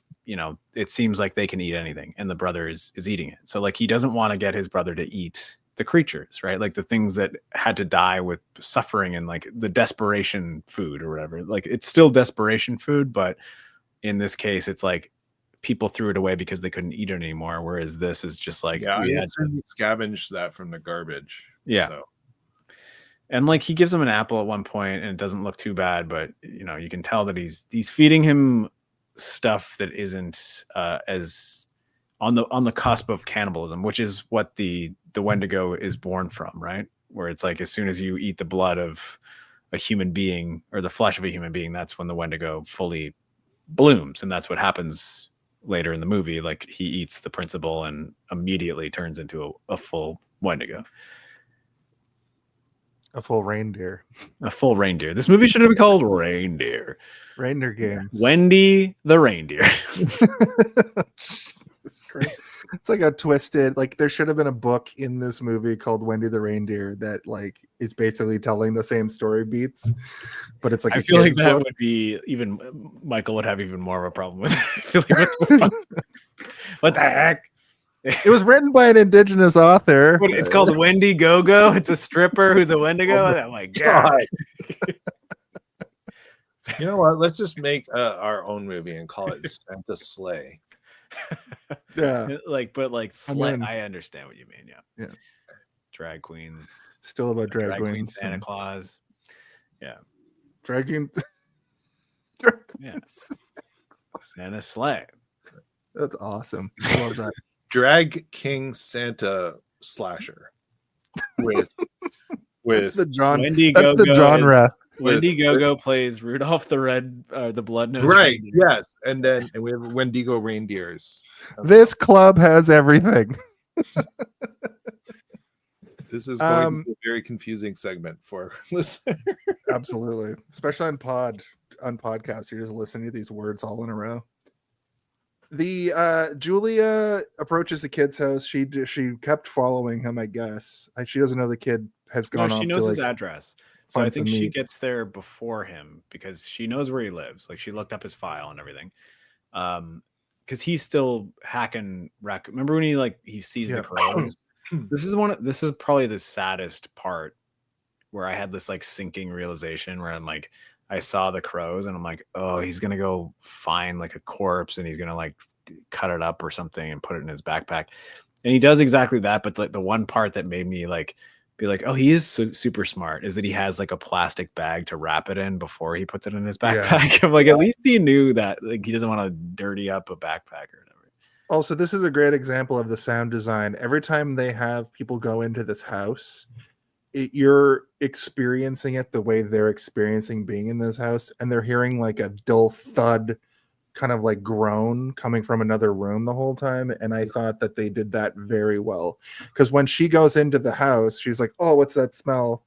it seems like they can eat anything and the brother is eating it. So like, he doesn't want to get his brother to eat the creatures, right? Like the things that had to die with suffering and like the desperation food or whatever. Like it's still desperation food, but in this case, it's like people threw it away because they couldn't eat it anymore. Whereas this is just like, we had to scavenge that from the garbage. Yeah. So. And like he gives him an apple at one point and it doesn't look too bad, but you can tell that he's feeding him stuff that isn't as on the cusp of cannibalism, which is what the Wendigo is born from, right? Where it's like as soon as you eat the blood of a human being or the flesh of a human being, that's when the Wendigo fully blooms, and that's what happens later in the movie. Like he eats the principal and immediately turns into a full Wendigo. A full reindeer. A full reindeer. This movie should have been called Reindeer. Reindeer Games. Wendy the Reindeer. It's like a twisted, like there should have been a book in this movie called Wendy the Reindeer that like is basically telling the same story beats, but it's like I feel like that book would be even Michael would have even more of a problem with it. I feel like what the heck? It was written by an indigenous author. It's called Wendy Go-Go. It's a stripper who's a Wendigo. Oh my God. You know what? Let's just make our own movie and call it Santa Slay. Yeah. But I'm in. I understand what you mean. Yeah. Yeah. Drag queens. Still about drag Queen queens. Santa and Claus. Yeah. Drag queen. Yeah. Santa sleigh. That's awesome. I love that. Drag King Santa slasher with That's the John. Wendy That's the Go-Go genre. Wendy Go-Go plays Rudolph the blood-nosed right. reindeer. Yes, and we have Wendigo reindeers. This club has everything. This is going to be a very confusing segment for listeners. Absolutely, especially on podcasts. You're just listening to these words all in a row. The Julia approaches the kid's house. She kept following him, I guess. She doesn't know the kid has gone off. She knows to, his like, address. So I find think some she meat. gets there before him because she knows where he lives. Like she looked up his file and everything. Because he's still hacking remember when he sees the crows? This is probably the saddest part where I had this like sinking realization where I'm like, I saw the crows and I'm like, oh, he's gonna go find like a corpse and he's gonna like cut it up or something and put it in his backpack. And he does exactly that. But like the one part that made me like be like, oh, he is super smart is that he has like a plastic bag to wrap it in before he puts it in his backpack. I'm like, at least he knew that like he doesn't want to dirty up a backpack or whatever. Also, this is a great example of the sound design. Every time they have people go into this house, you're experiencing it the way they're experiencing being in this house, and they're hearing like a dull thud kind of like groan coming from another room the whole time. And I thought that they did that very well, because when she goes into the house, she's like, oh, what's that smell?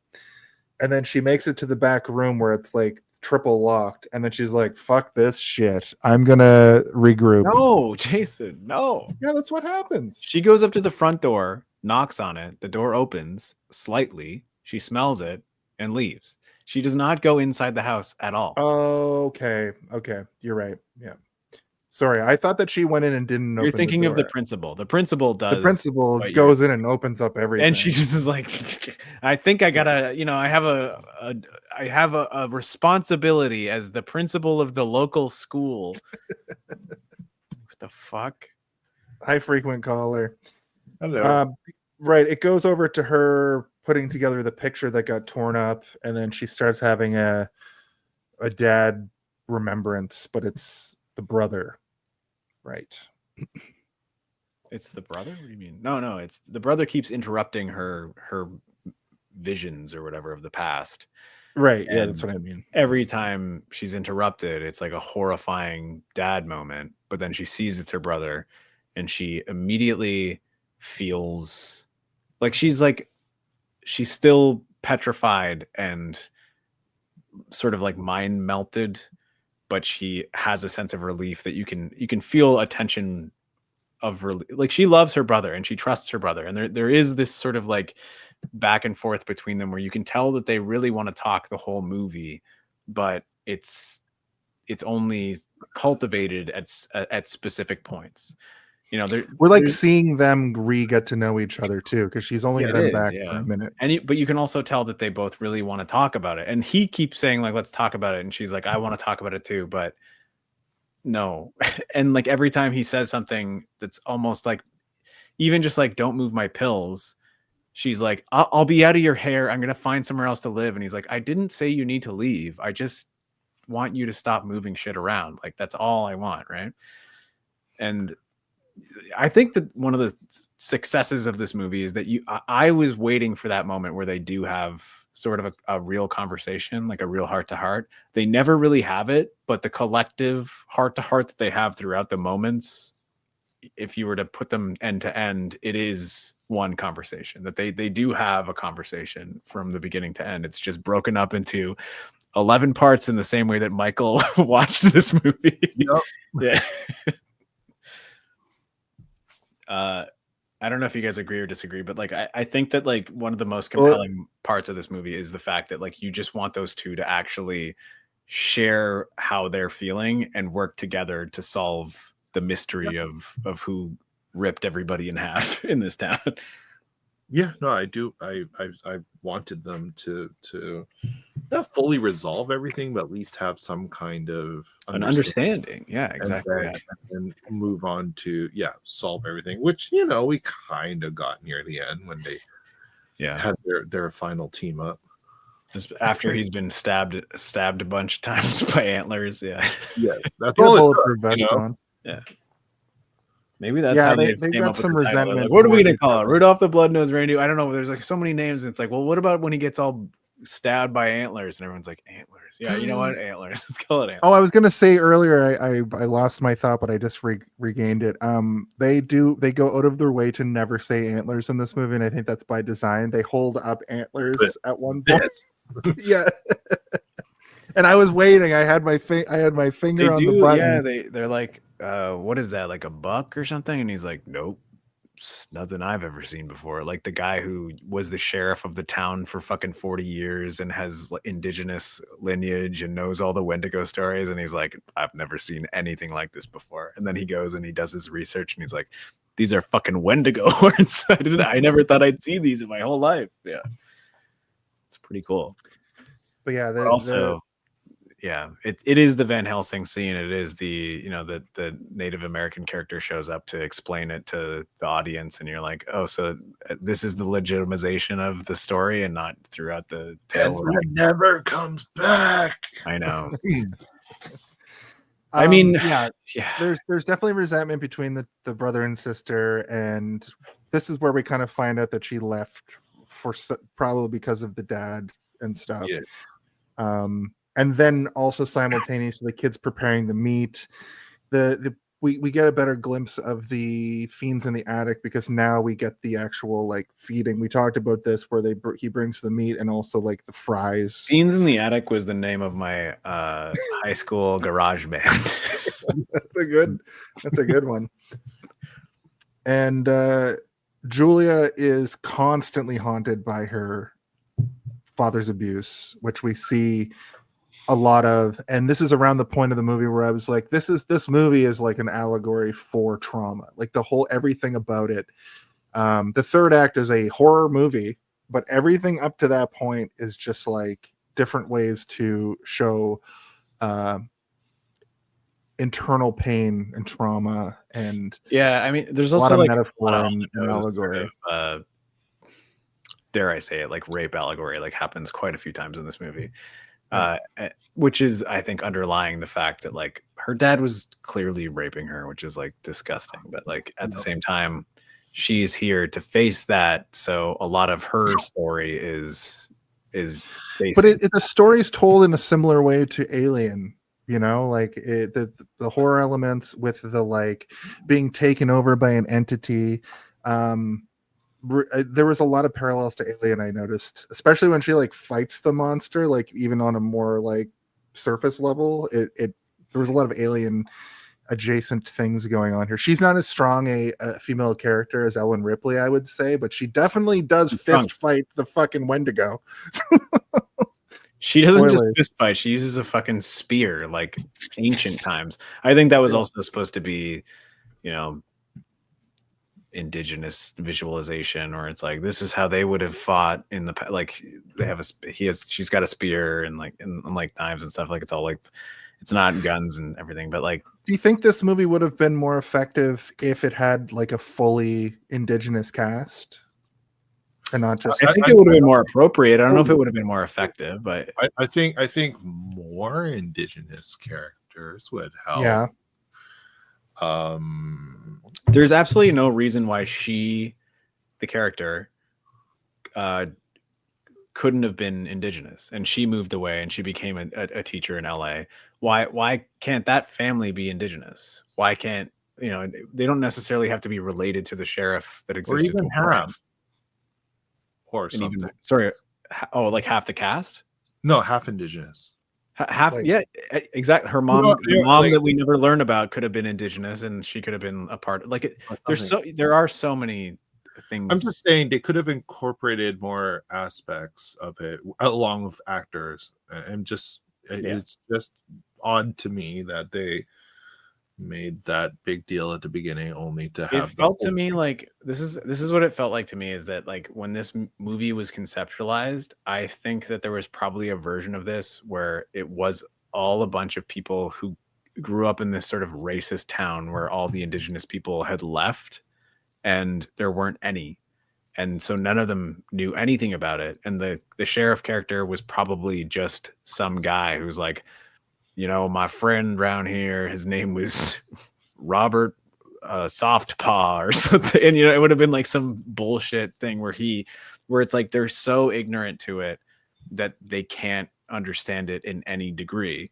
And then she makes it to the back room where it's like triple locked, and then she's like, fuck this shit, I'm gonna regroup. No, Jason, no. Yeah, that's what happens. She goes up to the front door, knocks on it, the door opens slightly, she smells it and leaves. She does not go inside the house at all. Okay, you're right. Yeah, sorry, I thought that she went in and didn't open. You're thinking the of the principal. The principal does. The principal goes in and opens up everything, and she just is like, I think I gotta, I have a responsibility as the principal of the local school. What the fuck? High frequent caller. Hello. Right, it goes over to her putting together the picture that got torn up, and then she starts having a dad remembrance, but it's the brother, right? It's the brother? What do you mean? No, it's the brother keeps interrupting her visions or whatever of the past. Right, yeah, that's what I mean. Every time she's interrupted, it's like a horrifying dad moment, but then she sees it's her brother and she immediately feels like she's still petrified and sort of like mind melted, but she has a sense of relief that you can feel a tension of like she loves her brother and she trusts her brother, and there is this sort of like back and forth between them where you can tell that they really want to talk the whole movie, but it's only cultivated at specific points. We're like seeing them get to know each other too, because she's only been back for a minute. But you can also tell that they both really want to talk about it, and he keeps saying like, let's talk about it, and she's like, I want to talk about it too, but no. And like every time he says something that's almost like, even just like, don't move my pills, she's like, I'll be out of your hair, I'm gonna find somewhere else to live. And he's like, I didn't say you need to leave, I just want you to stop moving shit around, like that's all I want, right? And I think that one of the successes of this movie is that I was waiting for that moment where they do have sort of a real conversation, like a real heart to heart. They never really have it, but the collective heart to heart that they have throughout the moments, if you were to put them end to end, it is one conversation that they do have a conversation from the beginning to end. It's just broken up into 11 parts in the same way that Michael watched this movie. Yep. Yeah. I don't know if you guys agree or disagree, but like I think that like one of the most compelling parts of this movie is the fact that like you just want those two to actually share how they're feeling and work together to solve the mystery of who ripped everybody in half in this town. Yeah, no, I do. I wanted them to not fully resolve everything, but at least have some kind of An understanding. Yeah, and exactly. then, and move on to solve everything, which we kind of got near the end when they had their final team up. Just after he's been stabbed a bunch of times by Antlers. Yeah. Yes, that's Get a all it bulletproof took, vest on. Yeah. Maybe that's Yeah, how they came got up with some the title. They're resentment like, what are we towards gonna each call it? other. Rudolph the Blood-Nosed Reindeer. I don't know. There's like so many names. It's like, well, what about when he gets all stabbed by Antlers? And everyone's like, Antlers. Yeah, you know what? Antlers. Let's call it Antlers. Oh, I was gonna say earlier, I lost my thought, but I just regained it. They go out of their way to never say antlers in this movie, and I think that's by design. They hold up antlers at one point. Yeah. And I was waiting. I had my finger on the button. Yeah, they're like, what is that? Like a buck or something? And he's like, nope. It's nothing I've ever seen before. Like the guy who was the sheriff of the town for fucking 40 years and has indigenous lineage and knows all the Wendigo stories. And he's like, I've never seen anything like this before. And then he goes and he does his research and he's like, these are fucking Wendigo horns. I never thought I'd see these in my whole life. Yeah. It's pretty cool. But yeah, yeah, it is the Van Helsing scene. It is the Native American character shows up to explain it to the audience, and you're like, oh, so this is the legitimization of the story, and not throughout the tale. And it never comes back. I know. I mean, yeah. There's definitely resentment between the brother and sister, and this is where we kind of find out that she left for probably because of the dad and stuff. Yeah. And then also simultaneously, the kids preparing the meat. We get a better glimpse of the fiends in the attic because now we get the actual like feeding. We talked about this where he brings the meat and also like the fries. Fiends in the Attic was the name of my high school garage band. That's a good one. And Julia is constantly haunted by her father's abuse, which we see a lot of, and this is around the point of the movie where I was like, this movie is like an allegory for trauma, like everything about it. The third act is a horror movie, but everything up to that point is just like different ways to show internal pain and trauma, and I mean, there's also a lot of like metaphor and allegory. Dare I say it, like rape allegory, like happens quite a few times in this movie. Which is, I think, underlying the fact that like her dad was clearly raping her, which is like disgusting. But like at the same time, she's here to face that. So a lot of her story is based. But the story is told in a similar way to Alien. You know, like the horror elements with the like being taken over by an entity. There was a lot of parallels to Alien, I noticed, especially when she like fights the monster, like even on a more like surface level. There was a lot of Alien adjacent things going on here. She's not as strong a female character as Ellen Ripley, I would say, but she definitely does fist fight the fucking Wendigo. She doesn't just fist fight, she uses a fucking spear like ancient times. I think that was also supposed to be, indigenous visualization, or it's like this is how they would have fought in the like they have she's got a spear and like knives and stuff, like it's all like it's not guns and everything, but like, do you think this movie would have been more effective if it had like a fully indigenous cast and not just I think it would have been more appropriate. I don't know if it would have been more effective, but I think more indigenous characters would help. There's absolutely no reason why the character, couldn't have been indigenous, and she moved away and she became a teacher in LA. Why can't that family be indigenous? Why can't they don't necessarily have to be related to the sheriff that existed, or even half, or something. Like half the cast? No, half indigenous. Half, exactly. Her mom, that we never learn about, could have been indigenous, and she could have been a part. Like it, there are so many things. I'm just saying they could have incorporated more aspects of it along with actors, and it's just odd to me that they made that big deal at the beginning only to It have the felt to whole me like this is what it felt like to me is that like when this movie was conceptualized, I think that there was probably a version of this where it was all a bunch of people who grew up in this sort of racist town where all the indigenous people had left and there weren't any. And so none of them knew anything about it. And the sheriff character was probably just some guy who's like, my friend around here, his name was Robert Soft Paw or something. And it would have been like some bullshit thing where it's like they're so ignorant to it that they can't understand it in any degree.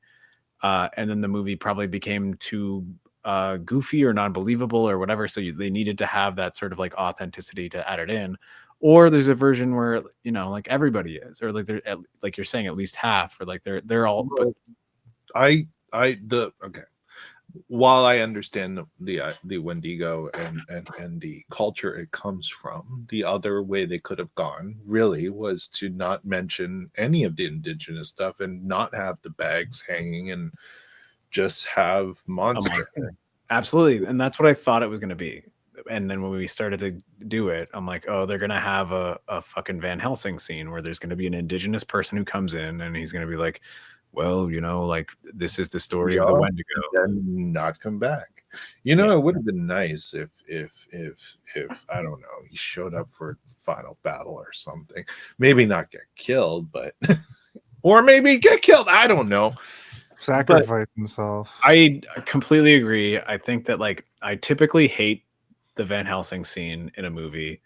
And then the movie probably became too goofy or non-believable or whatever. So they needed to have that sort of like authenticity to add it in. Or there's a version where like everybody is, or like they're like you're saying at least half, or like they're all. But okay. While I understand the Wendigo and the culture it comes from, the other way they could have gone really was to not mention any of the indigenous stuff and not have the bags hanging and just have monster. Absolutely, and that's what I thought it was going to be. And then when we started to do it, I'm like, oh, they're gonna have a fucking Van Helsing scene where there's gonna be an indigenous person who comes in and he's gonna be like, well, like this is the story of the Wendigo, and then not come back. It would have been nice if I don't know, he showed up for final battle or something. Maybe not get killed, but or maybe get killed. I don't know. Sacrifice himself. I completely agree. I think that like I typically hate the Van Helsing scene in a movie.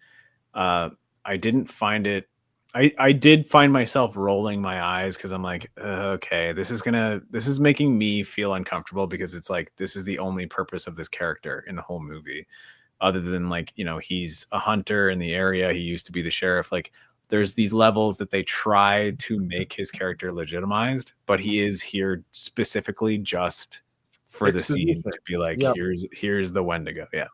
I didn't find it. I did find myself rolling my eyes because I'm like, okay, this is making me feel uncomfortable because it's like this is the only purpose of this character in the whole movie, other than like he's a hunter in the area. He used to be the sheriff. Like there's these levels that they try to make his character legitimized, but he is here specifically just for the scene to be like, yep. here's the Wendigo. Yeah.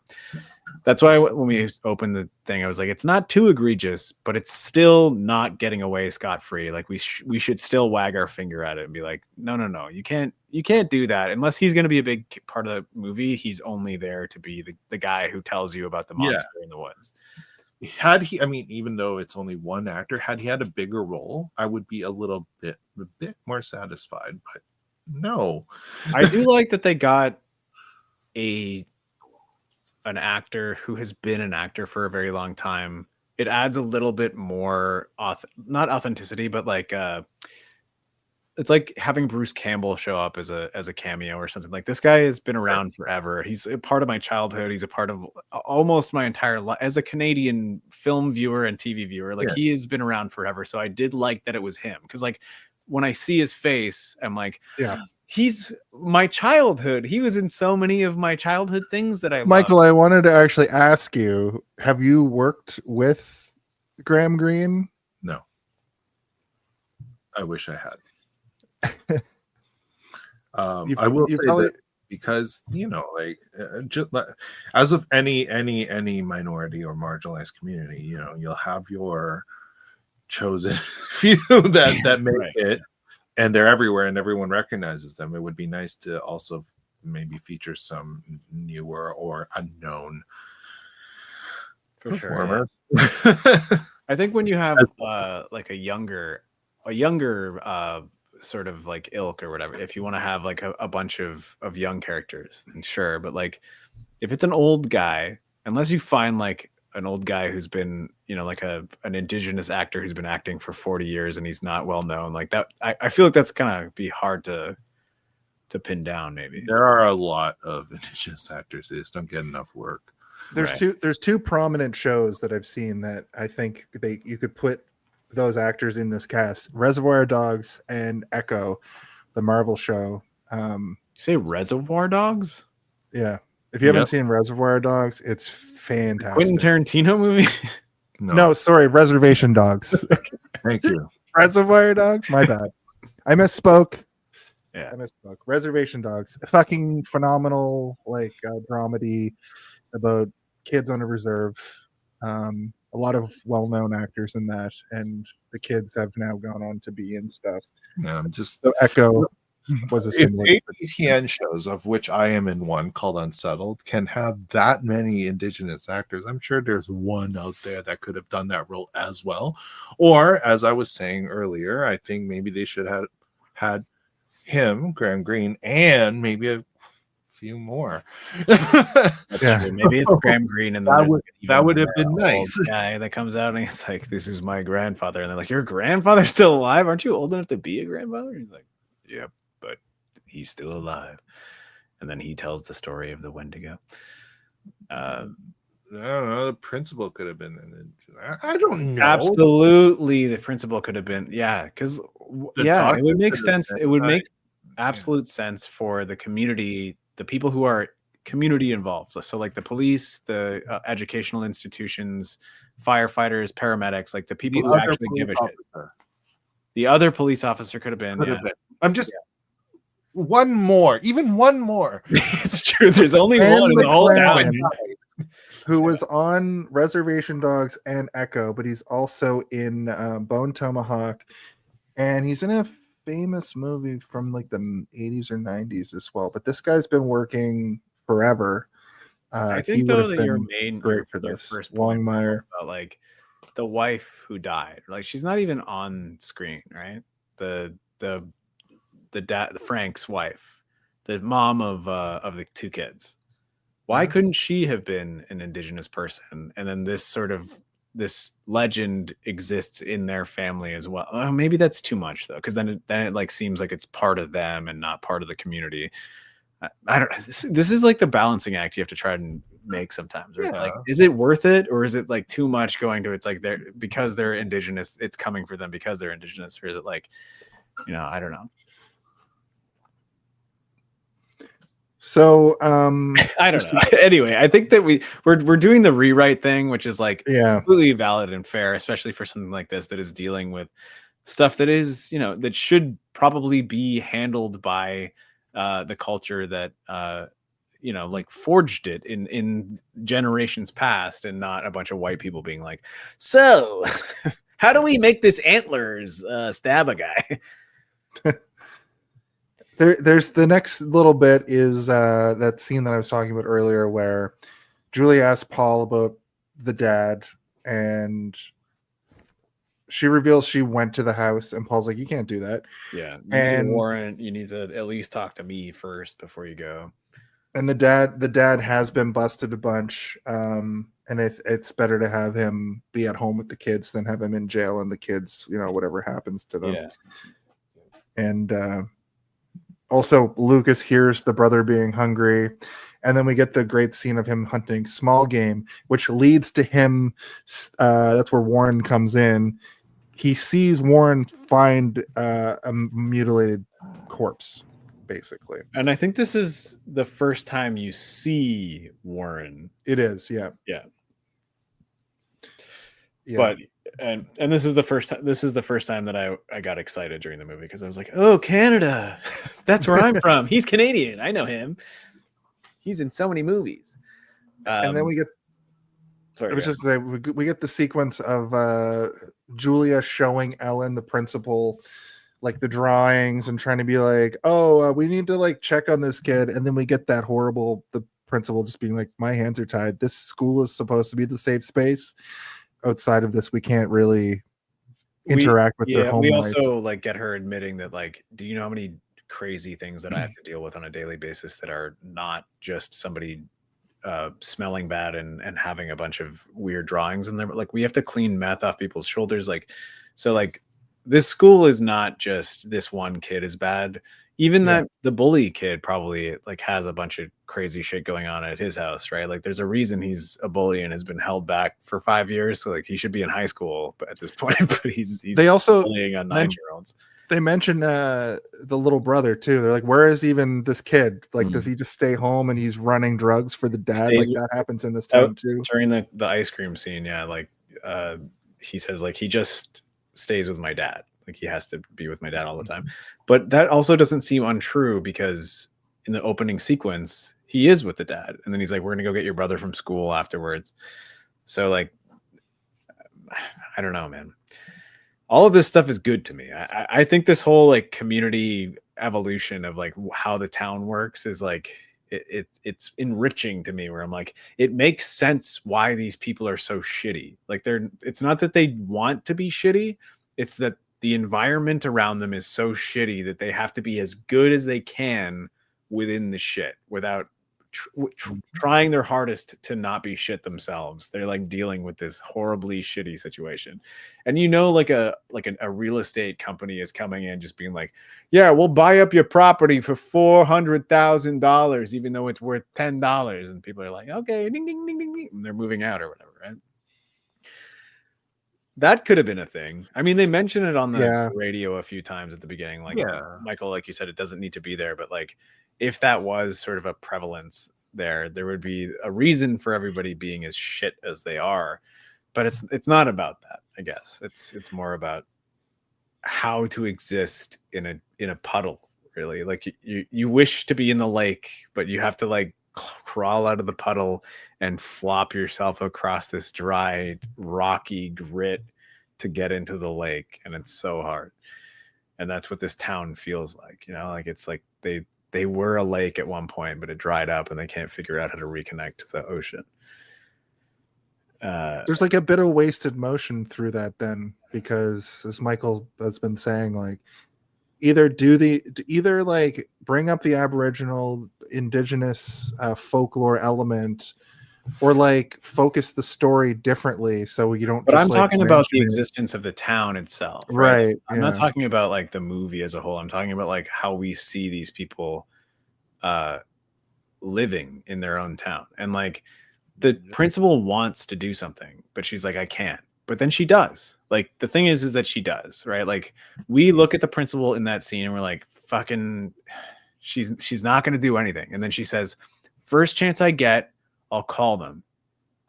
That's why when we opened the thing, I was like, it's not too egregious, but it's still not getting away scot-free. Like we should still wag our finger at it and be like, no, you can't do that unless he's going to be a big part of the movie. He's only there to be the guy who tells you about the monster in the woods. Had he, I mean, even though it's only one actor, had he had a bigger role, I would be a bit more satisfied. But no, I do like that they got an actor who has been an actor for a very long time. It adds a little bit more not authenticity, but like it's like having Bruce Campbell show up as a cameo or something. Like this guy has been around forever. He's a part of my childhood. He's a part of almost my entire life as a Canadian film viewer and TV viewer. Like he has been around forever. So I did like that it was him, because like when I see his face, I'm like, yeah, he's my childhood. He was in so many of my childhood things that I Michael, loved. I wanted to actually ask you, have you worked with Graham Greene? No. I wish I had. I will say that because just as of any minority or marginalized community, you'll have your chosen few that make it, and they're everywhere and everyone recognizes them. It would be nice to also maybe feature some newer or unknown performers. Sure, yeah. I think when you have like a younger sort of like ilk or whatever, if you want to have like a bunch of young characters, then sure. But like if it's an old guy, unless you find like an old guy who's been like an indigenous actor who's been acting for 40 years and he's not well known like that, I feel like that's gonna be hard to pin down. Maybe there are a lot of indigenous actors who just don't get enough work. There's two prominent shows that I've seen that I think you could put those actors in this cast: Reservoir Dogs and Echo, the Marvel show. You say Reservoir Dogs? Yeah. If you haven't seen Reservoir Dogs, it's fantastic. Quentin Tarantino movie? No, sorry, Reservation Dogs. Thank you. Reservoir Dogs? My bad. I misspoke. Yeah. I misspoke. Reservation Dogs. Fucking phenomenal, like dramedy about kids on a reserve. A lot of well-known actors in that, and the kids have now gone on to be in stuff. Yeah, I'm just so Echo. was a If similar. APTN shows, of which I am in one called Unsettled, can have that many indigenous actors, I'm sure there's one out there that could have done that role as well. Or, as I was saying earlier, I think maybe they should have had him, Graham Greene, and maybe a few more. That's Yeah. true. Maybe it's Graham Greene, and then That there's would- like an even that would have more been old nice. guy that comes out and it's like, "This is my grandfather," and they're like, "Your grandfather's still alive? Aren't you old enough to be a grandfather?" He's like, "Yep, but he's still alive." And then he tells the story of the Wendigo. I don't know. The principal could have been in it. I don't know. Absolutely, the principal could have been, yeah, because The yeah, it doctor would make could have sense. been, It would right. make absolute sense for the community, the people who are community involved. So, like the police, the educational institutions, firefighters, paramedics, like the people The who other actually give a police shit. officer The other police officer could have been. could Yeah, have been. I'm just one more, even one more. it's true. There's only Dan one in the whole McLaren, town. who was on Reservation Dogs and Echo, but he's also in Bone Tomahawk, and he's in a famous movie from like the 80s or 90s as well. But this guy's been working forever. I He think would though have that your been main, great for your this. first point Longmire. about like the wife who died, like she's not even on screen, right? The dad, Frank's wife, the mom of the two kids. Why couldn't she have been an indigenous person? And then this legend exists in their family as well. Oh, maybe that's too much though, because then it like seems like it's part of them and not part of the community. I don't. This is like the balancing act you have to try and make sometimes. Where it's like, is it worth it, or is it like too much going to? It's like they're because they're indigenous, it's coming for them because they're indigenous, or is it like, I don't know. So I don't know. Anyway, I think that we're doing the rewrite thing, which is like completely valid and fair, especially for something like this that is dealing with stuff that is, that should probably be handled by the culture that like forged it in generations past, and not a bunch of white people being like, so how do we make this Antlers stab a guy? There's the next little bit is that scene that I was talking about earlier where Julie asks Paul about the dad, and she reveals she went to the house, and Paul's like, you can't do that. Yeah. You And need a warrant. You need to at least talk to me first before you go. And the dad has been busted a bunch. And it's better to have him be at home with the kids than have him in jail and the kids, whatever happens to them. Yeah. And also Lucas hears the brother being hungry. And then we get the great scene of him hunting small game, which leads to him. That's where Warren comes in. He sees Warren find a mutilated corpse, basically. And I think this is the first time you see Warren. It is, yeah. Yeah. Yeah. But and this is the first time that I got excited during the movie, because I was like, oh, Canada. That's where I'm from. He's Canadian. I know him. He's in so many movies. And then we get we get the sequence of Julia showing Ellen, the principal, like the drawings and trying to be like, we need to like check on this kid. And then we get that the principal just being like, my hands are tied. This school is supposed to be the safe space. Outside of this, we can't really interact with their home we life. also like get her admitting that, like, do you know how many crazy things that I have to deal with on a daily basis that are not just somebody smelling bad and having a bunch of weird drawings in there, but like we have to clean meth off people's shoulders. Like this school is not just this one kid is bad. Even that the bully kid probably like has a bunch of crazy shit going on at his house, right? Like there's a reason he's a bully and has been held back for 5 years. So like he should be in high school, but at this point, but he's they also bullying on 9-year-olds. They mention the little brother too. They're like, where is even this kid? Like, does he just stay home and he's running drugs for the dad? Like that happens in this town too. During the ice cream scene, yeah, like he says like he just stays with my dad. Like he has to be with my dad all the time. But that also doesn't seem untrue, because in the opening sequence, he is with the dad. And then he's like, we're going to go get your brother from school afterwards. So like, I don't know, man. all of this stuff is good to me. I think this whole like community evolution of like how the town works is like it's enriching to me, where I'm like, it makes sense why these people are so shitty. Like it's not that they want to be shitty, it's that the environment around them is so shitty that they have to be as good as they can within the shit without trying their hardest to not be shit themselves. They're like dealing with this horribly shitty situation, and like a real estate company is coming in just being like, yeah, we'll buy up your property for $400,000 even though it's worth $10, and people are like, okay, ding ding ding ding ding, and they're moving out or whatever, right? That could have been a thing. I mean, they mentioned it on the radio a few times at the beginning, like, Michael, like you said, it doesn't need to be there, but like if that was sort of a prevalence there would be a reason for everybody being as shit as they are. But it's not about that, I guess. It's more about how to exist in a puddle, really. Like you wish to be in the lake, but you have to like crawl out of the puddle and flop yourself across this dry, rocky grit to get into the lake, and it's so hard. And that's what this town feels like, like it's like they were a lake at one point, but it dried up and they can't figure out how to reconnect to the ocean. There's like a bit of wasted motion through that then, because as Michael has been saying, like either like bring up the Aboriginal indigenous folklore element, or like focus the story differently so you don't. But I'm talking about the existence of the town itself, right? I'm not talking about like the movie as a whole. I'm talking about like how we see these people living in their own town, and like the principal wants to do something, but she's like, I can't. But then she does. Like the thing is that she does, right? Like we look at the principal in that scene and we're like, fucking, she's not going to do anything. And then she says, first chance I get, I'll call them.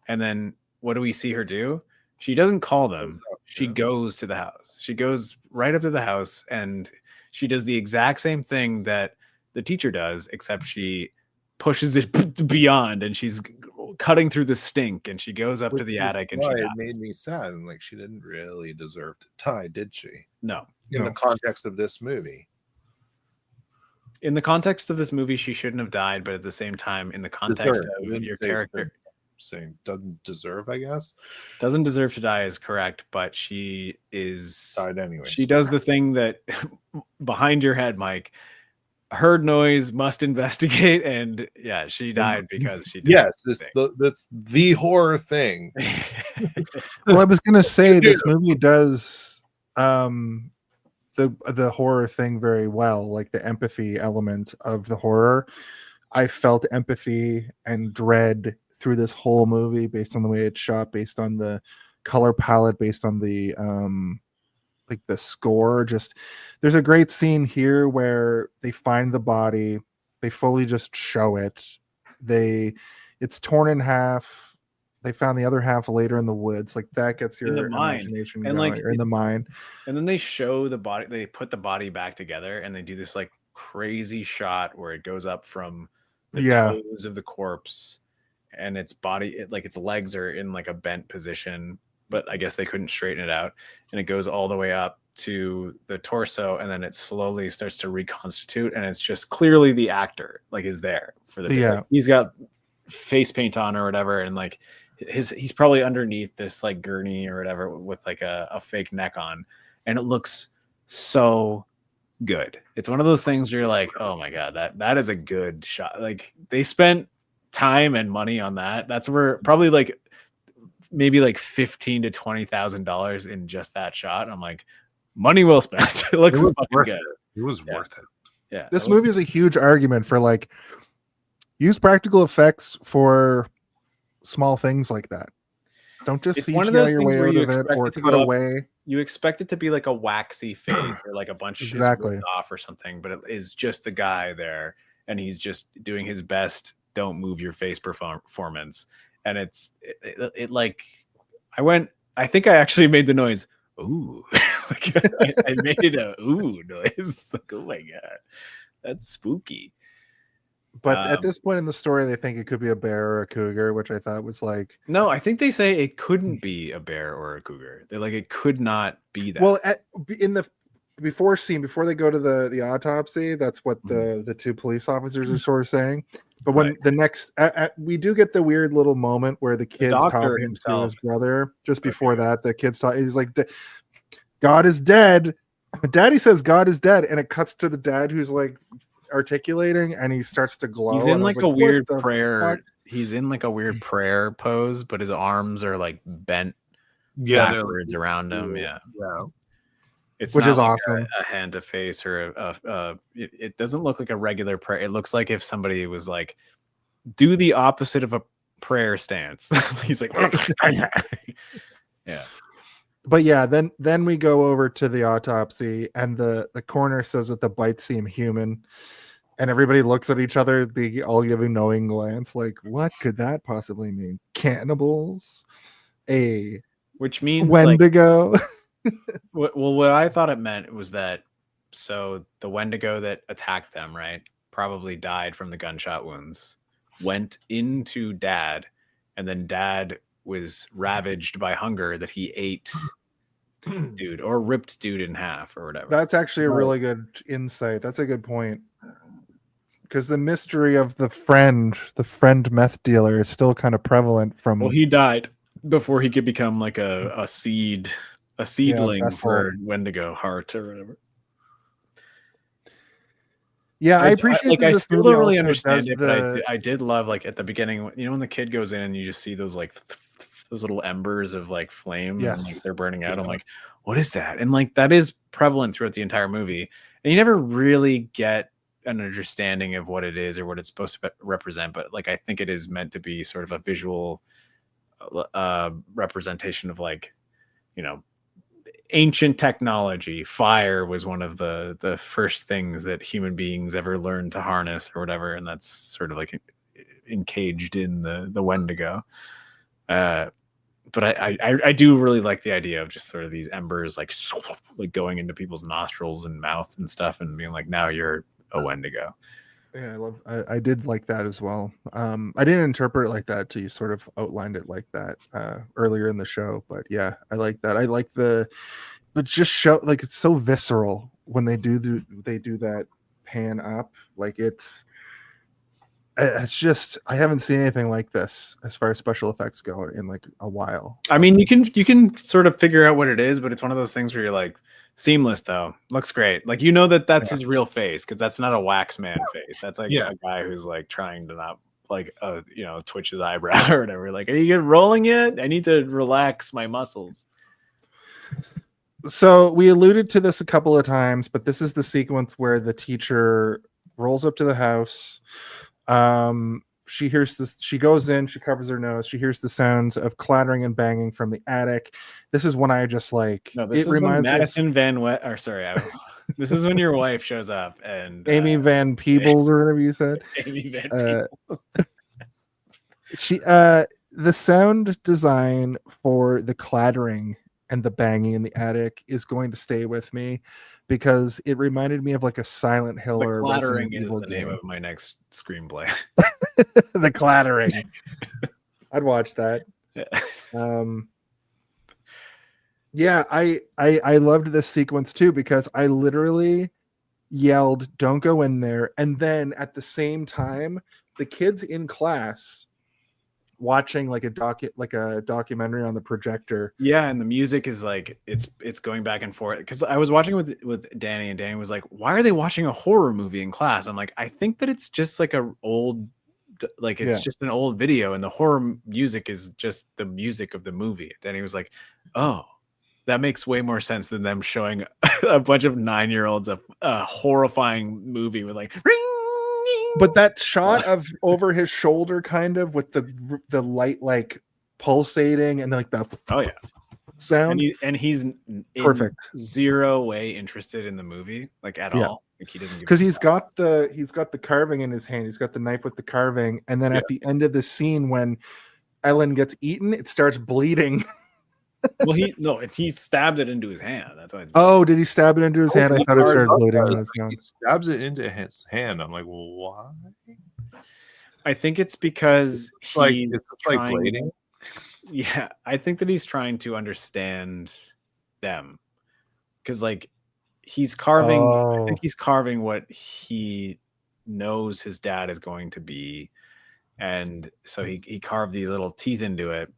And then what do we see her do? She doesn't call them. She goes to the house. She goes right up to the house and she does the exact same thing that the teacher does, except she pushes it beyond, and she's cutting through the stink, and she goes up to the attic, and it made me sad. And like, she didn't really deserve to die, did she? No. In the context of this movie. In the context of this movie, she shouldn't have died, but at the same time, in the context of your character, saying doesn't deserve, I guess. Doesn't deserve to die is correct, but she is died anyway. She does the thing that behind your head, Mike. Heard noise, must investigate, and yeah, she died because she did. Yes, that's the horror thing. Well, I was gonna say this movie does the horror thing very well, like the empathy element of the horror. I felt empathy and dread through this whole movie based on the way it's shot, based on the color palette, based on the like the score. Just there's a great scene here where they find the body, they fully just show it, it's torn in half, they found the other half later in the woods. Like that gets your imagination and going, like or in the mine. And then they show the body, they put the body back together, and they do this like crazy shot where it goes up from the toes of the corpse, and its body, like its legs are in like a bent position, but I guess they couldn't straighten it out, and it goes all the way up to the torso, and then it slowly starts to reconstitute, and it's just clearly the actor like is there for the like, he's got face paint on or whatever, and like he's probably underneath this like gurney or whatever with like a fake neck on, and it looks so good. It's one of those things where you're like, oh my god, that is a good shot. Like they spent time and money on that. That's where probably like maybe like $15,000 to $20,000 in just that shot. I'm like, money well spent. It looks fucking good. It was worth it. Yeah. This movie is a huge argument for like use practical effects for small things like that. Don't just CGI your way out of it or cut away. You expect it to be like a waxy face or like a bunch of shit off or something, but it is just the guy there, and he's just doing his best don't move your face performance. And it like I think I actually made the noise ooh. Like, I made a ooh noise. Like, oh my god, that's spooky. But at this point in the story, they think it could be a bear or a cougar, which I thought was like, no, I think they say it couldn't be a bear or a cougar. They're like, it could not be that. well, in the before they go to the autopsy, that's what the two police officers are sort of saying. But when the next, we do get the weird little moment where the kid's doctor talking to himself. his brother. Just before that, the kid's talking. He's like, "God is dead." Daddy says, "God is dead," and it cuts to the dad who's like articulating, and he starts to glow. He's in like a weird prayer. Fuck? He's in like a weird prayer pose, but his arms are like bent backwards around him. Yeah. It's which not is like awesome. A hand to face or it doesn't look like a regular prayer. It looks like if somebody was like, do the opposite of a prayer stance. He's like, yeah. But yeah, then we go over to the autopsy, and the coroner says that the bites seem human, and everybody looks at each other. They all give a knowing glance, like, what could that possibly mean? Cannibals? Which means Wendigo? what I thought it meant was that so the Wendigo that attacked them, right, probably died from the gunshot wounds, went into Dad, and then Dad was ravaged by hunger that he ate dude or ripped dude in half or whatever. That's actually a really good insight. That's a good point. Because the mystery of the friend meth dealer is still kind of prevalent from. Well, he died before he could become like a seedling for Wendigo heart or whatever. Yeah, I appreciate I still don't really understand it, but I did love like at the beginning, you know, when the kid goes in and you just see those like those little embers of like flame, and like they're burning out. I'm like, what is that? And like that is prevalent throughout the entire movie, and you never really get an understanding of what it is or what it's supposed to represent. But like I think it is meant to be sort of a visual representation of like, you know, ancient technology. Fire was one of the first things that human beings ever learned to harness or whatever, and that's sort of like encaged in the Wendigo. But I do really like the idea of just sort of these embers like going into people's nostrils and mouth and stuff, and being like, now you're a Wendigo. Yeah, I did like that as well. I didn't interpret it like that till you sort of outlined it like that earlier in the show. But yeah, I like that. I like but just show like it's so visceral when they do that pan up. Like it's just I haven't seen anything like this as far as special effects go in like a while. I mean, you can sort of figure out what it is, but it's one of those things where you're like, seamless though, looks great. Like, you know that's his real face, because that's not a wax man face. That's like a guy who's like trying to not like you know, twitch his eyebrow or whatever. Like, are you rolling yet? I need to relax my muscles. So we alluded to this a couple of times, but this is the sequence where the teacher rolls up to the house. She hears this, she goes in, she covers her nose, she hears the sounds of clattering and banging from the attic. This is when I just like, no, this is when Madison Van Wet, or sorry, this is when your wife shows up, and Amy Van Peebles or whatever you said. Amy Van Peebles. She the sound design for the clattering and the banging in the attic is going to stay with me, because it reminded me of like a Silent Hill or Clattering is the game. name of my next screenplay. The clattering. I'd watch that. Yeah, I loved this sequence too, because I literally yelled, "Don't go in there!" And then at the same time, the kids in class watching like a documentary on the projector. Yeah, and the music is like it's going back and forth, because I was watching with Danny, and Danny was like, why are they watching a horror movie in class? I'm like, I think that it's just like a old, like it's just an old video, and the horror music is just the music of the movie. Danny was like, oh, that makes way more sense than them showing a bunch of 9-year-olds a horrifying movie with like ring. But that shot of over his shoulder, kind of with the light like pulsating and like the sound, and he's perfect. Zero way interested in the movie, like at all. Like he doesn't, because he's got the carving in his hand. He's got the knife with the carving, and then at the end of the scene when Ellen gets eaten, it starts bleeding. Well, he stabbed it into his hand. That's why. Oh, did he stab it into his hand? I thought it started bleeding. He stabs it into his hand. I'm like, well, why? I think it's because Like he's it's just like trying. blading. Yeah, I think that he's trying to understand them because, like, he's carving. I think Oh, he's carving what he knows his dad is going to be, and so he carved these little teeth into it.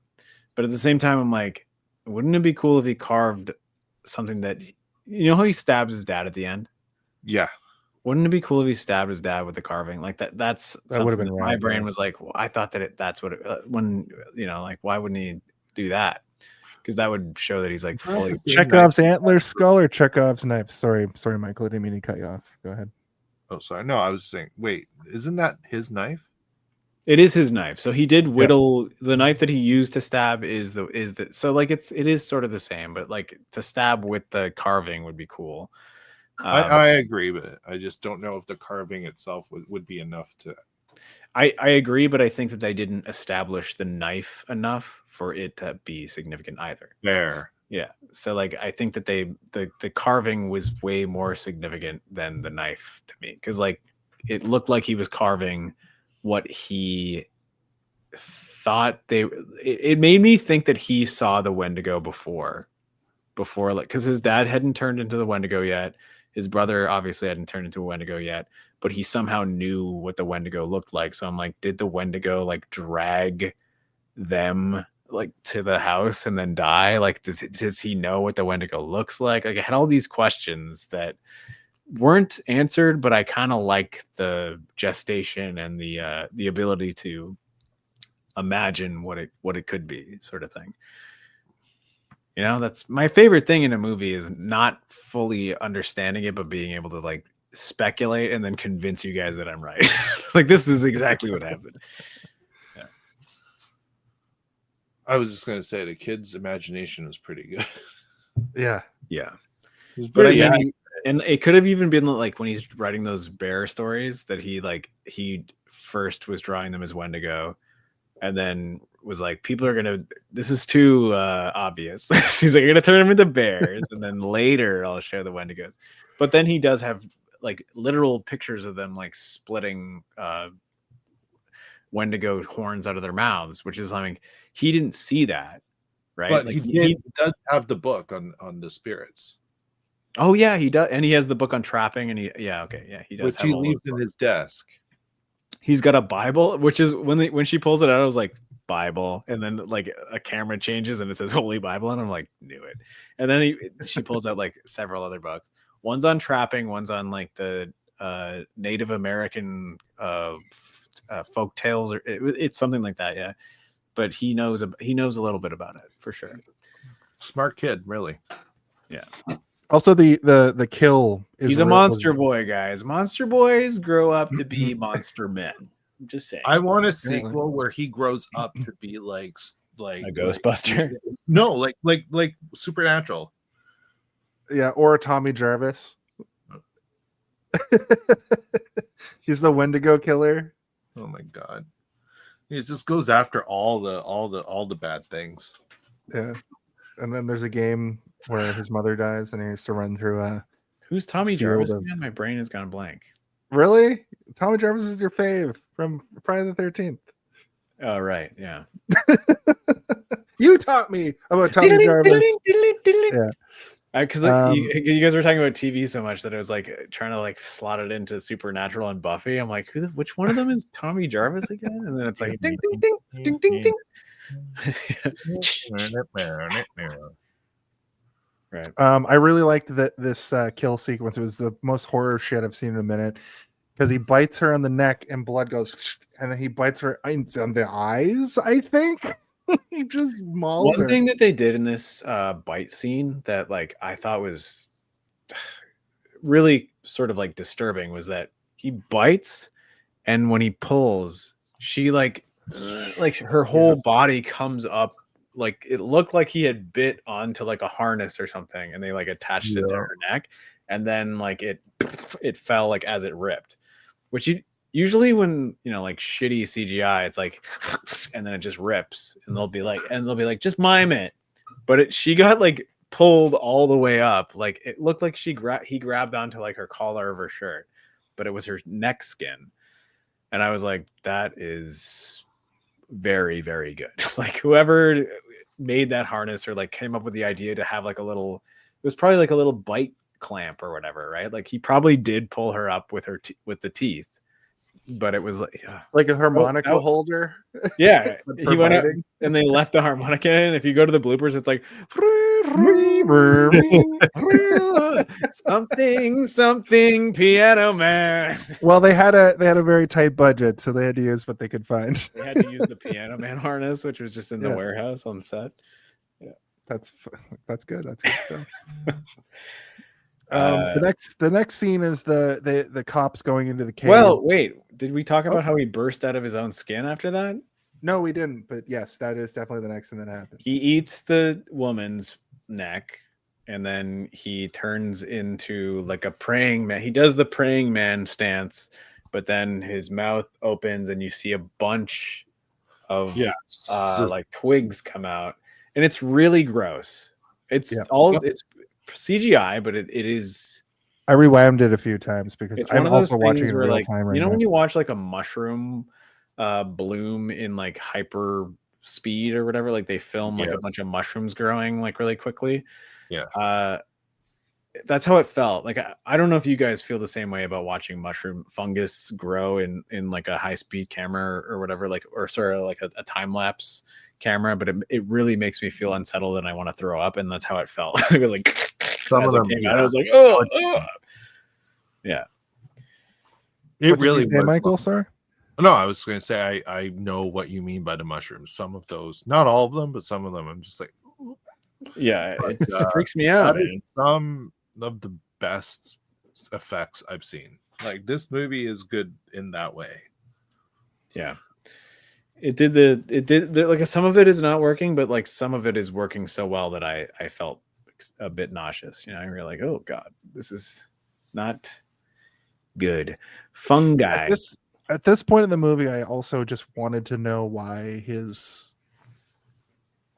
But at the same time, I'm like, wouldn't it be cool if he carved something that you know how he stabs his dad at the end? Yeah. Wouldn't it be cool if he stabbed his dad with the carving like that? That's that would have something been that my rad. brain Yeah. was like, well, I thought that that's what when like why wouldn't he do that? Because that would show that he's like fully. Chekhov's antler skull or Chekhov's knife? Sorry, Michael. I didn't mean to cut you off. Go ahead. Oh, sorry. No, I was saying, wait, isn't that his knife? It is his knife. So he did Yeah. whittle the knife that he used to stab is the so like it is sort of the same, but like to stab with the carving would be cool. I agree, but I just don't know if the carving itself would be enough to. I agree, but I think that they didn't establish the knife enough for it to be significant either. There. Yeah. So like I think that the carving was way more significant than the knife to me. Because like it looked like he was carving what he thought it made me think that he saw the Wendigo before like because his dad hadn't turned into the Wendigo yet. His brother obviously hadn't turned into a Wendigo yet, but he somehow knew what the Wendigo looked like. So I'm like, did the Wendigo like drag them like to the house and then die? Like, does he know what the Wendigo looks like? Like, I had all these questions that weren't answered, but I kind of like the gestation and the ability to imagine what it could be, sort of thing. You know, that's my favorite thing in a movie is not fully understanding it, but being able to like speculate and then convince you guys that I'm right. Like this is exactly what happened. Yeah. I was just gonna say the kid's imagination was pretty good. Yeah. Yeah. It was But I pretty mean, accurate. and it could have even been like when he's writing those bear stories that he first was drawing them as Wendigo and then was like, people are gonna this is too obvious. He's like, you're gonna turn them into bears and then later I'll show the Wendigos. But then he does have like literal pictures of them like splitting Wendigo horns out of their mouths, which is I mean he didn't see that, right? But Like he does have the book on the spirits, oh yeah, he does, and he has the book on trapping, and he does. which Have he all leaves those in his desk. He's got a Bible, which is when she pulls it out, I was like Bible, and then like a camera changes and it says Holy Bible, and I'm like knew it. And then she pulls out like several other books. One's on trapping, one's on like the Native American folk tales, or it's something like that, yeah. But he knows a little bit about it for sure. Smart kid, really. Yeah. Also, the kill is He's a monster boy, guys. Monster boys grow up to be monster men. I'm just saying. I want a sequel where he grows up to be like A Ghostbuster. No, like Supernatural. Yeah, or Tommy Jarvis. He's the Wendigo killer. Oh my god. He just goes after all the bad things. Yeah. And then there's a game where his mother dies and he has to run through a Who's Tommy field Jarvis? of- Man, my brain has gone blank. Really? Tommy Jarvis is your fave from Friday the 13th. Oh, right. Yeah. You taught me about Tommy Jarvis. Yeah. Because you guys were talking about TV so much that I was like trying to like slot it into Supernatural and Buffy. I'm like, which one of them is Tommy Jarvis again? And then it's like ding ding ding ding ding ding. Right. I really liked this kill sequence. It was the most horror shit I've seen in a minute because he bites her on the neck and blood goes, and then he bites her on the eyes. I think he just mauls her. One thing that they did in this bite scene that like I thought was really sort of like disturbing was that he bites, and when he pulls, she like her whole body comes up. Like it looked like he had bit onto like a harness or something, and they like attached it to her neck, and then like it fell like as it ripped. Which usually when like shitty CGI, it's like, and then it just rips, and they'll be like, just mime it. But she got like pulled all the way up, like it looked like he grabbed onto like her collar of her shirt, but it was her neck skin. And I was like, that is very, very good. Like whoever made that harness or like came up with the idea to have like a little, it was probably like a little bite clamp or whatever, right? Like he probably did pull her up with her with the teeth, but it was like, yeah. Like a harmonica Oh, holder. Yeah, But he for went up biting. and they left the harmonica in. If you go to the bloopers, it's like something piano man. Well, they had a very tight budget, so they had to use what they could find. They had to use the piano man harness, which was just in the Yeah. warehouse on set. That's good. That's good stuff. Uh, The next scene is the cops going into the cave. Well, wait, did we talk about how he burst out of his own skin after that? No, we didn't. But yes, that is definitely the next thing that happens. He eats the woman's neck, and then he turns into like a praying man. He does the praying man stance, but then his mouth opens, and you see a bunch of like twigs come out, and it's really gross. It's it's CGI, but it is. I rewound it a few times because It's I'm one of those also watching things in where, real like, time right you know, now. when you watch like a mushroom bloom in like hyper speed or whatever, like they film like a bunch of mushrooms growing like really quickly. That's how it felt. Like I don't know if you guys feel the same way about watching mushroom fungus grow in like a high speed camera or whatever, like, or sort of like a time lapse camera, but it really makes me feel unsettled and I want to throw up, and that's how it felt. It was like Some of them, I was like, oh, yeah. What did you say, Michael? Sorry. No, I was going to say I know what you mean by the mushrooms. Some of those, not all of them, but some of them, I'm just like, yeah, it freaks me out. Man. Some of the best effects I've seen. Like this movie is good in that way. Yeah, it did like some of it is not working, but like some of it is working so well that I felt a bit nauseous. You know, you're like, oh god, this is not good. Fungi. At this point in the movie, I also just wanted to know why his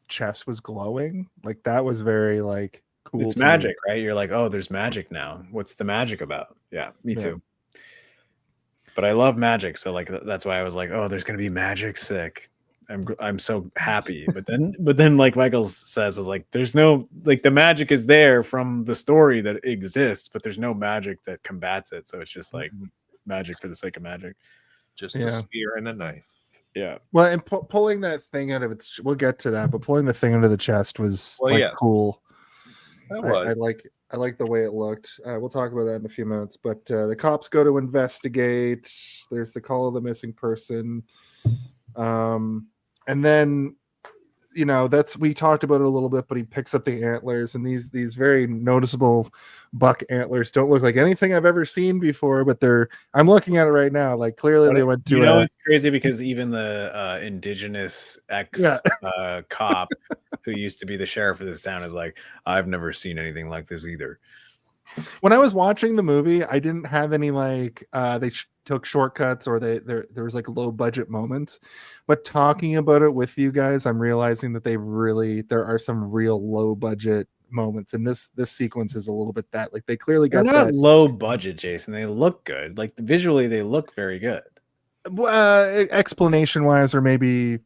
chest was glowing. Like that was very like cool. It's magic, right? You're like, oh, there's magic now. What's the magic about? Yeah, me too. But I love magic, so like that's why I was like, oh, there's gonna be magic. Sick. I'm so happy. But then like Michael says, is like there's no, like the magic is there from the story that exists, but there's no magic that combats it. So it's just like magic for the sake of magic. Just a spear and a knife. Yeah. Well, and pulling that thing out of its, we'll get to that, but pulling the thing out of the chest was cool. I like the way it looked. We'll talk about that in a few minutes. But the cops go to investigate. There's the call of the missing person, and then we talked about it a little bit. But he picks up the antlers, and these very noticeable buck antlers don't look like anything I've ever seen before. But I'm looking at it right now. Like clearly they went to. It's crazy because even the indigenous cop who used to be the sheriff of this town is like, I've never seen anything like this either. When I was watching the movie, I didn't have any like they took shortcuts or there was like low budget moments. But talking about it with you guys, I'm realizing that there are some real low budget moments, and this sequence is a little bit that like they clearly got that low budget, Jason. They look good. Like visually, they look very good. Explanation wise, or maybe.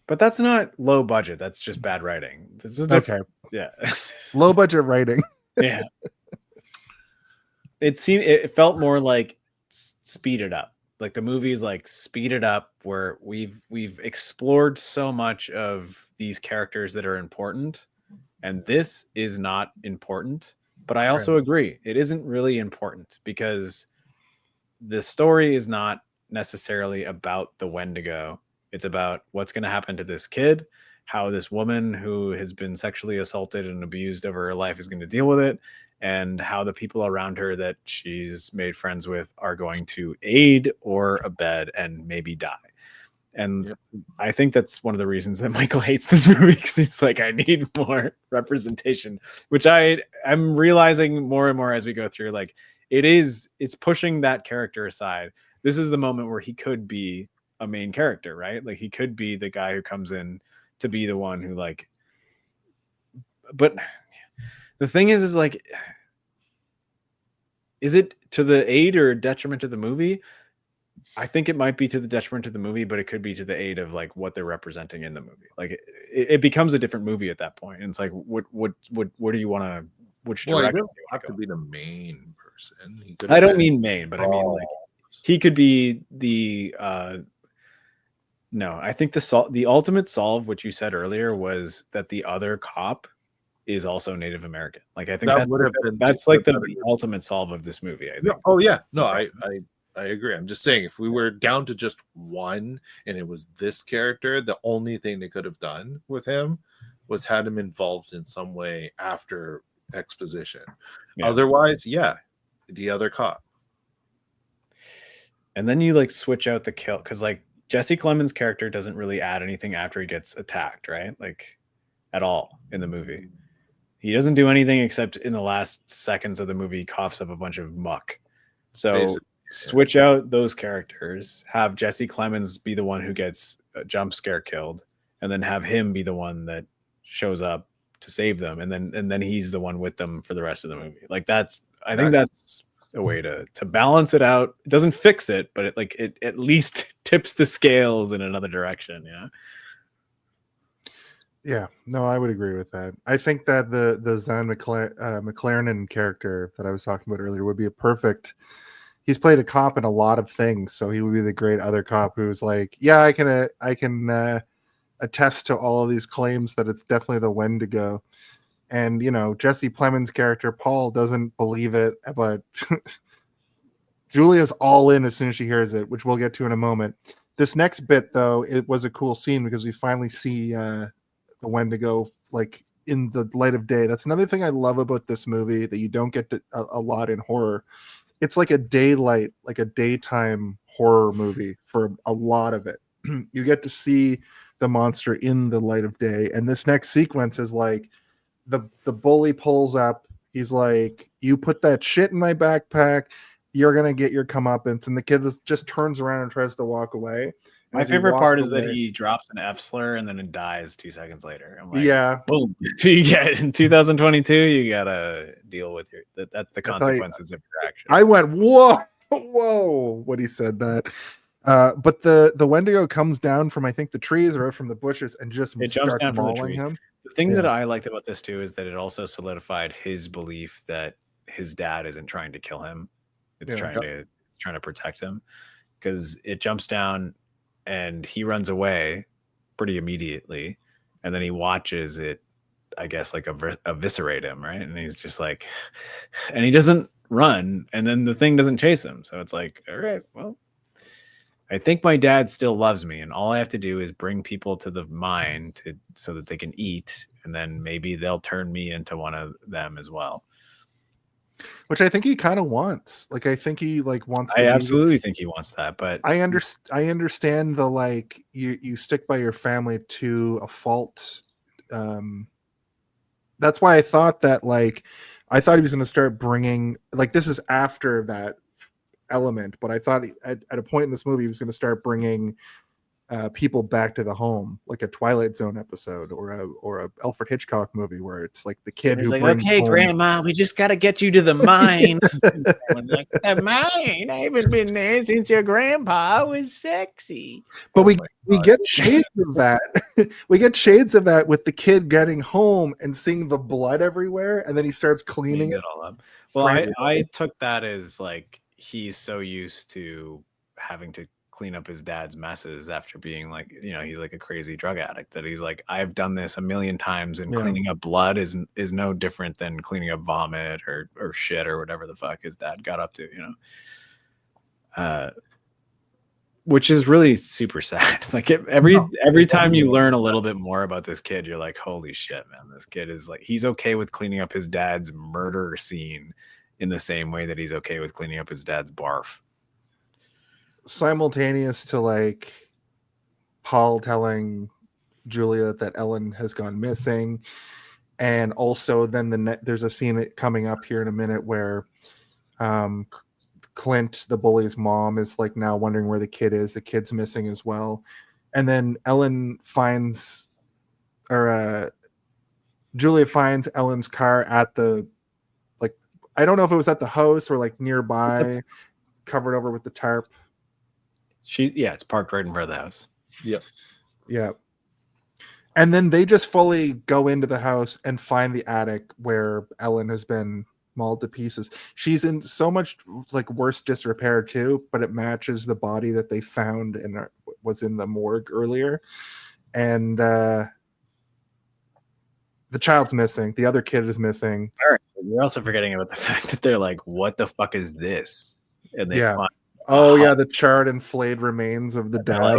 But that's not low budget. That's just bad writing. Okay. Yeah. Low budget writing. Yeah. It felt more like speeded up. Like the movie is like speeded up, where we've explored so much of these characters that are important, and this is not important. But I also agree it isn't really important because the story is not necessarily about the Wendigo. It's about what's going to happen to this kid, how this woman who has been sexually assaulted and abused over her life is going to deal with it, and how the people around her that she's made friends with are going to aid or abet and maybe die. And I think that's one of the reasons that Michael hates this movie, because he's like, I need more representation, which I'm realizing more and more as we go through. Like it's pushing that character aside. This is the moment where he could be a main character, right? Like he could be the guy who comes in to be the one who like, but the thing is like, is it to the aid or detriment of the movie? I think it might be to the detriment of the movie, but it could be to the aid of like what they're representing in the movie. Like it becomes a different movie at that point. And it's like, what do you want to, which Well, he direction doesn't do you want have to to go? be the main person. He could I have don't been mean main, but I mean like he could be the no, I think the ultimate solve, what you said earlier, was that the other cop is also Native American. Like I think that would have been that's the like the better. ultimate solve of this movie. I No, think. oh yeah, no, I agree. I'm just saying, if we were down to just one, and it was this character, the only thing they could have done with him was had him involved in some way after exposition. Yeah. Otherwise, yeah, the other cop. And then you like switch out the kill because like Jesse Clemens' character doesn't really add anything after he gets attacked, right? Like at all in the movie. He doesn't do anything except in the last seconds of the movie, he coughs up a bunch of muck. So Basically, switch out those characters, have Jesse Clemens be the one who gets a jump scare killed, and then have him be the one that shows up to save them, and then he's the one with them for the rest of the movie. Like I think that's a way to balance it out. It doesn't fix it, but it at least tips the scales in another direction. Yeah. Yeah, no, I would agree with that. I think that the Zan McLaren character that I was talking about earlier would be a perfect. He's played a cop in a lot of things, so he would be the great other cop who's like, yeah, I can attest to all of these claims that it's definitely the Wendigo. And Jesse Plemons' character Paul doesn't believe it, but Julia's all in as soon as she hears it, which we'll get to in a moment. This next bit, though, it was a cool scene because we finally see the Wendigo like in the light of day. That's another thing I love about this movie that you don't get a lot in horror. It's like a daylight, like a daytime horror movie for a lot of it. You get to see the monster in the light of day, and this next sequence is like the bully pulls up. He's like, "You put that shit in my backpack, you're gonna get your comeuppance." And the kid just turns around and tries to walk away. My favorite part is that he drops an F slur and then it dies 2 seconds later. I'm like, yeah, boom. So you get in 2022, you gotta deal with that's the consequences of your actions. I went, whoa, when he said that. But the Wendigo comes down from I think the trees or from the bushes and just jumps down from the mauling tree. him. The thing that I liked about this too is that it also solidified his belief that his dad isn't trying to kill him. It's trying to protect him, because it jumps down and he runs away pretty immediately, and then he watches it, I guess, like eviscerate him, right? And he's just like, and he doesn't run, and then the thing doesn't chase him. So it's like, all right, well, I think my dad still loves me, and all I have to do is bring people to the mine so that they can eat, and then maybe they'll turn me into one of them as well. Which I think he kind of wants. Like, I think he wants. I absolutely think he wants that, but I understand the like you stick by your family to a fault. That's why I thought that I thought he was going to start bringing this is after that element, but I thought at a point in this movie he was going to start bringing people back to the home, like a Twilight Zone episode or a Alfred Hitchcock movie where it's like the kid who like, brings okay, home... Grandma, we just got to get you to the mine. Like, the mine? I haven't been there since your grandpa was sexy. But we get shades of that. We get shades of that with the kid getting home and seeing the blood everywhere, and then he starts cleaning it all up. Well, I took that as like he's so used to having to clean up his dad's messes after being like, he's like a crazy drug addict, that he's like, I've done this a million times, and cleaning up blood is no different than cleaning up vomit or shit or whatever the fuck his dad got up to, which is really super sad. Like every time you learn a little bit more about this kid, you're like, holy shit, man, this kid is like, he's okay with cleaning up his dad's murder scene in the same way that he's okay with cleaning up his dad's barf. Simultaneous to Paul telling Julia that Ellen has gone missing, and also then there's a scene coming up here in a minute where Clint, the bully's mom, is now wondering where the kid is. The kid's missing as well, and then Julia finds Ellen's car at the I don't know if it was at the house or nearby, covered over with the tarp. It's parked right in front of the house. Yeah. And then they just fully go into the house and find the attic where Ellen has been mauled to pieces. She's in so much like worse disrepair too, but it matches the body that they found and was in the morgue earlier. And the child's missing. The other kid is missing. All right. You're also forgetting about the fact that they're like, what the fuck is this? And they find the charred and flayed remains of the dad.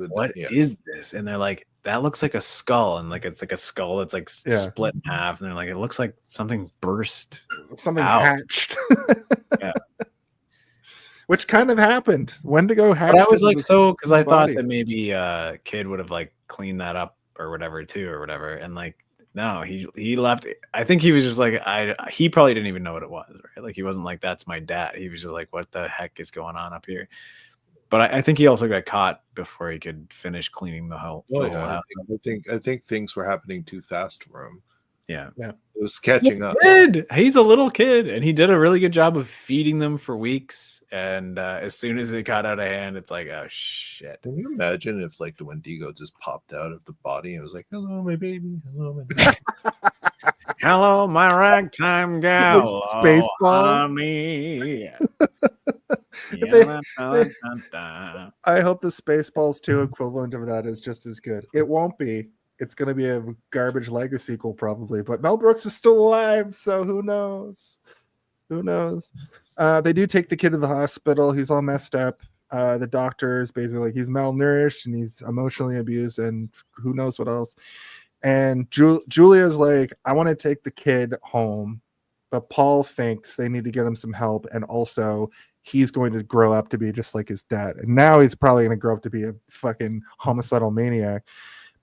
What is this? And they're like, that looks like a skull, and like it's like a skull that's like split in half, and they're like, it looks like something burst, something out. Hatched. Yeah, which kind of happened. Wendigo hatched. But I was like, so because I thought that maybe kid would have like cleaned that up or whatever too, or whatever, and like no, he left. I think he was just like he probably didn't even know what it was, right? Like he wasn't like, that's my dad. He was just like, what the heck is going on up here? But I think he also got caught before he could finish cleaning the whole. Oh, the whole house. I think things were happening too fast for him. Yeah. It was catching up. He's a little kid, and he did a really good job of feeding them for weeks. And as soon as it got out of hand, it's like, oh shit. Can you imagine if like the Wendigo just popped out of the body and was like, "Hello, my baby. Hello, my baby." Hello, my ragtime gal. Spaceballs. I hope the Spaceballs 2 equivalent of that is just as good. It won't be. It's going to be a garbage Lego sequel probably, but Mel Brooks is still alive, so who knows? Who knows? They do take the kid to the hospital. He's all messed up. The doctor is basically like, he's malnourished and he's emotionally abused and who knows what else. And Julia's like, I want to take the kid home, but Paul thinks they need to get him some help, and also he's going to grow up to be just like his dad. And now he's probably going to grow up to be a fucking homicidal maniac.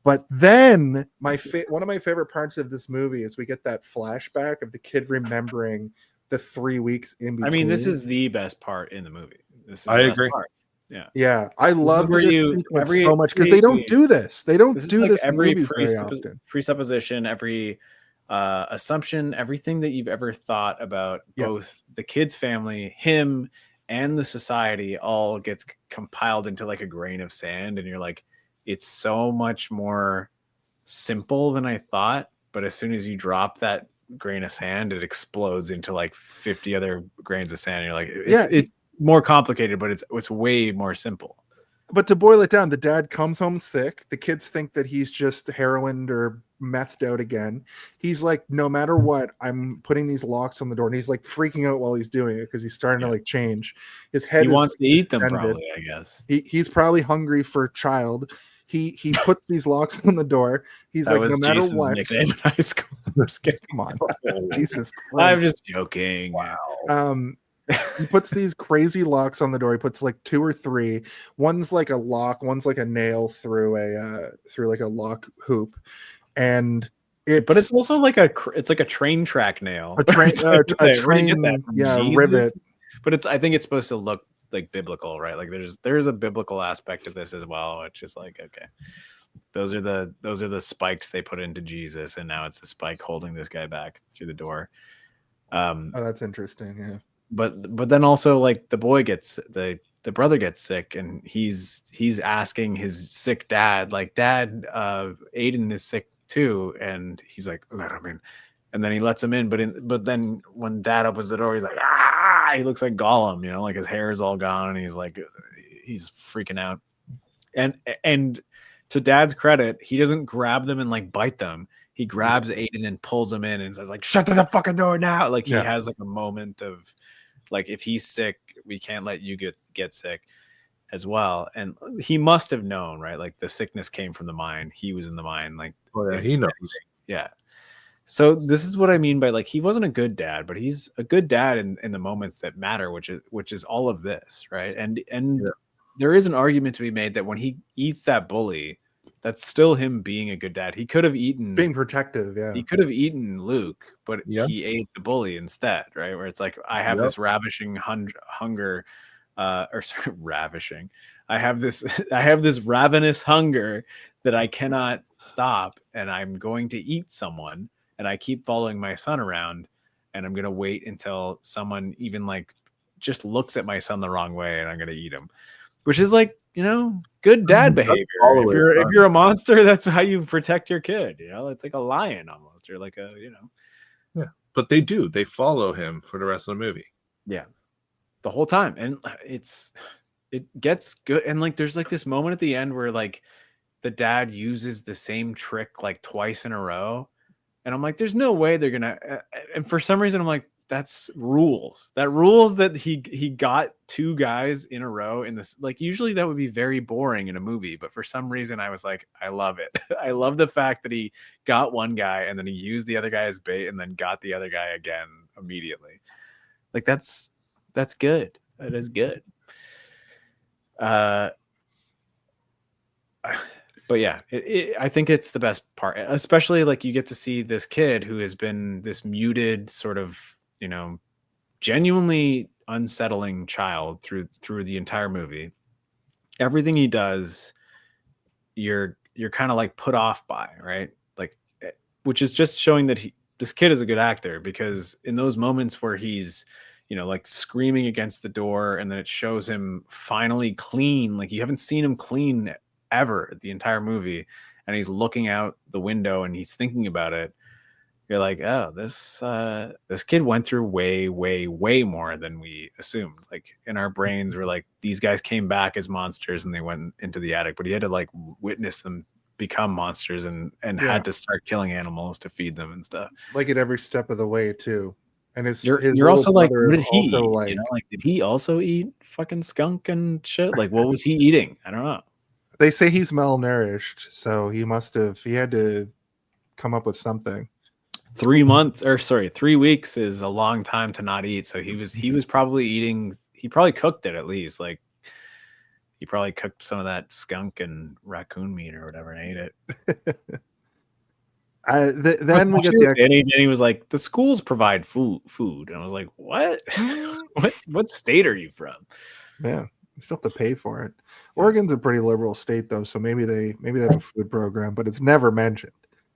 But then one of my favorite parts of this movie is we get that flashback of the kid remembering the 3 weeks in between. I mean, this is the best part in the movie. I agree. Part. Yeah. I love this sequence so much because they don't do this. They don't do this in movies very often. Presupposition, every assumption, everything that you've ever thought about both the kid's family, him, and the society all gets compiled into like a grain of sand, and you're like, it's so much more simple than I thought. But as soon as you drop that grain of sand, it explodes into like 50 other grains of sand. You're like, it's more complicated, but it's way more simple. But to boil it down, the dad comes home sick. The kids think that he's just heroined or methed out again. He's like, no matter what, I'm putting these locks on the door. And he's like freaking out while he's doing it because he's starting to like change. His head wants to eat them, distended. probably, I guess. He's probably hungry for child. He puts these locks on the door. He's that like, no matter Jason's what. Nickname in high school. Come on. Jesus Christ. I'm just joking. Wow. He puts these crazy locks on the door. He puts like 2 or 3. One's like a lock, one's like a nail through like a lock hoop, and but it's also like a train track nail. A train rivet. But I think it's supposed to look like biblical, right? Like there's a biblical aspect of this as well, which is like, okay, those are the spikes they put into Jesus, and now it's the spike holding this guy back through the door. That's interesting. Yeah. But then also like the brother gets sick, and he's asking his sick dad, like, Dad, Aiden is sick too, and he's like, let him in, and then he lets him in, but then when Dad opens the door, he's like, he looks like Gollum, you know, like his hair is all gone, and he's freaking out, and to Dad's credit, he doesn't grab them and like bite them. He grabs Aiden and pulls them in and says like, shut the fucking door now. Like he has like a moment of like, if he's sick, we can't let you get sick as well. And he must have known, right? Like the sickness came from the mind. He was in the mind. Like, he knows. Yeah. So this is what I mean by like, he wasn't a good dad, but he's a good dad in the moments that matter, which is all of this. Right. And there is an argument to be made that when he eats that bully, that's still him being a good dad. He could have being protective. Yeah. He could have eaten Luke, but he ate the bully instead. Right. Where it's like, I have this ravishing hunger, ravishing. I have this ravenous hunger that I cannot stop, and I'm going to eat someone, and I keep following my son around, and I'm going to wait until someone even like just looks at my son the wrong way, and I'm going to eat him, which is like good dad behavior. follow If it, you're a monster, that's how you protect your kid. It's like a lion almost, or like a Yeah, but they do. They follow him for the rest of the movie. yeah, the whole time, and it gets good. And like, there's like this moment at the end where like the dad uses the same trick like twice in a row, and I'm like, there's no way they're gonna. And for some reason, I'm like, that's rules. That rules that he got two guys in a row in this. Like, usually that would be very boring in a movie, but for some reason, I was like, I love it. I love the fact that he got one guy and then he used the other guy as bait and then got the other guy again immediately. Like, that's good. That is good. But yeah, I think it's the best part, especially like you get to see this kid who has been this muted sort of, genuinely unsettling child through the entire movie. Everything he does, you're kind of like put off by, right? Like, which is just showing that this kid is a good actor, because in those moments where he's, like screaming against the door and then it shows him finally clean, like you haven't seen him clean ever the entire movie, and he's looking out the window and he's thinking about it. You're like, oh, this kid went through way, way, way more than we assumed. Like, in our brains, we're like, these guys came back as monsters and they went into the attic, but he had to like witness them become monsters and had to start killing animals to feed them and stuff. Like at every step of the way too. And his you're also like, what did he also eat? Like, did he also eat fucking skunk and shit? Like, what was he eating? I don't know. They say he's malnourished, so he had to come up with something. 3 weeks is a long time to not eat. So he was probably eating, he probably cooked it at least. Like, he probably cooked some of that skunk and raccoon meat or whatever and ate it. Then we get the and he was like, the schools provide food. And I was like, what? what state are you from? Yeah, you still have to pay for it. Oregon's a pretty liberal state though, so maybe they have a food program, but it's never mentioned.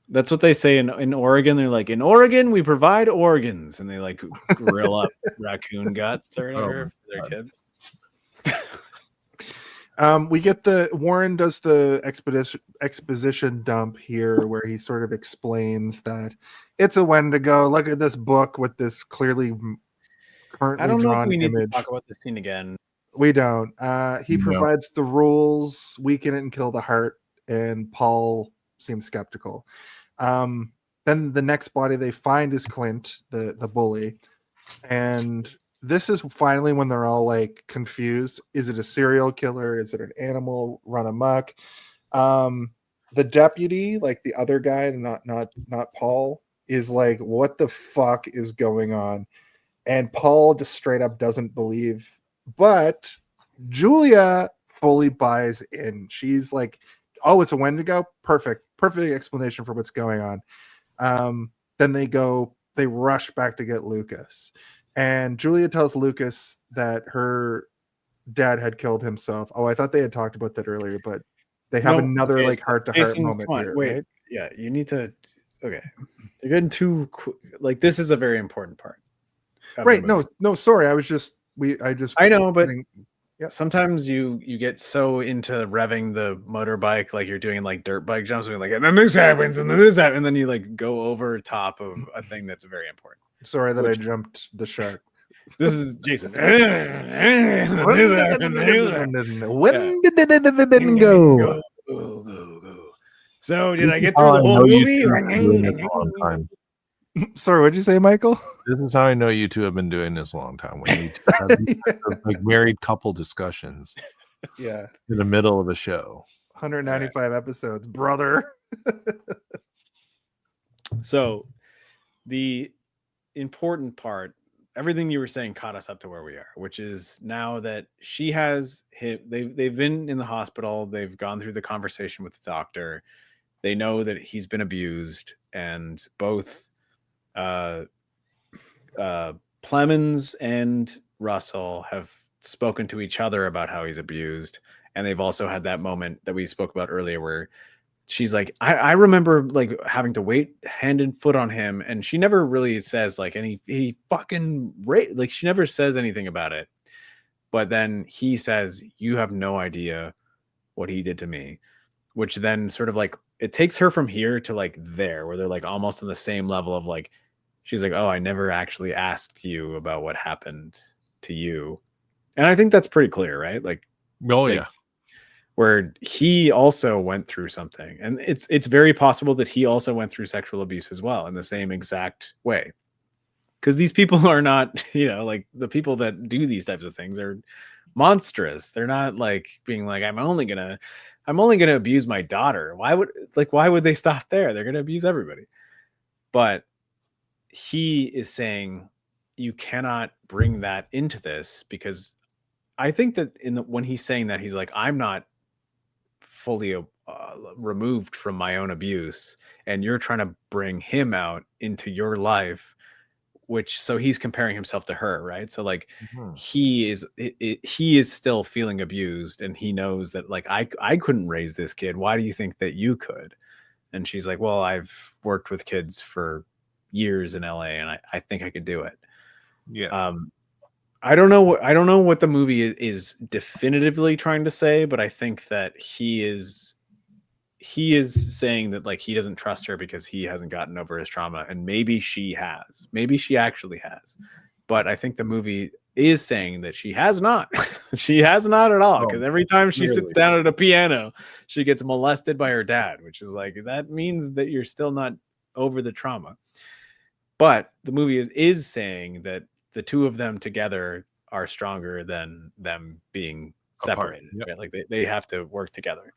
That's what they say in Oregon. They're like, in Oregon, we provide organs, and they like grill up raccoon guts or whatever for their kids. We get Warren does the exposition dump here, where he sort of explains that it's a Wendigo. Look at this book with this clearly currently I don't know if drawn we need image. to talk about this scene again. We don't. He provides the rules: weaken it and kill the heart. And Paul seems skeptical. Then the next body they find is Clint, the bully, and this is finally when they're all like confused. Is it a serial killer? Is it an animal run amok? The deputy, like the other guy, not Paul, is like, what the fuck is going on? And Paul just straight up doesn't believe. But Julia fully buys in. She's like, oh, it's a Wendigo? Perfect explanation for what's going on. Then they rush back to get Lucas. And Julia tells Lucas that her dad had killed himself. Oh, I thought they had talked about that earlier, but they have another like heart-to-heart moment here. Wait, right? Yeah, you need to. Okay, you're getting too like, this is a very important part. Right? No, sorry. I know, but yeah, sometimes you get so into revving the motorbike, like you're doing like dirt bike jumps, and like, and then this happens, and then this happens, and then you like go over top of a thing that's very important. Sorry that I jumped the shark. This is Jason. When did it go? Go. So did I get through the whole movie? Sorry, what'd you say, Michael? This is how I know you two have been doing this a long time. We need to have these like married couple discussions. Yeah. In the middle of a show. 195 episodes, brother. So the important part, everything you were saying caught us up to where we are, which is now that she has hit, they've been in the hospital, they've gone through the conversation with the doctor, they know that he's been abused, and both Plemons and Russell have spoken to each other about how he's abused, and they've also had that moment that we spoke about earlier where she's like, I remember like having to wait hand and foot on him, and she never really says like he fucking like she never says anything about it, but then he says, you have no idea what he did to me, which then sort of like it takes her from here to like there, where they're like almost on the same level of like, she's like, oh, I never actually asked you about what happened to you. And I think that's pretty clear, right? Like, Oh like, yeah. where he also went through something, and it's very possible that he also went through sexual abuse as well in the same exact way, because these people are not, like the people that do these types of things are monstrous. They're not like being like, I'm only gonna abuse my daughter. Why would they stop there? They're gonna abuse everybody. But he is saying you cannot bring that into this, because I think that when he's saying that, he's like, I'm not fully removed from my own abuse, and you're trying to bring him out into your life, which, so he's comparing himself to her, right? So like Mhm. he is still feeling abused, and he knows that like I couldn't raise this kid. Why do you think that you could? And she's like, well, I've worked with kids for years in LA, and I think I could do it. Yeah. I don't know what the movie is definitively trying to say, but I think that he is saying that like he doesn't trust her because he hasn't gotten over his trauma, and maybe she has. Maybe she actually has. But I think the movie is saying that she has not. She has not at all, because every time she sits clearly. down at a piano, she gets molested by her dad, which is like, that means that you're still not over the trauma. But the movie is saying that the two of them together are stronger than them being Apart. separated. Yep. Right? Like they have to work together.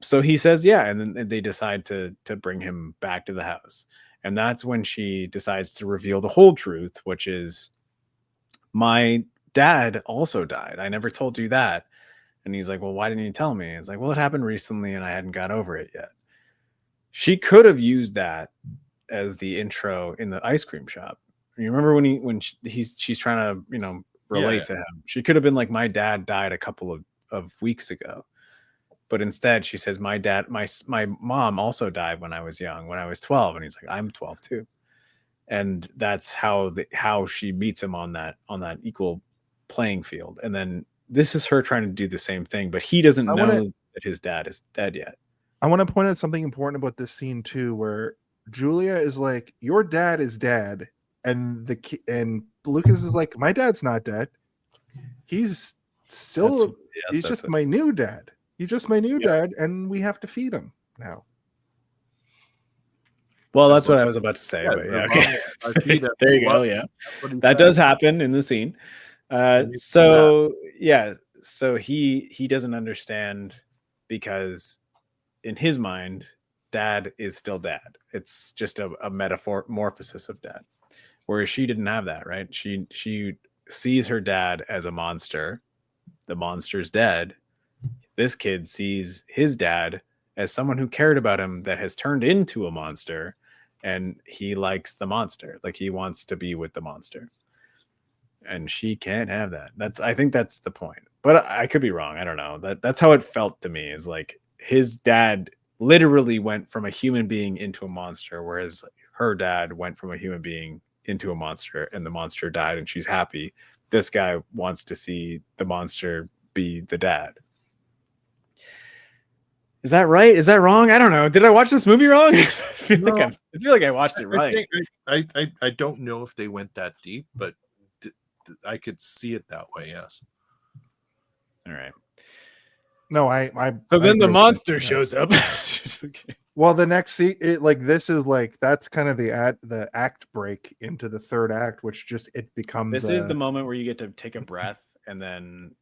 So he says, yeah, and then they decide to bring him back to the house. And that's when she decides to reveal the whole truth, which is, my dad also died. I never told you that. And he's like, well, why didn't you tell me? It's like, well, it happened recently and I hadn't got over it yet. She could have used that as the intro in the ice cream shop. You remember when she's trying to, relate to him. She could have been like, my dad died a couple of weeks ago. But instead she says, my mom also died when I was young, when I was 12. And he's like, I'm 12 too. And that's how she meets him on that equal playing field. And then this is her trying to do the same thing, but he doesn't know that his dad is dead yet. I want to point out something important about this scene too, where Julia is like, your dad is dead, and and Lucas is like, my dad's not dead. He's still he's just my new dad. He's just my new dad, and we have to feed him now. Well, that's what I was about to say. But yeah, okay. There you go. Yeah, that does happen in the scene. So he doesn't understand, because in his mind, dad is still dad. It's just a metamorphosis of dad. Whereas she didn't have that, right? She sees her dad as a monster. The monster's dead. This kid sees his dad as someone who cared about him that has turned into a monster, and he likes the monster. Like, he wants to be with the monster. And she can't have that. I think that's the point. But I could be wrong. I don't know. That's how it felt to me, is like his dad literally went from a human being into a monster, whereas her dad went from a human being into a monster, and the monster died and she's happy. This guy wants to see the monster be the dad. Is that right? Is that wrong? I don't know. Did I watch this movie wrong? I feel like I watched it right. I don't know if they went that deep, but I could see it that way. Yes. All right. No, So then the monster shows up. Okay. Well, the next scene, this is like, that's kind of the act break into the third act, which just it becomes. This is the moment where you get to take a breath, and then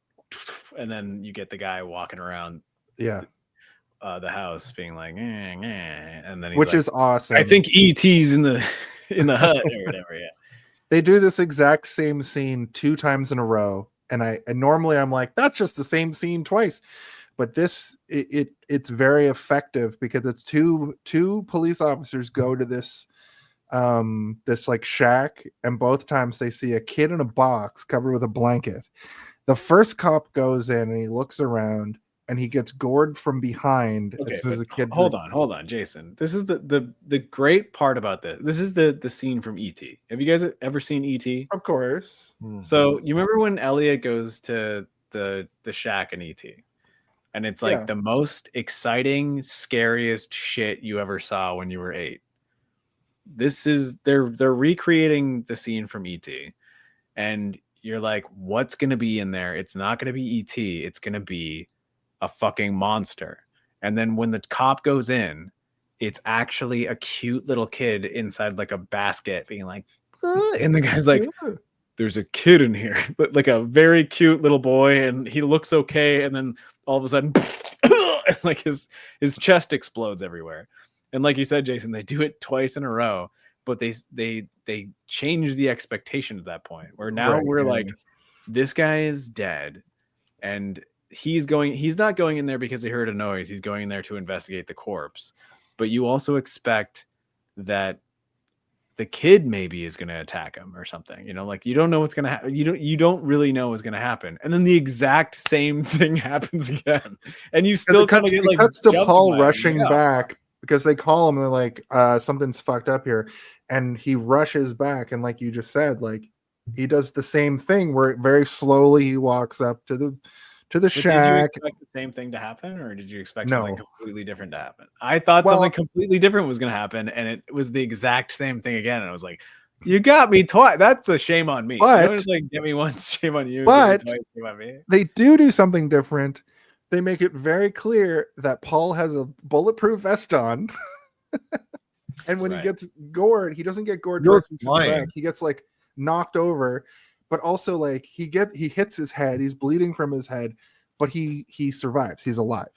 you get the guy walking around. Yeah. The house being like, and then which is awesome. I think ET's in the hut or whatever. Yeah. They do this exact same scene 2 times in a row, and normally I'm like, that's just the same scene twice. But this it's very effective, because it's two police officers go to this like shack, and both times they see a kid in a box covered with a blanket. The first cop goes in and he looks around, and he gets gored from behind. Okay, as soon as the kid. Hold on, Jason. This is the great part about this. This is the scene from E.T. Have you guys ever seen E.T.? Of course. So you remember when Elliot goes to the shack in E.T.? And it's like Yeah. the most exciting, scariest shit you ever saw when you were 8. This is they're recreating the scene from E.T. and you're like, what's gonna be in there? It's not gonna be E.T. It's gonna be a fucking monster. And then when the cop goes in, it's actually a cute little kid inside like a basket being like, and the guy's like, there's a kid in here, but like a very cute little boy, and he looks okay, and then all of a sudden like his chest explodes everywhere. And like you said, Jason, they do it twice in a row, but they change the expectation at that point where now Right, we're yeah. like, this guy is dead, and he's not going in there because he heard a noise. He's going in there to investigate the corpse. But you also expect that the kid maybe is going to attack him or something, like you don't know what's going to happen. You don't really know what's going to happen. And then the exact same thing happens again. And you still kind of get like, cuts to jumped Paul by it. rushing Yeah. back because they call him. They're like, something's fucked up here. And he rushes back. And like you just said, like he does the same thing where very slowly he walks up to the But did you shack. expect the same thing to happen, or did you expect No. something completely different to happen? I thought Well- something completely different was going to happen, and it was the exact same thing again. And I was like, you got me twice. That's a shame on me. But- It's like, get me once, shame on you. but- get me twice, shame on me. They do something different. They make it very clear that Paul has a bulletproof vest on. And when he Right. gets gored, he doesn't get gored He goes directly to the flying. back. He gets like knocked over, but also like he hits his head. He's bleeding from his head, but he survives. He's alive,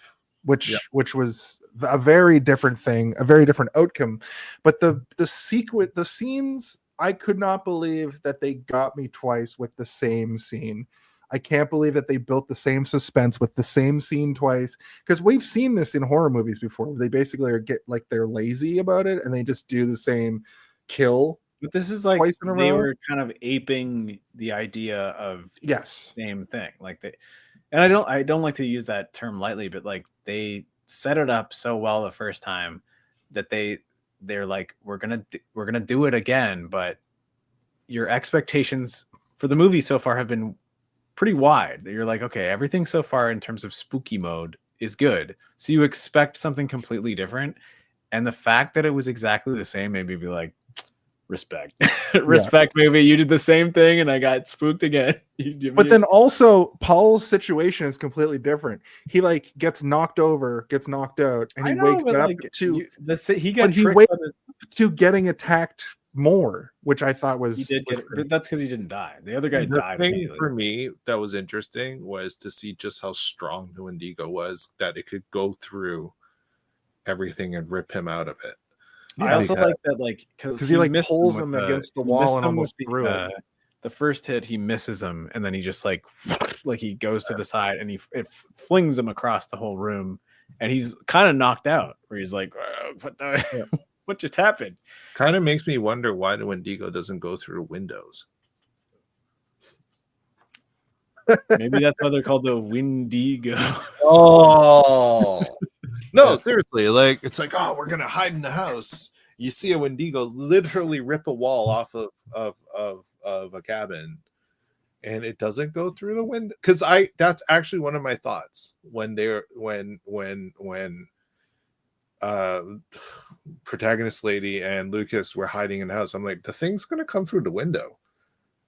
which was a very different thing, a very different outcome. But the scenes, I could not believe that they got me twice with the same scene. I can't believe that they built the same suspense with the same scene twice, because we've seen this in horror movies before. They basically they're lazy about it and they just do the same kill. But this is like twice in a they row? were kind of aping the idea of Yes. same thing. Like and I don't like to use that term lightly, but like they set it up so well the first time that they're like, we're gonna do it again, but your expectations for the movie so far have been pretty wide. You're like, okay, everything so far in terms of spooky mode is good, so you expect something completely different, and the fact that it was exactly the same made me be like, respect. Respect, movie, you did the same thing and I got spooked again. But then also Paul's situation is completely different. He like gets knocked over, gets knocked out, and he wakes up he got he tricked wakes by this. to getting attacked more, which I thought was He did was get it, great. but that's because he didn't die. The other guy The died thing immediately. for me that was interesting was to see just how strong the Wendigo was, that it could go through everything and rip him out of it. I also like that, like, because he like missed pulls with him the- against the he wall missed and him almost with through it. The first hit, he misses him, and then he just like he goes to the side and it flings him across the whole room, and he's kind of knocked out. Where he's like, "What the? What just happened?" Kind of makes me wonder why the Wendigo doesn't go through windows. Maybe that's why they're called the Wendigo. Oh no, seriously, like it's like, oh, we're gonna hide in the house. You see a Wendigo literally rip a wall off of a cabin, and it doesn't go through the window. Because that's actually one of my thoughts when protagonist lady and Lucas were hiding in the house. I'm like, the thing's gonna come through the window.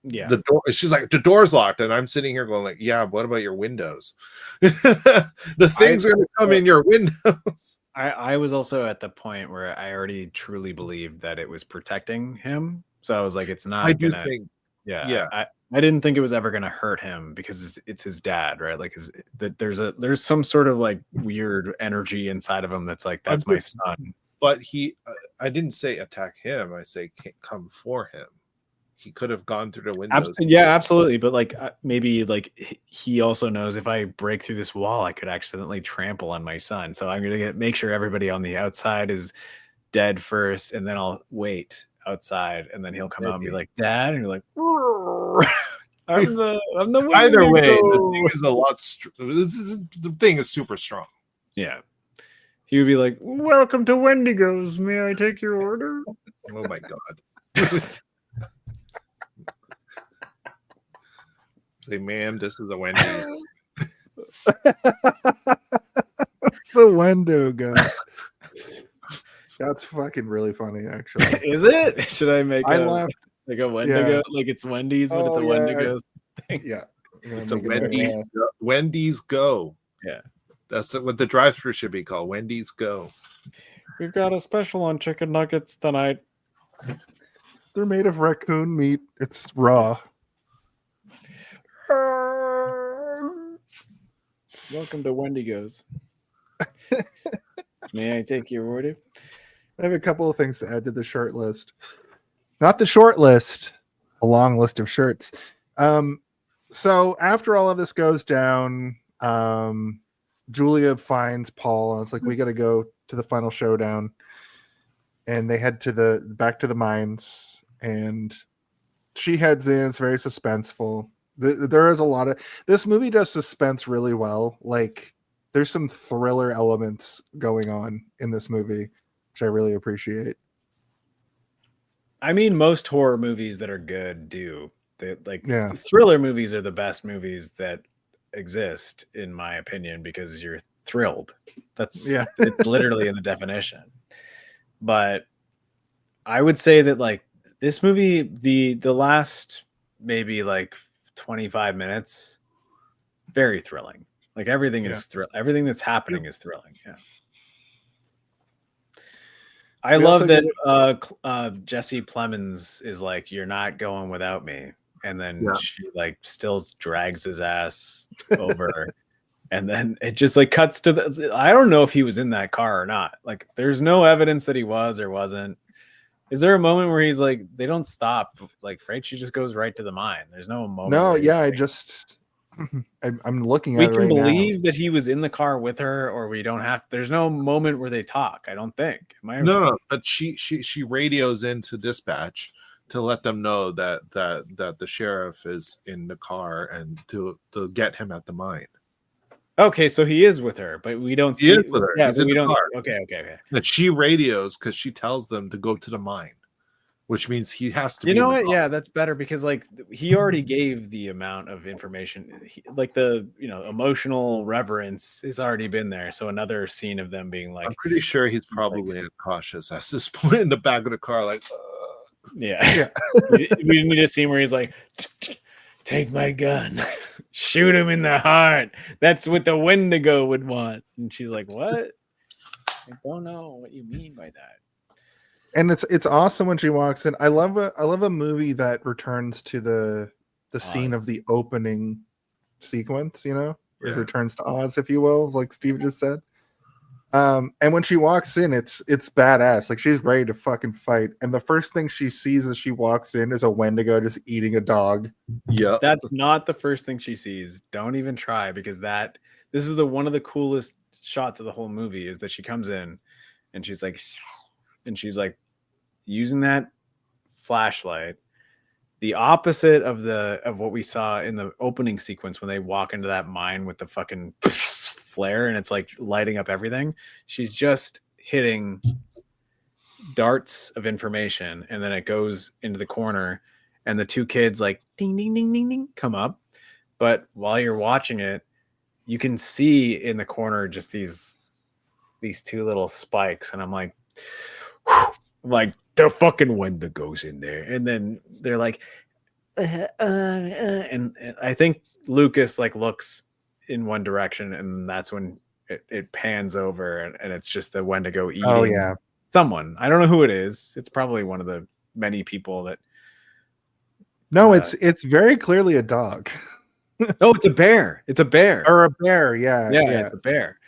Yeah. The door. She's like, the door's locked, and I'm sitting here going like, yeah, what about your windows? The thing's gonna come in your windows. I was also at the point where I already truly believed that it was protecting him. So I was like, it's not I do gonna. think, Yeah. I didn't think it was ever gonna hurt him because it's his dad, right? Like, there's some sort of like weird energy inside of him that's like, that's my son. but I didn't say attack him. I say come for him. He could have gone through the windows. Yeah, absolutely. But like maybe like he also knows if I break through this wall, I could accidentally trample on my son. So I'm gonna make sure everybody on the outside is dead first, and then I'll wait outside, and then he'll come out and be like, "Dad," and you're like, "I'm the Either way, the Wendigo." thing is a lot. The thing is super strong. Yeah, he would be like, "Welcome to Wendigos. May I take your order?" Oh my god. Say, ma'am, this is a Wendy's. So Wendigo. That's fucking really funny, actually. Is it? Should I make I a laughed. like a Wendigo? Yeah. Like it's Wendy's, but it's Oh a yeah, Wendigo thing. yeah. I'm gonna It's a make it Wendy's. Wendy's Go. Yeah. That's what the drive-thru should be called. Wendy's Go. We've got a special on chicken nuggets tonight. They're made of raccoon meat. It's raw. Welcome to Wendigos. May I take your order? I have a couple of things to add to the short list. Not the short list, a long list of shirts. So after all of this goes down, Julia finds Paul, and it's like, we got to go to the final showdown. And they head to back to the mines, and she heads in. It's very suspenseful. There is a lot of this movie does suspense really well. Like, there's some thriller elements going on in this movie, which I really appreciate. I mean, most horror movies that are good do. Yeah. Thriller movies are the best movies that exist, in my opinion, because you're thrilled. It's literally in the definition. But I would say that like this movie, the last maybe like 25 minutes, very thrilling. Like everything is everything that's happening is thrilling. Yeah. I love that Jesse Plemons is like, you're not going without me. And then she like still drags his ass over. And then it just like cuts to I don't know if he was in that car or not. Like there's no evidence that he was or wasn't. Is there a moment where he's like, they don't stop, like, right? She just goes right to the mine. There's no moment. No, yeah, I'm looking at it right now. We can believe that he was in the car with her, or we don't have. There's no moment where they talk. I don't think. No. But she radios into dispatch to let them know that the sheriff is in the car and to get him at the mine. Okay, so he is with her, but we don't see. He is with her. Yeah, He's but in we the don't. car. Okay. That she radios because she tells them to go to the mine, which means he has to. You know what? Yeah, that's better because like he already gave the amount of information, like the emotional reverence has already been there. So another scene of them being like, I'm pretty sure he's probably cautious at this point in the back of the car, like, yeah. We need a scene where he's like, take my gun, shoot him in the heart. That's what the Wendigo would want. And she's like, what? I don't know what you mean by that. And it's awesome when she walks in. I love a movie that returns to the scene of the opening sequence, It returns to Oz, if you will, like Steve just said. And when she walks in, it's badass. Like she's ready to fucking fight. And the first thing she sees as she walks in is a Wendigo just eating a dog. Yeah. That's not the first thing she sees. Don't even try, because this is one of the coolest shots of the whole movie is that she comes in and she's like using that flashlight, the opposite of what we saw in the opening sequence when they walk into that mine with the fucking flare and it's like lighting up everything. She's just hitting darts of information, and then it goes into the corner and the two kids like ding ding ding ding ding come up. But while you're watching it, you can see in the corner just these two little spikes, and I'm like, whew, like the fucking Wendigo's in there. And then they're like, and I think Lucas like looks in one direction, and that's when it pans over, and it's just the Wendigo eating someone. I don't know who it is. It's probably one of the many people that. No, it's very clearly a dog. No, it's a bear. It's a bear. Or a bear, yeah. It's a bear.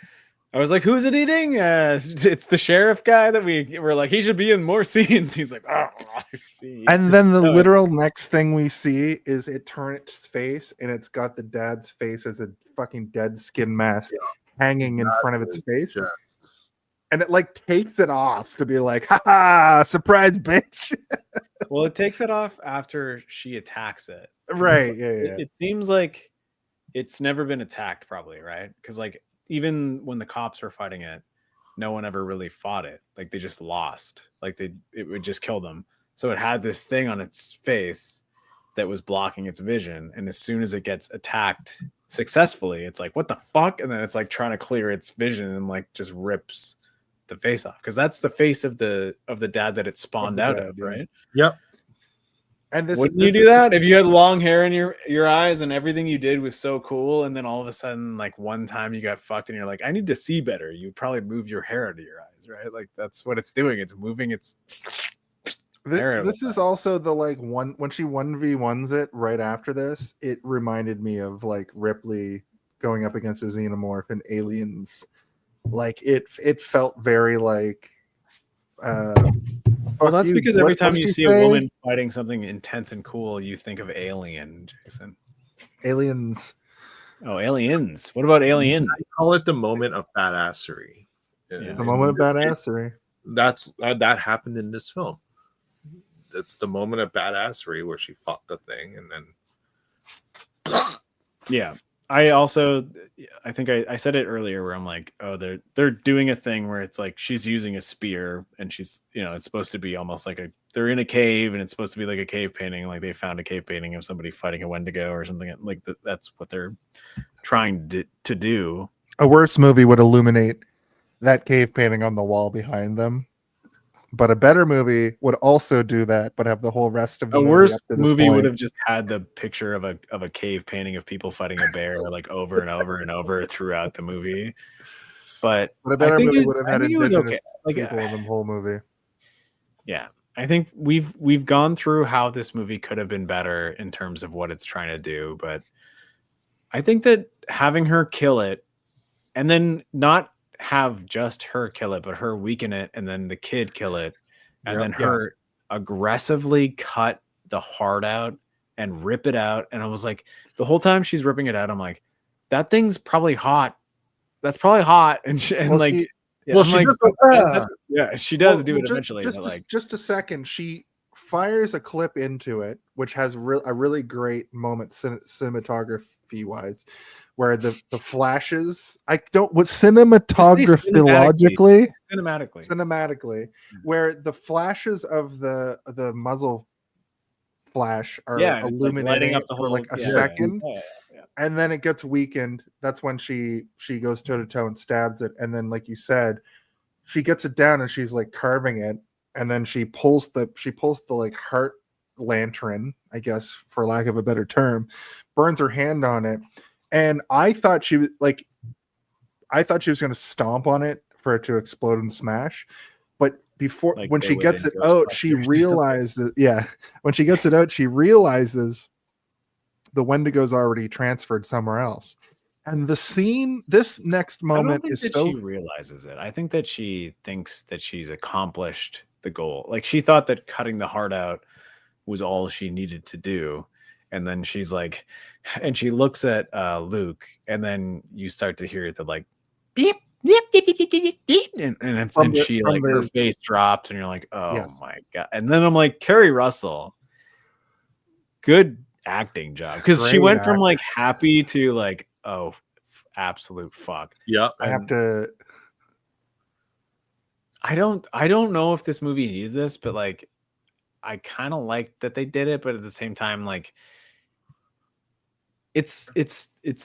I was like, who's it eating? It's the sheriff guy that we were like, he should be in more scenes. He's like, oh. And then the literal next thing we see is it turn its face, and it's got the dad's face as a fucking dead skin mask hanging in front of its face. And it like takes it off to be like, ha, surprise, bitch. Well, it takes it off after she attacks it. Right. It seems like it's never been attacked, probably, right? Because like even when the cops were fighting it, no one ever really fought it. Like they just lost. Like it would just kill them. So it had this thing on its face that was blocking its vision, and as soon as it gets attacked successfully, it's like, what the fuck? And then it's like trying to clear its vision and like just rips the face off, because that's the face of the dad that it spawned out dad, of, yeah. right? Yep. And this Wouldn't this you do is that if you had long hair in your eyes and everything you did was so cool, and then all of a sudden, like one time you got fucked and you're like, I need to see better, you'd probably move your hair out of your eyes, right? Like that's what it's doing. It's moving its hair out of This its is eyes. also the like one when she 1v1s it right after this. It reminded me of like Ripley going up against a xenomorph in Aliens. Like it felt very like Well, fuck that's you. because What- every what time did you she see a say? woman fighting something intense and cool, you think of Alien, Jason. Aliens. Oh, Aliens. What about Alien? I call it the moment of badassery. Yeah. The moment of badassery. That's that happened in this film. It's the moment of badassery where she fought the thing and then Yeah. I think I said it earlier where I'm like, oh, they're doing a thing where it's like she's using a spear and she's, it's supposed to be almost like they're in a cave and it's supposed to be like a cave painting, like they found a cave painting of somebody fighting a Wendigo or something like that. That's what they're trying to do. A worse movie would illuminate that cave painting on the wall behind them. But a better movie would also do that, but have the whole rest of the A movie worse up to this movie would point. have just had the picture of a cave painting of people fighting a bear like over and over and over throughout the movie. But But a better movie would have I had think it was indigenous okay. Like, people in the whole movie. yeah, I think we've gone through how this movie could have been better in terms of what it's trying to do, but I think that having her kill it and then not have just her kill it, but her weaken it and then the kid kill it and Yep. then her aggressively cut the heart out and rip it out. And I was like, the whole time she's ripping it out, I'm like, that thing's probably hot. That's probably hot. And Well, like, she- yeah, well, I'm she like, does go, yeah, she does Well, do it just, eventually. Just, but like, just a second. She fires a clip into it, which has a really great moment cinematography wise, where the flashes. I don't what cinematography logically cinematically, where the flashes of the muzzle flash are yeah, and it's, like, illuminating lighting up it the for whole like a yeah, second. yeah. And then it gets weakened. That's when she goes toe to toe and stabs it. And then, like you said, she gets it down and she's like carving it. And then she pulls the like heart lantern, I guess, for lack of a better term, burns her hand on it. And I thought she was going to stomp on it for it to explode and smash. But Like when they she would gets in it out, she Ghostbusters or something. realizes, when she gets it out, she realizes the Wendigo's already transferred somewhere else. And this next I don't moment think is that so she realizes it. I think that she thinks that she's accomplished the goal. Like she thought that cutting the heart out was all she needed to do. And then she's like, and she looks at Luke, and then you start to hear the like beep, beep, beep, beep, beep, beep, beep, and she like her face drops, and you're like, oh my god. And then I'm like, Carrie Russell, good acting job, because she went from like happy to like, oh, absolute fuck. Yeah, I have to. I don't know if this movie needs this, but like, I kind of like that they did it, but at the same time, like, it's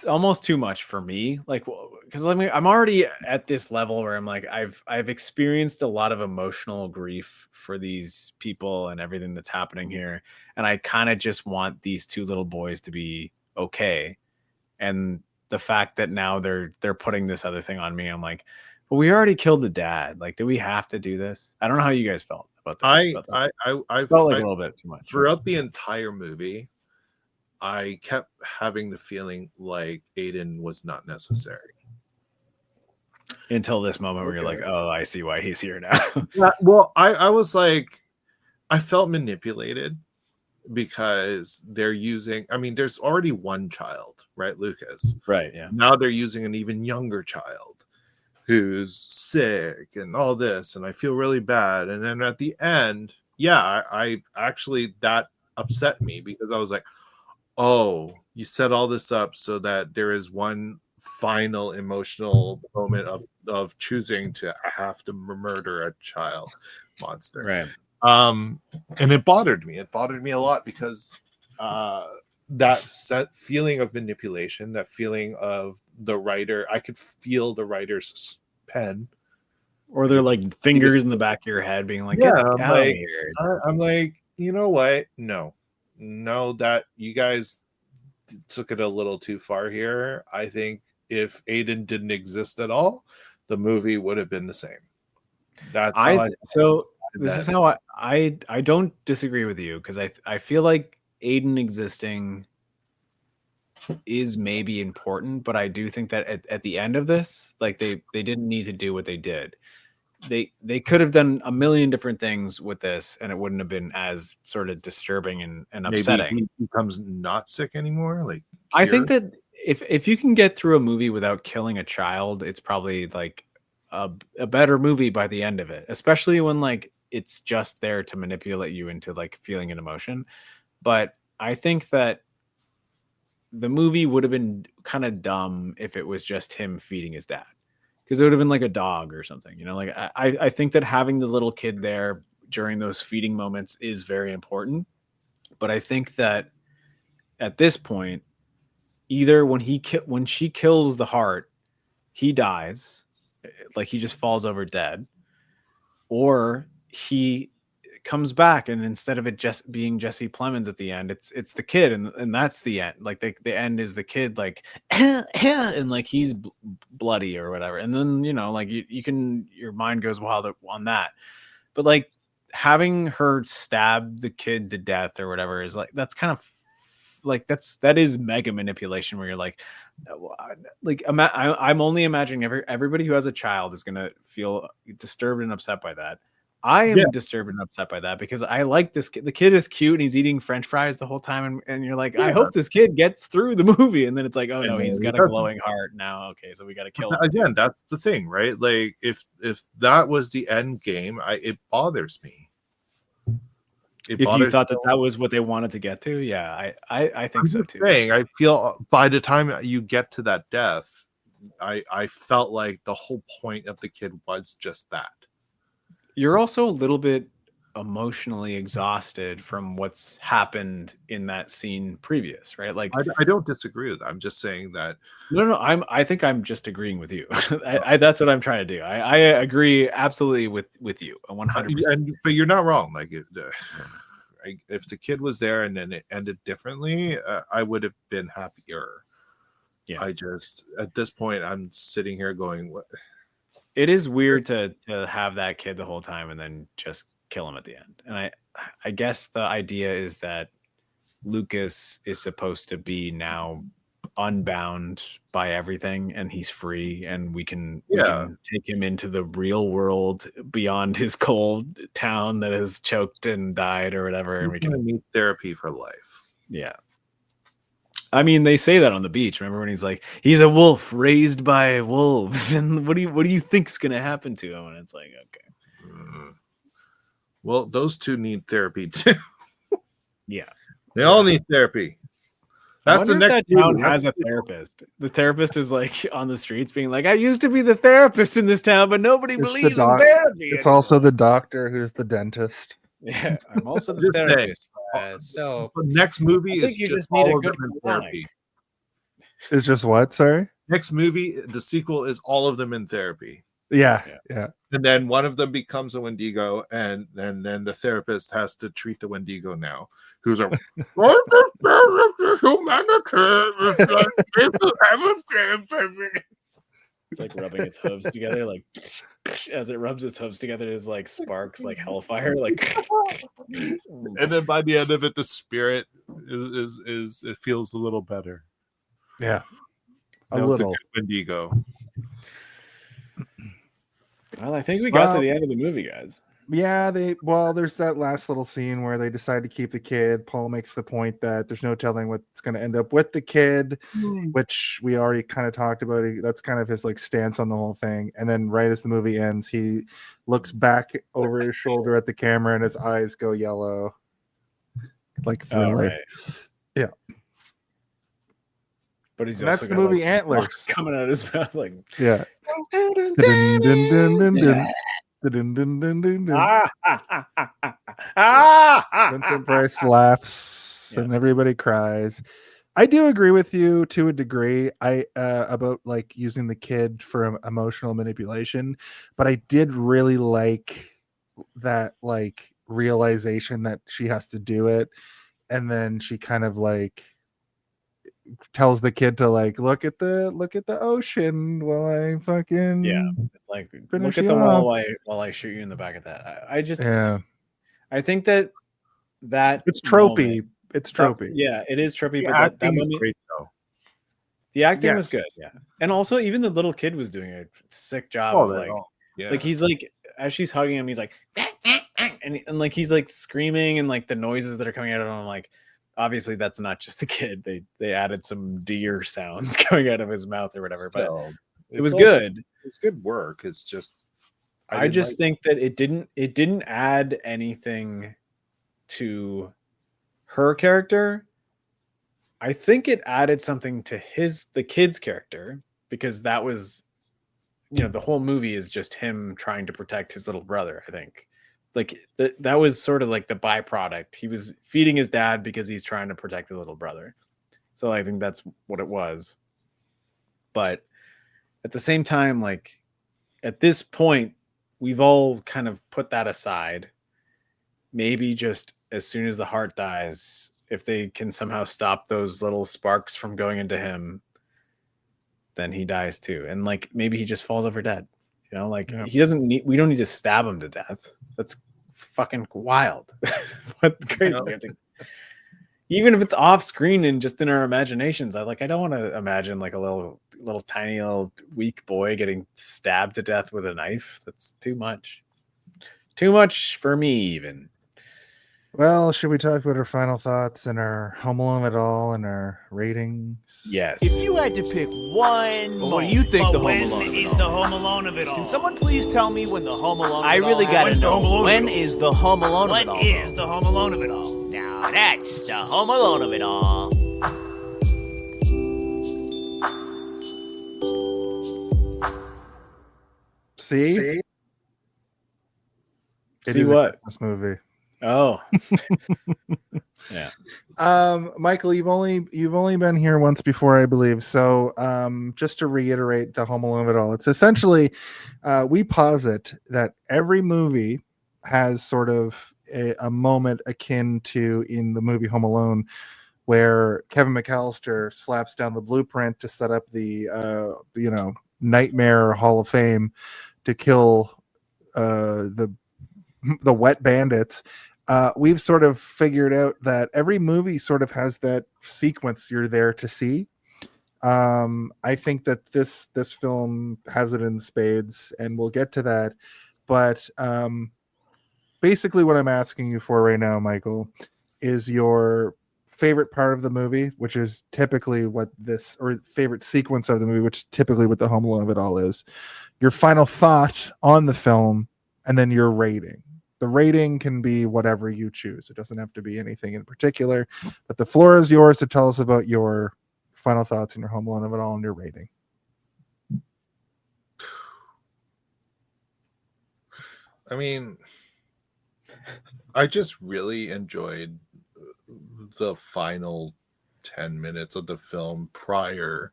almost too much for me. Like, because I'm already at this level where I'm like, I've experienced a lot of emotional grief for these people and everything that's happening here, and I kind of just want these two little boys to be okay. And the fact that now they're putting this other thing on me, I'm like, well, we already killed the dad. Like, do we have to do this? I don't know how you guys felt about that. I felt like a little bit too much throughout the entire movie. I kept having the feeling like Aiden was not necessary until this moment where you're like, oh, I see why he's here now. Well, I was like, I felt manipulated because they're using, I mean, there's already one child, right, Lucas? Right, yeah. Now they're using an even younger child who's sick and all this, and I feel really bad. And then at the end, I actually, that upset me because I was like, oh, you set all this up so that there is one final emotional moment of choosing to have to murder a child monster. Right. And it bothered me. It bothered me a lot because that set feeling of manipulation, that feeling of the writer. I could feel the writer's pen. Or they're like fingers in the back of your head being like, get I'm out of like, here. I'm like, you know what? No, that you guys took it a little too far here. I think if Aiden didn't exist at all, the movie would have been the same. That's how This is how I don't disagree with you, because I feel like Aiden existing is maybe important, but I do think that at the end of this, like they didn't need to do what they did. They could have done a million different things with this, and it wouldn't have been as sort of disturbing and upsetting. Maybe he becomes not sick anymore. Like, I think that if you can get through a movie without killing a child, it's probably like a better movie by the end of it, especially when like it's just there to manipulate you into like feeling an emotion. But I think that the movie would have been kind of dumb if it was just him feeding his dad, because it would have been like a dog or something, you know. Like I think that having the little kid there during those feeding moments is very important, but I think that at this point, either when she kills the heart, he dies, like he just falls over dead, or he comes back, and instead of it just being Jesse Plemons at the end, it's the kid, and that's the end. Like the end is the kid, like and like he's bloody or whatever, and then you know, like you can, your mind goes wild on that. But like having her stab the kid to death or whatever is like, that's kind of like that is mega manipulation, where you're like I'm only imagining everybody who has a child is gonna feel disturbed and upset by that. I am disturbed and upset by that because I like this kid. The kid is cute and he's eating French fries the whole time, and you're like, I hope this kid gets through the movie, and then it's like, oh no, he's got a glowing heart now. Okay, so we got to kill him again. That's the thing, right? Like if that was the end game, it bothers me. If you thought that was what they wanted to get to, yeah, I think so too. I feel by the time you get to that death, I felt like the whole point of the kid was just that. You're also a little bit emotionally exhausted from what's happened in that scene previous, right? Like I don't disagree with that. I'm just saying that. No, I think I'm just agreeing with you. That's what I'm trying to do. I agree absolutely with you 100%. But you're not wrong. Like if the kid was there and then it ended differently, I would have been happier. Yeah. I just, at this point, I'm sitting here going, what? It is weird to have that kid the whole time and then just kill him at the end. And I guess the idea is that Lucas is supposed to be now unbound by everything, and he's free, and we can take him into the real world beyond his cold town that has choked and died or whatever. And we can need therapy for life. Yeah. I mean, they say that on the beach. Remember when he's like, he's a wolf raised by wolves, and what do you think's gonna happen to him? And it's like, okay. Well, those two need therapy too. Yeah, they all need therapy. That's the next. That town has a therapist. The therapist is like on the streets, being like, "I used to be the therapist in this town, but nobody believes in therapy." It's also the doctor who's the dentist. Yeah, I'm also the therapist. So the next movie is just all of them in therapy. It's just what? Sorry. Next movie, the sequel is all of them in therapy. Yeah. And then one of them becomes a Wendigo, and then the therapist has to treat the Wendigo now, who's a It's like rubbing its hooves together, like as it rubs its hooves together, it's like sparks, like hellfire, like. And then by the end of it, the spirit is it feels a little better. Yeah, a little Wendigo. Well, I think we got to the end of the movie, guys. Yeah, there's that last little scene where they decide to keep the kid. Paul makes the point that there's no telling what's going to end up with the kid, which we already kind of talked about. That's kind of his like stance on the whole thing. And then right as the movie ends, he looks back over his shoulder at the camera and his eyes go yellow. Like Thriller. Right. Yeah. But that's the movie Antlers coming out of his mouth, like yeah. Vincent Price laughs Yeah. and everybody cries. I do agree with you to a degree. I about like using the kid for emotional manipulation, but I did really like that like realization that she has to do it, and then she kind of like tells the kid to like look at the ocean while I fucking It's like finish look at you the wall off. while I shoot you in the back of that. I just Yeah, I think that it's tropey. moment, It's tropey. it is trippy, The but that acting is moment, great though. the acting was Yes. good. Yeah, and also even the little kid was doing a sick job Oh, of they like all. Yeah. like he's like as she's hugging him, he's like and like he's like screaming and like the noises that are coming out of him, like obviously that's not just the kid. They added some deer sounds coming out of his mouth or whatever, but So, it was it's also- good. It's good work. It's just I didn't just like- think that it didn't add anything to her character. I think it added something to the kid's character, because that was, the whole movie is just him trying to protect his little brother. I think like that was sort of like the byproduct. He was feeding his dad because he's trying to protect his little brother. So I think that's what it was. But at the same time, like at this point, we've all kind of put that aside. Maybe just as soon as the heart dies, if they can somehow stop those little sparks from going into him, then he dies too. And like maybe he just falls over dead. Like Yeah. he doesn't need, we don't need to stab him to death. That's fucking wild. What crazy. Even if it's off screen and just in our imaginations, I don't want to imagine like a little tiny little weak boy getting stabbed to death with a knife. That's too much. Too much for me, even. Well, should we talk about our final thoughts and our Home Alone at all and our ratings? Yes. If you had to pick one, What do you think the Home when Alone of it is all? the Home Alone of it all? Can someone please tell me when the Home Alone? I really gotta know. When is the Home Alone of What it all? is the Home Alone of it all? Now that's the Home Alone of it all. See? It See is a what? Christmas movie. Oh. Yeah. Michael, you've only been here once before, I believe. So just to reiterate the Home Alone of it all, it's essentially we posit that every movie has sort of a moment akin to in the movie Home Alone, where Kevin McAllister slaps down the blueprint to set up the Nightmare Hall of Fame to kill the wet bandits. We've sort of figured out that every movie sort of has that sequence you're there to see. I think that this film has it in spades, and we'll get to that. But basically what I'm asking you for right now, Michael, is your favorite part of the movie, which is typically what this, or favorite sequence of the movie, which is typically what the Home Alone of it all is. Your final thought on the film, and then your rating. The rating can be whatever you choose. It doesn't have to be anything in particular, but the floor is yours to tell us about your final thoughts and your Home Alone of it all and your rating. I mean, I just really enjoyed the final 10 minutes of the film prior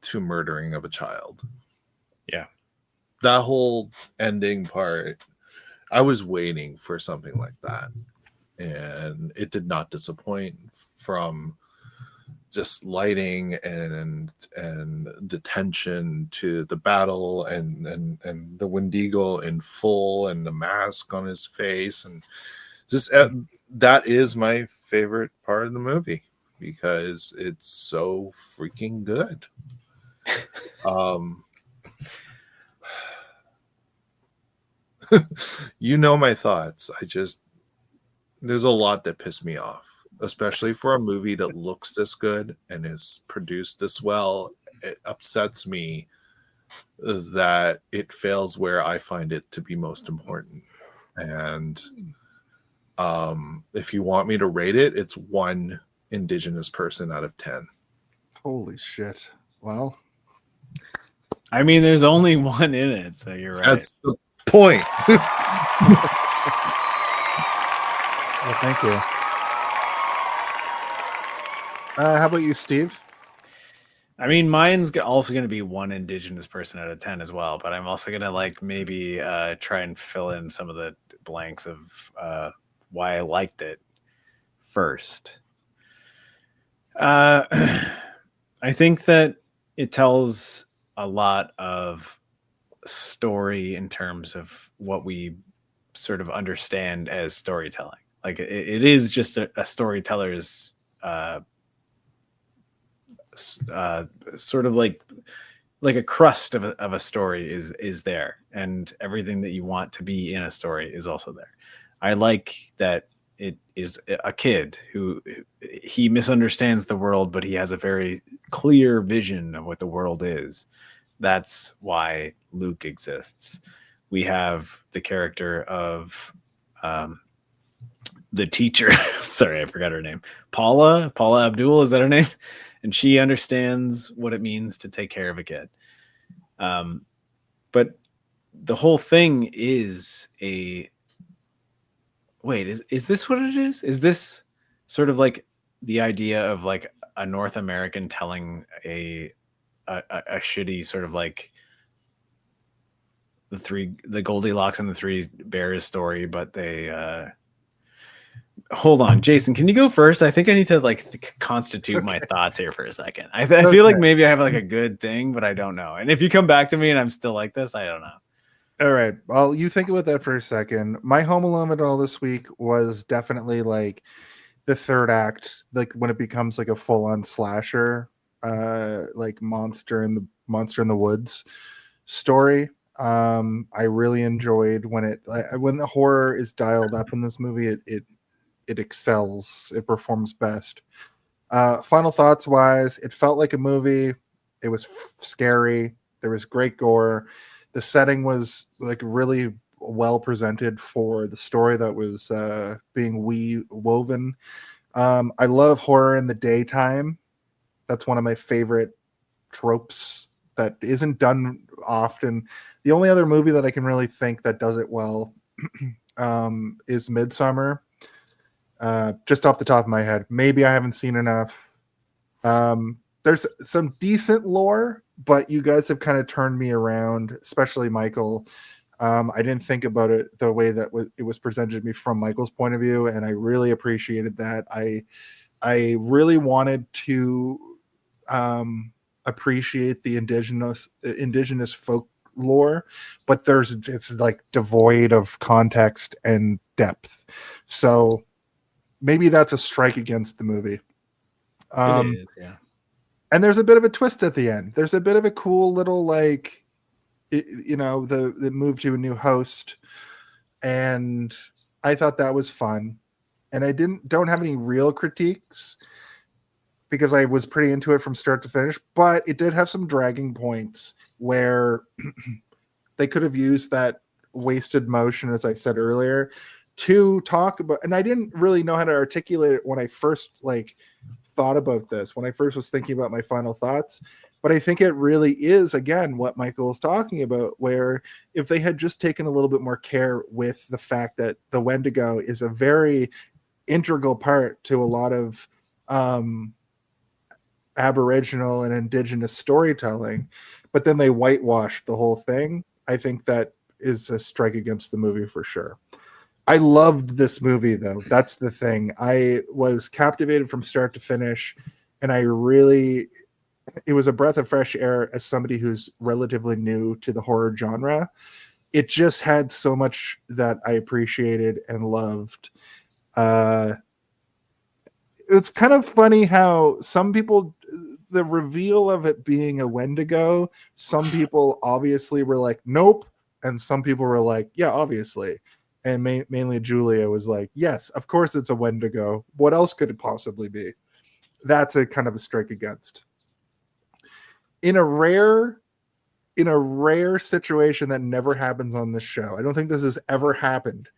to murdering of a child. Yeah. That whole ending part, I was waiting for something like that. And it did not disappoint, from just lighting and the tension to the battle and the Wendigo in full and the mask on his face, and just that is my favorite part of the movie because it's so freaking good. You know my thoughts. There's a lot that pissed me off, especially for a movie that looks this good and is produced this well. It upsets me that it fails where I find it to be most important. And if you want me to rate it, it's 1 Indigenous person out of 10. Holy shit. Well, I mean, there's only one in it, so you're right. That's the point. well, thank you. How about you, Steve? I mean, mine's also going to be one indigenous person out of 10 as well, but I'm also going to like maybe try and fill in some of the blanks of why I liked it first. I think that it tells a lot of story in terms of what we sort of understand as storytelling. Like it is just a storyteller's sort of like a crust of a story is there, and everything that you want to be in a story is also there. I like that it is a kid who he misunderstands the world, but he has a very clear vision of what the world is. That's why Luke exists. We have the character of the teacher. Sorry, I forgot her name. Paula Abdul, is that her name? And she understands what it means to take care of a kid. But the whole thing is is this what it is? Is this sort of like the idea of like a North American telling a shitty sort of like the Goldilocks and the Three Bears story, but they hold on, Jason, can you go first? I think I need to like constitute my thoughts here for a second. I feel like maybe I have like a good thing, but I don't know. And if you come back to me and I'm still like this, I don't know. All right. Well, you think about that for a second. My Home Alone at all this week was definitely like the third act, like when it becomes like a full-on slasher, like monster in the woods story. I really enjoyed when the horror is dialed up in this movie. It excels. It performs best. Final thoughts wise, it felt like a movie. It was scary. There was great gore. The setting was like really well presented for the story that was being woven. I love horror in the daytime. That's one of my favorite tropes that isn't done often. The only other movie that I can really think that does it well is Midsummer. Just off the top of my head. Maybe I haven't seen enough. There's some decent lore, but you guys have kind of turned me around, especially Michael. I didn't think about it the way that it was presented to me from Michael's point of view, and I really appreciated that. I really wanted to appreciate the indigenous folklore, but it's like devoid of context and depth. So maybe that's a strike against the movie. It is, yeah. And there's a bit of a twist at the end. There's a bit of a cool little like, the move to a new host, and I thought that was fun. And I don't have any real critiques because I was pretty into it from start to finish. But it did have some dragging points where they could have used that wasted motion, as I said earlier, to talk about. And I didn't really know how to articulate it when I first thought about this, when I first was thinking about my final thoughts. But I think it really is, again, what Michael is talking about, where if they had just taken a little bit more care with the fact that the Wendigo is a very integral part to a lot of Aboriginal and Indigenous storytelling, but then they whitewashed the whole thing, I think that is a strike against the movie for sure. I loved this movie, though. That's the thing. I was captivated from start to finish, and it was a breath of fresh air as somebody who's relatively new to the horror genre. It just had so much that I appreciated and loved. It's kind of funny how some people, the reveal of it being a Wendigo, some people obviously were like, nope. And some people were like, yeah, obviously. And mainly Julia was like, yes, of course it's a Wendigo. What else could it possibly be? That's a kind of a strike against. In a rare situation that never happens on this show, I don't think this has ever happened.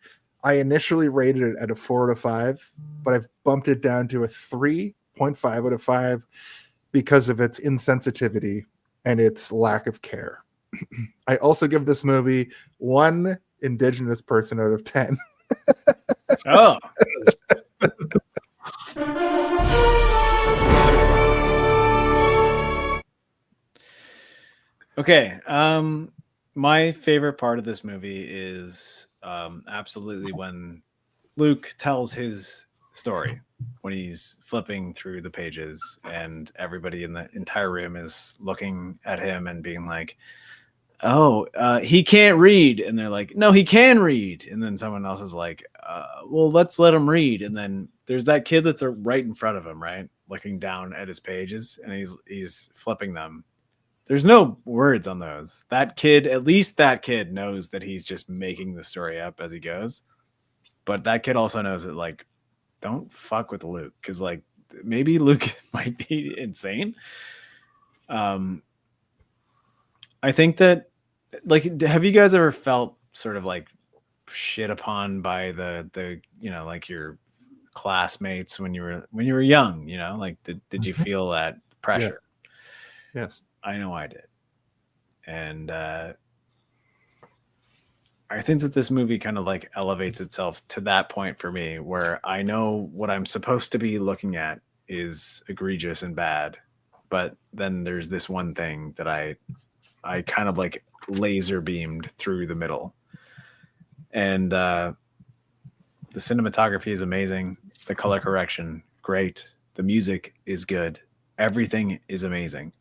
I initially rated it at a 4 out of 5, but I've bumped it down to a 3.5 out of 5 because of its insensitivity and its lack of care. I also give this movie 1 Indigenous person out of 10. Oh. Okay. My favorite part of this movie is absolutely when Luke tells his story, when he's flipping through the pages and everybody in the entire room is looking at him and being like, oh, he can't read. And they're like, no, he can read. And then someone else is like, well, let's let him read. And then there's that kid that's right in front of him, right? Looking down at his pages and he's flipping them. There's no words on those. That kid, at least that kid knows that he's just making the story up as he goes. But that kid also knows that, like, don't fuck with Luke, because like maybe Luke might be insane. I think that, like, have you guys ever felt sort of like shit upon by the like your classmates when you were young? Like did you feel that pressure? Yes. I know I did. And I think that this movie kind of like elevates itself to that point for me, where I know what I'm supposed to be looking at is egregious and bad, but then there's this one thing that I kind of like laser beamed through the middle. And the cinematography is amazing. The color correction, great. The music is good. Everything is amazing.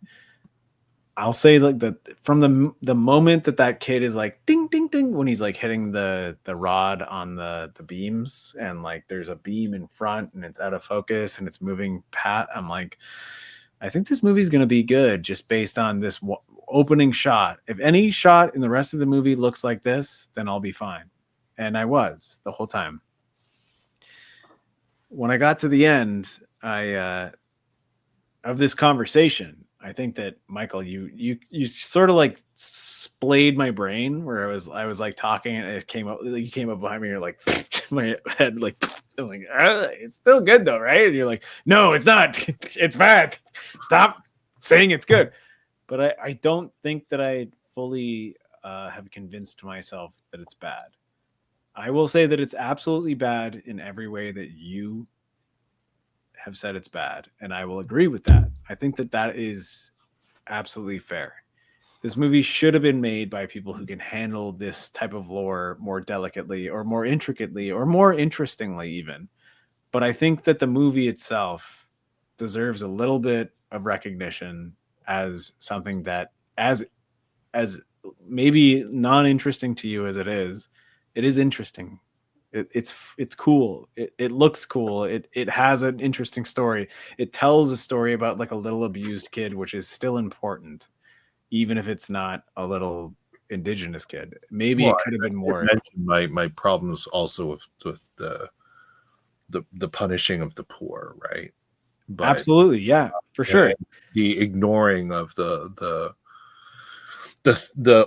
I'll say like from the moment that kid is like ding ding ding when he's like hitting the rod on the beams, and like there's a beam in front and it's out of focus and it's moving I'm like, I think this movie's gonna be good just based on this opening shot. If any shot in the rest of the movie looks like this, then I'll be fine. And I was the whole time. When I got to the end, of this conversation, I think that Michael, you sort of like splayed my brain, where I was like talking and it came up, like you came up behind me, and you're like my head, like I'm like, it's still good though, right? And you're like, no, it's not. It's bad. Stop saying it's good. But I don't think that I fully have convinced myself that it's bad. I will say that it's absolutely bad in every way that you have said it's bad, and I will agree with that. I think that is absolutely fair. This movie should have been made by people who can handle this type of lore more delicately or more intricately or more interestingly even. But I think that the movie itself deserves a little bit of recognition as something that, as maybe non-interesting to you as it is interesting. It's cool. It looks cool. It has an interesting story. It tells a story about like a little abused kid, which is still important, even if it's not a little indigenous kid. Maybe it could have been more. My problems also with the punishing of the poor, right? But, absolutely, yeah, for sure. The ignoring of the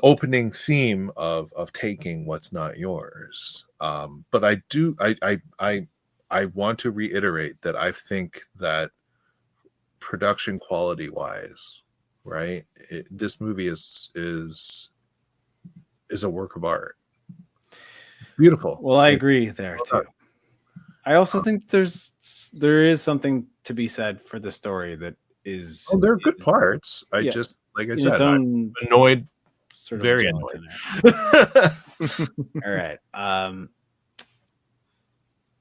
opening theme of taking what's not yours. But I want to reiterate that I think that production quality wise, right, this movie is a work of art. Beautiful. Well, I agree there too. I also think there is something to be said for the story that is. Oh, there are good parts. I just, like I said, I'm annoyed, sort of very annoyed. All right.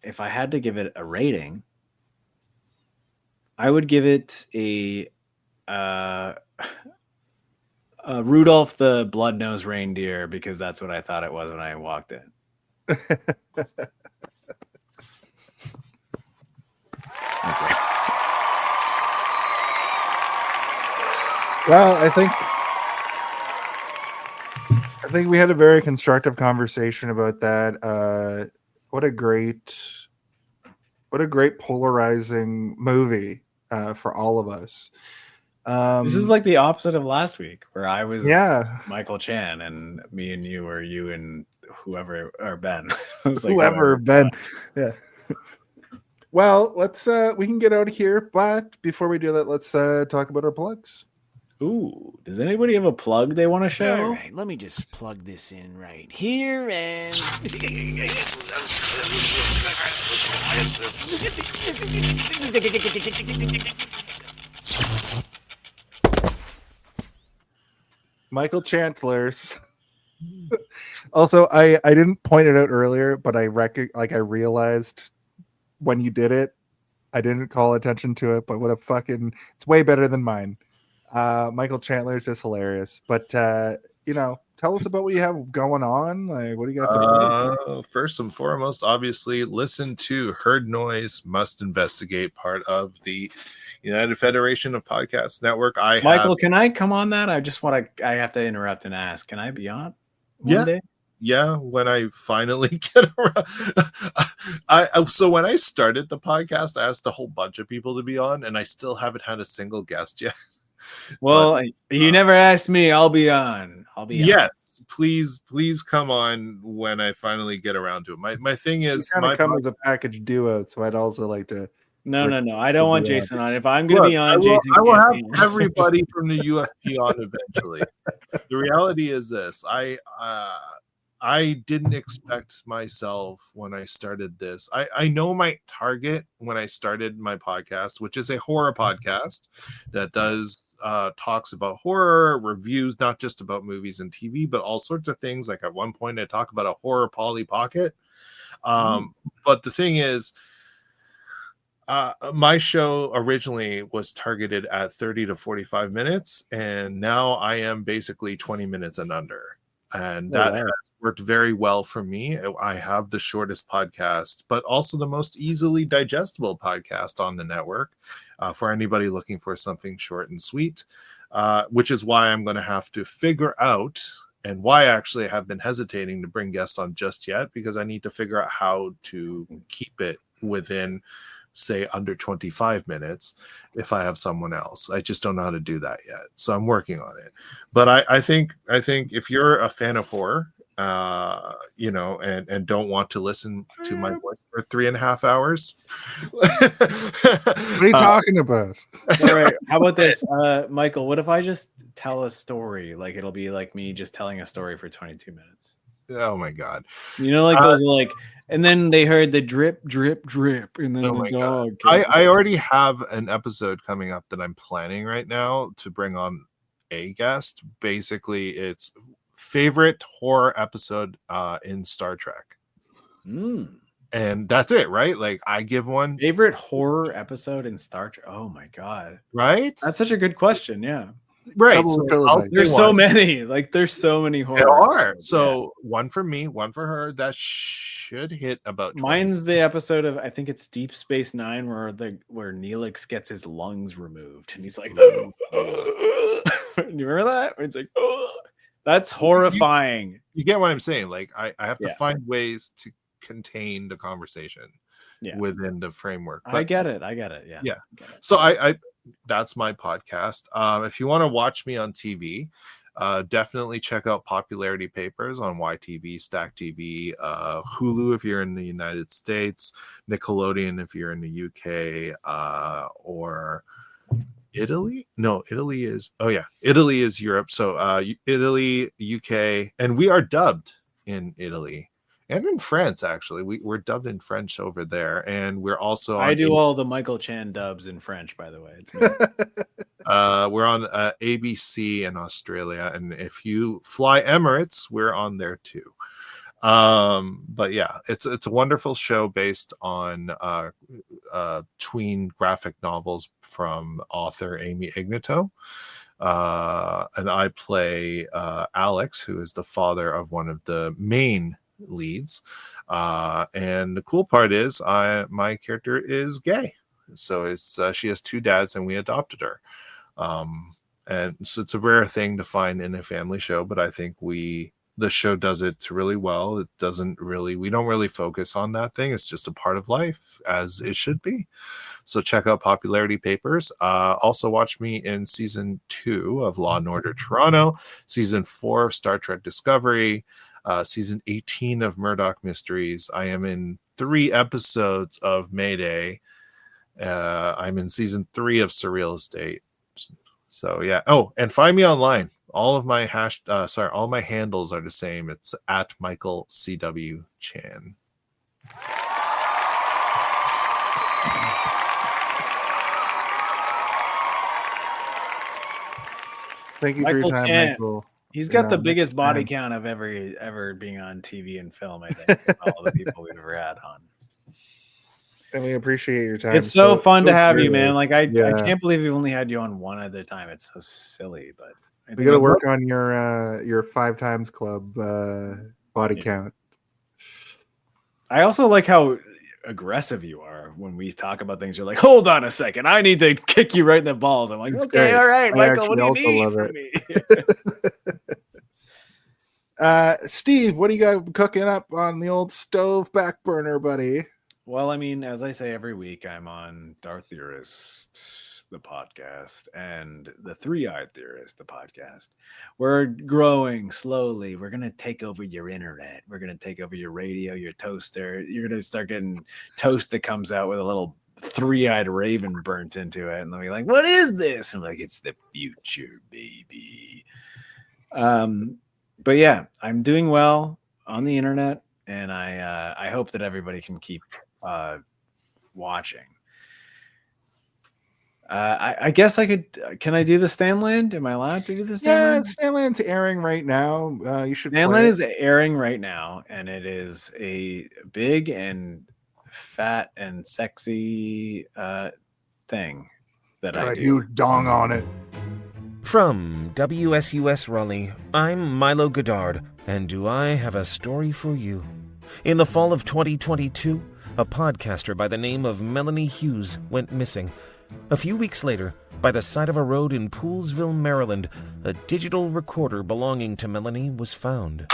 If I had to give it a rating, I would give it a Rudolph the Blood-Nosed Reindeer, because that's what I thought it was when I walked in. Okay. Well, I think we had a very constructive conversation about that. What a great polarizing movie for all of us. This is like the opposite of last week, where I was Michael Chan and me and you, or you and whoever, or Ben. I was like, whoever Ben. Yeah. Well, let's we can get out of here, but before we do that, let's talk about our plugs. Ooh, does anybody have a plug they want to show? All right, let me just plug this in right here and Michael Chantlers. Also, I didn't point it out earlier, but I realized when you did it, I didn't call attention to it, but what a fucking, it's way better than mine. Michael Chantlers is hilarious, but tell us about what you have going on. Like, what do you got to plug? First and foremost, obviously, listen to Heard Noise Must Investigate, part of the United Federation of Podcast Network. Michael, can I come on that? I have to interrupt and ask. Can I be on one day? Yeah, when I finally get around. So when I started the podcast, I asked a whole bunch of people to be on, and I still haven't had a single guest yet. Well, you never asked me. I'll be on. Yes, please come on when I finally get around to it. My thing is, kind of come as a package duo, so I'd also like to. No. I don't want Jason on. If I'm going to be on, Jason, I will have everybody from the UFP on eventually. The reality is this: I didn't expect myself when I started this. I know my target when I started my podcast, which is a horror podcast that does talks about horror, reviews, not just about movies and TV, but all sorts of things. Like at one point I talk about a horror Polly Pocket. But the thing is, my show originally was targeted at 30 to 45 minutes, and now I am basically 20 minutes and under. And that has worked very well for me. I have the shortest podcast, but also the most easily digestible podcast on the network for anybody looking for something short and sweet, which is why I'm going to have to figure out, and why actually I have been hesitating to bring guests on just yet, because I need to figure out how to keep it within, say, under 25 minutes if I have someone else. I just don't know how to do that yet, so I'm working on it. But I think if you're a fan of horror, and don't want to listen to my voice for 3.5 hours, what are you talking about? All right, how about this, Michael? What if I just tell a story? Like, it'll be like me just telling a story for 22 minutes. Oh my god! Like those are like, and then they heard the drip, drip, drip, and then the dog. I already have an episode coming up that I'm planning right now to bring on a guest. Basically, it's favorite horror episode in Star Trek. And that's it, right? Like, I give one favorite horror episode in Star Trek. Oh my god! Right? That's such a good question. Yeah. Right. So there's so many. Like, there's so many horror. There are. So one for me, one for her. That should hit about 20. Mine's the episode of, I think it's Deep Space Nine, where Neelix gets his lungs removed, and he's like, "You remember that?" Where it's like, "Oh." That's horrifying. You get what I'm saying? Like, I have to find ways to contain the conversation within the framework. But I get it. Yeah. Yeah. So I that's my podcast. If you want to watch me on TV, definitely check out Popularity Papers on YTV, Stack TV, Hulu if you're in the United States, Nickelodeon if you're in the UK, or Italy. No, Italy is Europe. So Italy, UK, and we are dubbed in Italy and in France. Actually, we're dubbed in French over there, and we're also I do all the Michael Chan dubs in French, by the way. It's me. We're on ABC in Australia, and if you fly Emirates, we're on there too. But yeah, it's a wonderful show based on tween graphic novels from author Amy Ignatow, and I play Alex, who is the father of one of the main leads, and the cool part is my character is gay, so it's she has 2 dads and we adopted her, and so it's a rare thing to find in a family show, but I think the show does it really well. We don't really focus on that thing. It's just a part of life, as it should be. So check out Popularity Papers. Also watch me in season 2 of Law and Order Toronto, season 4 of Star Trek Discovery, season 18 of Murdoch Mysteries. I am in 3 episodes of Mayday. I'm in season 3 of Surreal Estate. So yeah. Oh, and find me online. All of my all my handles are the same. It's at Michael CW Chan. Thank you for your time, Michael. He's got the next biggest body time. count of ever being on TV and film, I think, of all the people we've ever had on. And we appreciate your time. It's so fun to have you, clearly. man. Like I Yeah. can't believe we only had you on one other time. It's so silly, but I We think got to it's work on your 5 times club body Yeah. count. I also like how aggressive you are when we talk about things. You're like, hold on a second, I need to kick you right in the balls. I'm like, It's okay, great. all right, I Michael, what do you actually need also from love me? Steve, what do you got cooking up on the old stove back burner, buddy? Well, I mean, as I say every week, I'm on Darth Theorist, the podcast, and the Three-Eyed Theorist, the podcast. We're growing slowly. We're going to take over your internet. We're going to take over your radio, your toaster. You're going to start getting toast that comes out with a little three-eyed raven burnt into it. And they'll be like, what is this? I'm like, it's the future, baby. But yeah, I'm doing well on the internet, and I hope that everybody can keep watching. I guess I could. Can I do the Stanland? Am I allowed to do the Yeah, Stanland? Stanland's airing right now. You should play Stanland it. is airing right now, and it is a big and fat and sexy thing that Got I a do. huge dong on it. From WSUS Raleigh, I'm Milo Goddard, and do I have a story for you? In the fall of 2022, a podcaster by the name of Melanie Hughes went missing. A few weeks later, by the side of a road in Poolesville, Maryland, a digital recorder belonging to Melanie was found.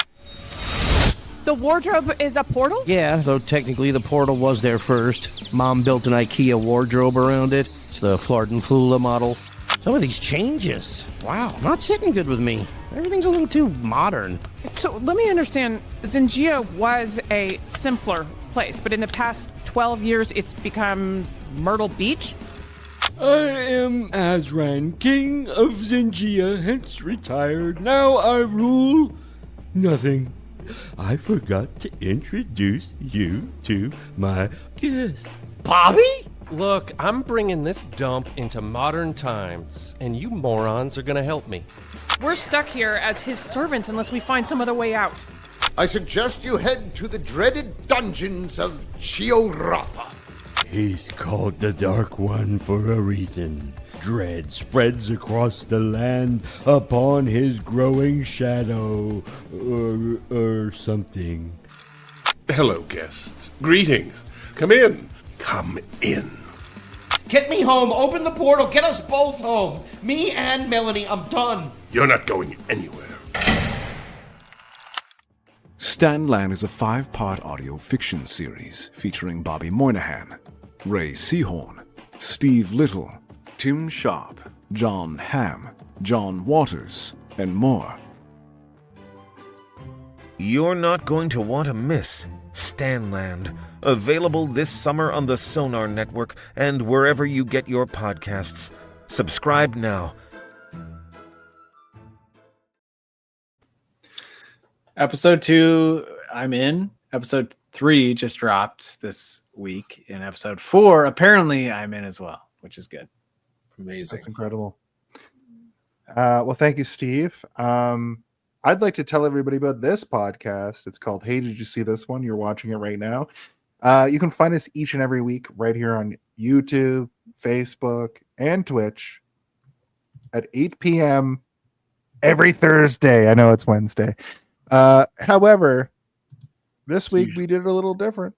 The wardrobe is a portal? Yeah, though technically the portal was there first. Mom built an IKEA wardrobe around it. It's the Florida Flula model. Some of these changes, wow, not sitting good with me. Everything's a little too modern. So let me understand, Zingia was a simpler place, but in the past 12 years it's become Myrtle Beach? I am Azran, king of Zingia, hence retired. Now I rule nothing. I forgot to introduce you to my guest. Bobby? Look, I'm bringing this dump into modern times, and you morons are gonna help me. We're stuck here as his servants unless we find some other way out. I suggest you head to the dreaded dungeons of Chiorotha. He's called the Dark One for a reason. Dread spreads across the land upon his growing shadow, or something. Hello, guests. Greetings. Come in. Come in. Get me home. Open the portal. Get us both home. Me and Melanie. I'm done. You're not going anywhere. Stanland is a 5-part audio fiction series featuring Bobby Moynihan, Ray Seahorn, Steve Little, Tim Sharp, John Hamm, John Waters, and more. You're not going to want to miss Stanland. Available this summer on the Sonar Network and wherever you get your podcasts. Subscribe now. Episode 2, I'm in. Episode 3 just dropped this week. In episode 4, apparently I'm in as well, which is good. Amazing. That's incredible. Well, thank you, Steve. I'd like to tell everybody about this podcast. It's called Hey, Did You See This One? You're watching it right now. You can find us each and every week right here on YouTube, Facebook, and Twitch at 8 p.m. every Thursday. I know it's Wednesday. However, this week we did it a little different.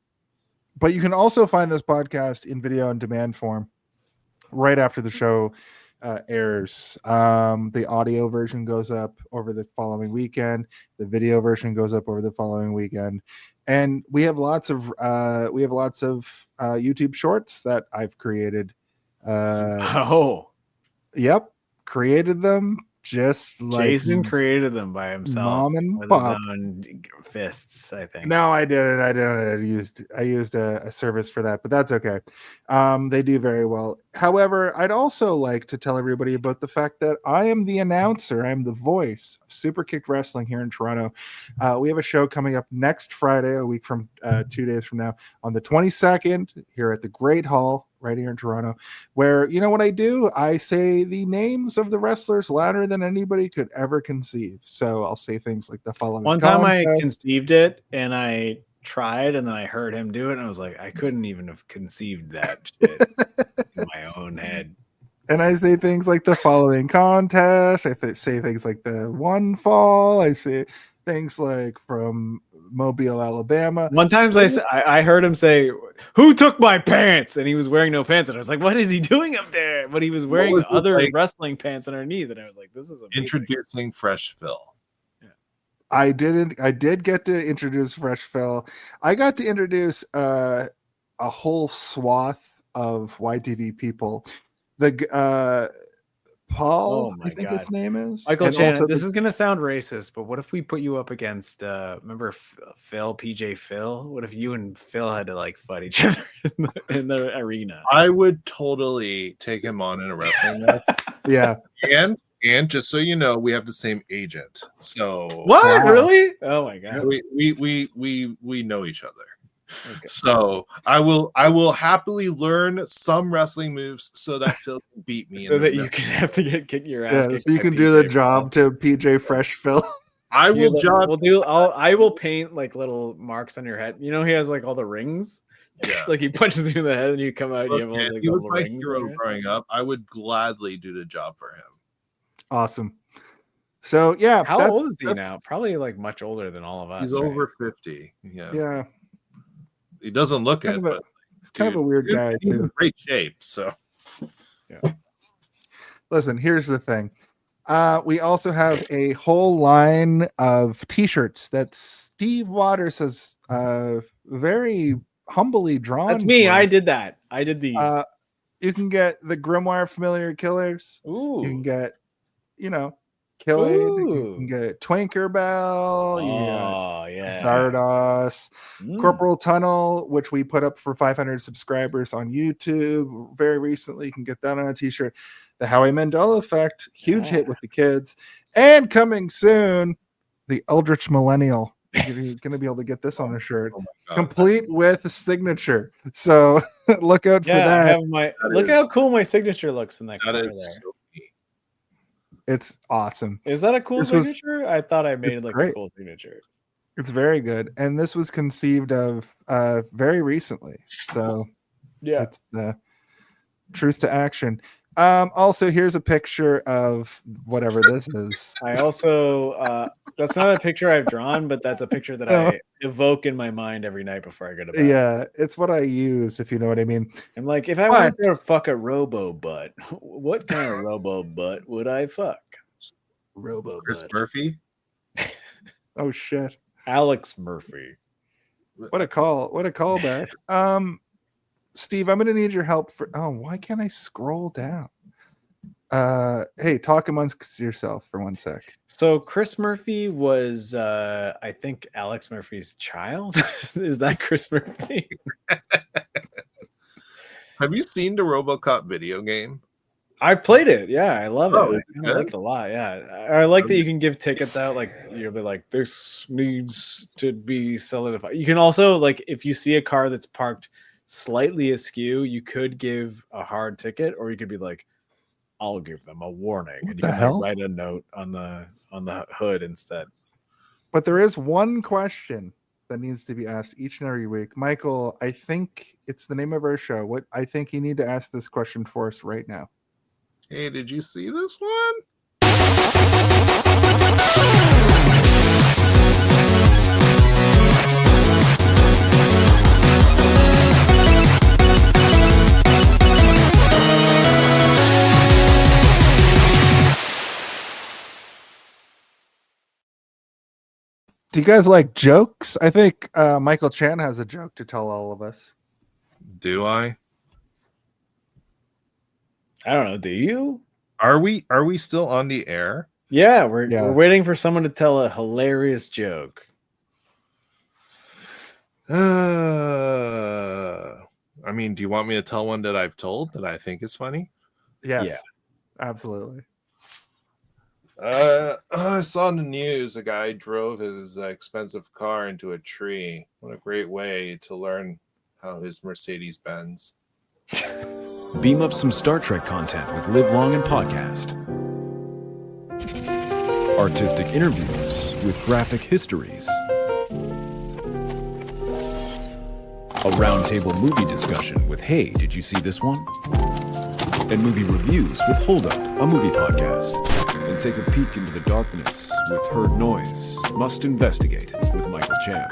But you can also find this podcast in video on demand form right after the show airs. The audio version goes up over the following weekend. The video version goes up over the following weekend. And we have lots of YouTube shorts that I've created. Yep, created them just like Jason created them by himself. Mom and with Pop. his own fists, I think. No, I didn't. I used a service for that, but that's okay. They do very well. However, I'd also like to tell everybody about the fact that I am the announcer. I'm the voice of Super Kick Wrestling here in Toronto. We have a show coming up next Friday, a week from 2 days from now, on the 22nd, here at the Great Hall, right here in Toronto, where you know what I do? I say the names of the wrestlers louder than anybody could ever conceive. So I'll say things like the following. One time I contest. conceived it and I tried, and then I heard him do it, and I was like, I couldn't even have conceived that shit in my own head. And I say things like the following contest. I say things like the one fall. I say things like from Mobile, Alabama. One time I heard him say, "Who took my pants?" And he was wearing no pants, and I was like, "What is he doing up there?" But he was wearing was it other like? wrestling pants underneath, and I was like, "This is amazing." Introducing Fresh Phil. I did get to introduce Fresh Phil. I got to introduce a whole swath of YTV people. The Paul, Oh my I think God. his name is Michael and Chan. also This the- is gonna sound racist, but what if we put you up against remember Phil, PJ Phil? What if you and Phil had to like fight each other in the arena? I would totally take him on in a wrestling match. Yeah. And just so you know, we have the same agent. So What? Really? Oh my God. We know each other. Okay. So I will happily learn some wrestling moves so that Phil can beat me. So that you can have to kick your ass. Yeah, so you can do the job to PJ Fresh Phil. I will job. I will paint like little marks on your head. You know, he has like all the rings. Yeah. Like he punches you in the head and you come out. Look, You have all, like, he all was the my rings hero growing up. I would gladly do the job for him. Awesome. So yeah, how old is he now? Probably like much older than all of us. He's right? over 50. Yeah. Yeah. He doesn't look it, but he's kind of a weird guy he's too. in great shape. So yeah. Listen, here's the thing. We also have a whole line of t-shirts that Steve Waters has very humbly drawn. That's me. I did that. I did these. You can get the Grimoire Familiar Killers. Ooh. You can get, Killade. You can get Twinkerbell. Oh, yeah. Zardos. Corporal Tunnel, which we put up for 500 subscribers on YouTube very recently. You can get that on a t-shirt. The Howie Mandel Effect, huge hit with the kids. And coming soon, the Eldritch Millennial. You're going to be able to get this on a shirt, complete with a signature. So look out for that. I have look how cool my signature looks in that color there. So it's awesome. Is that a cool signature? I thought I made like great. a cool signature. It's very good, and this was conceived of very recently. So yeah, it's truth to action. Also, here's a picture of whatever this is. I also that's not a picture I've drawn, but that's a picture that I evoke in my mind every night before I go to bed. Yeah, it's what I use, if you know what I mean. I'm like, if I wanted to fuck a robo butt, what kind of robo butt would I fuck? Robo Chris Murphy. Oh shit. Alex Murphy. What a call. What a callback. Steve, I'm gonna need your help for why can't I scroll down? Hey, talk amongst yourself for 1 sec. So Chris Murphy was I think Alex Murphy's child. Is that Chris Murphy? Have you seen the RoboCop video game? I played it. Yeah, I love it. I like good? it a lot. Yeah, I like that you can give tickets out. Like you'll be like, this needs to be solidified. You can also like if you see a car that's parked slightly askew, you could give a hard ticket, or you could be like, I'll give them a warning, and you can like, write a note on the hood instead. But there is one question that needs to be asked each and every week. Michael, I think it's the name of our show. What I think you need to ask this question for us right now. Hey, did you see this one? Do you guys like jokes? I think Michael Chan has a joke to tell all of us. Do I? I don't know. Do you? Are we still on the air? Yeah, we're waiting for someone to tell a hilarious joke. I mean, do you want me to tell one that I've told that I think is funny? Yes. Yeah. Absolutely. I saw in the news a guy drove his expensive car into a tree. What a great way to learn how his Mercedes Benz. Beam up some Star Trek content with Live Long and Podcast. Artistic interviews with graphic histories. A roundtable movie discussion with Hey, Did You See This One? And movie reviews with Hold Up, a movie podcast. And take a peek into the darkness with Heard Noise, Must Investigate with Michael Chan.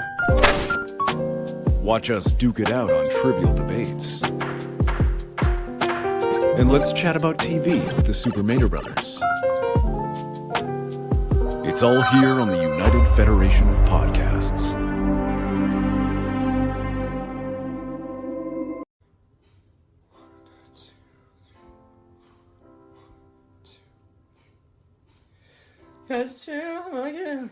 Watch us duke it out on trivial debates. And let's chat about TV with the Super Mater Brothers. It's all here on the United Federation of Podcasts. That's true.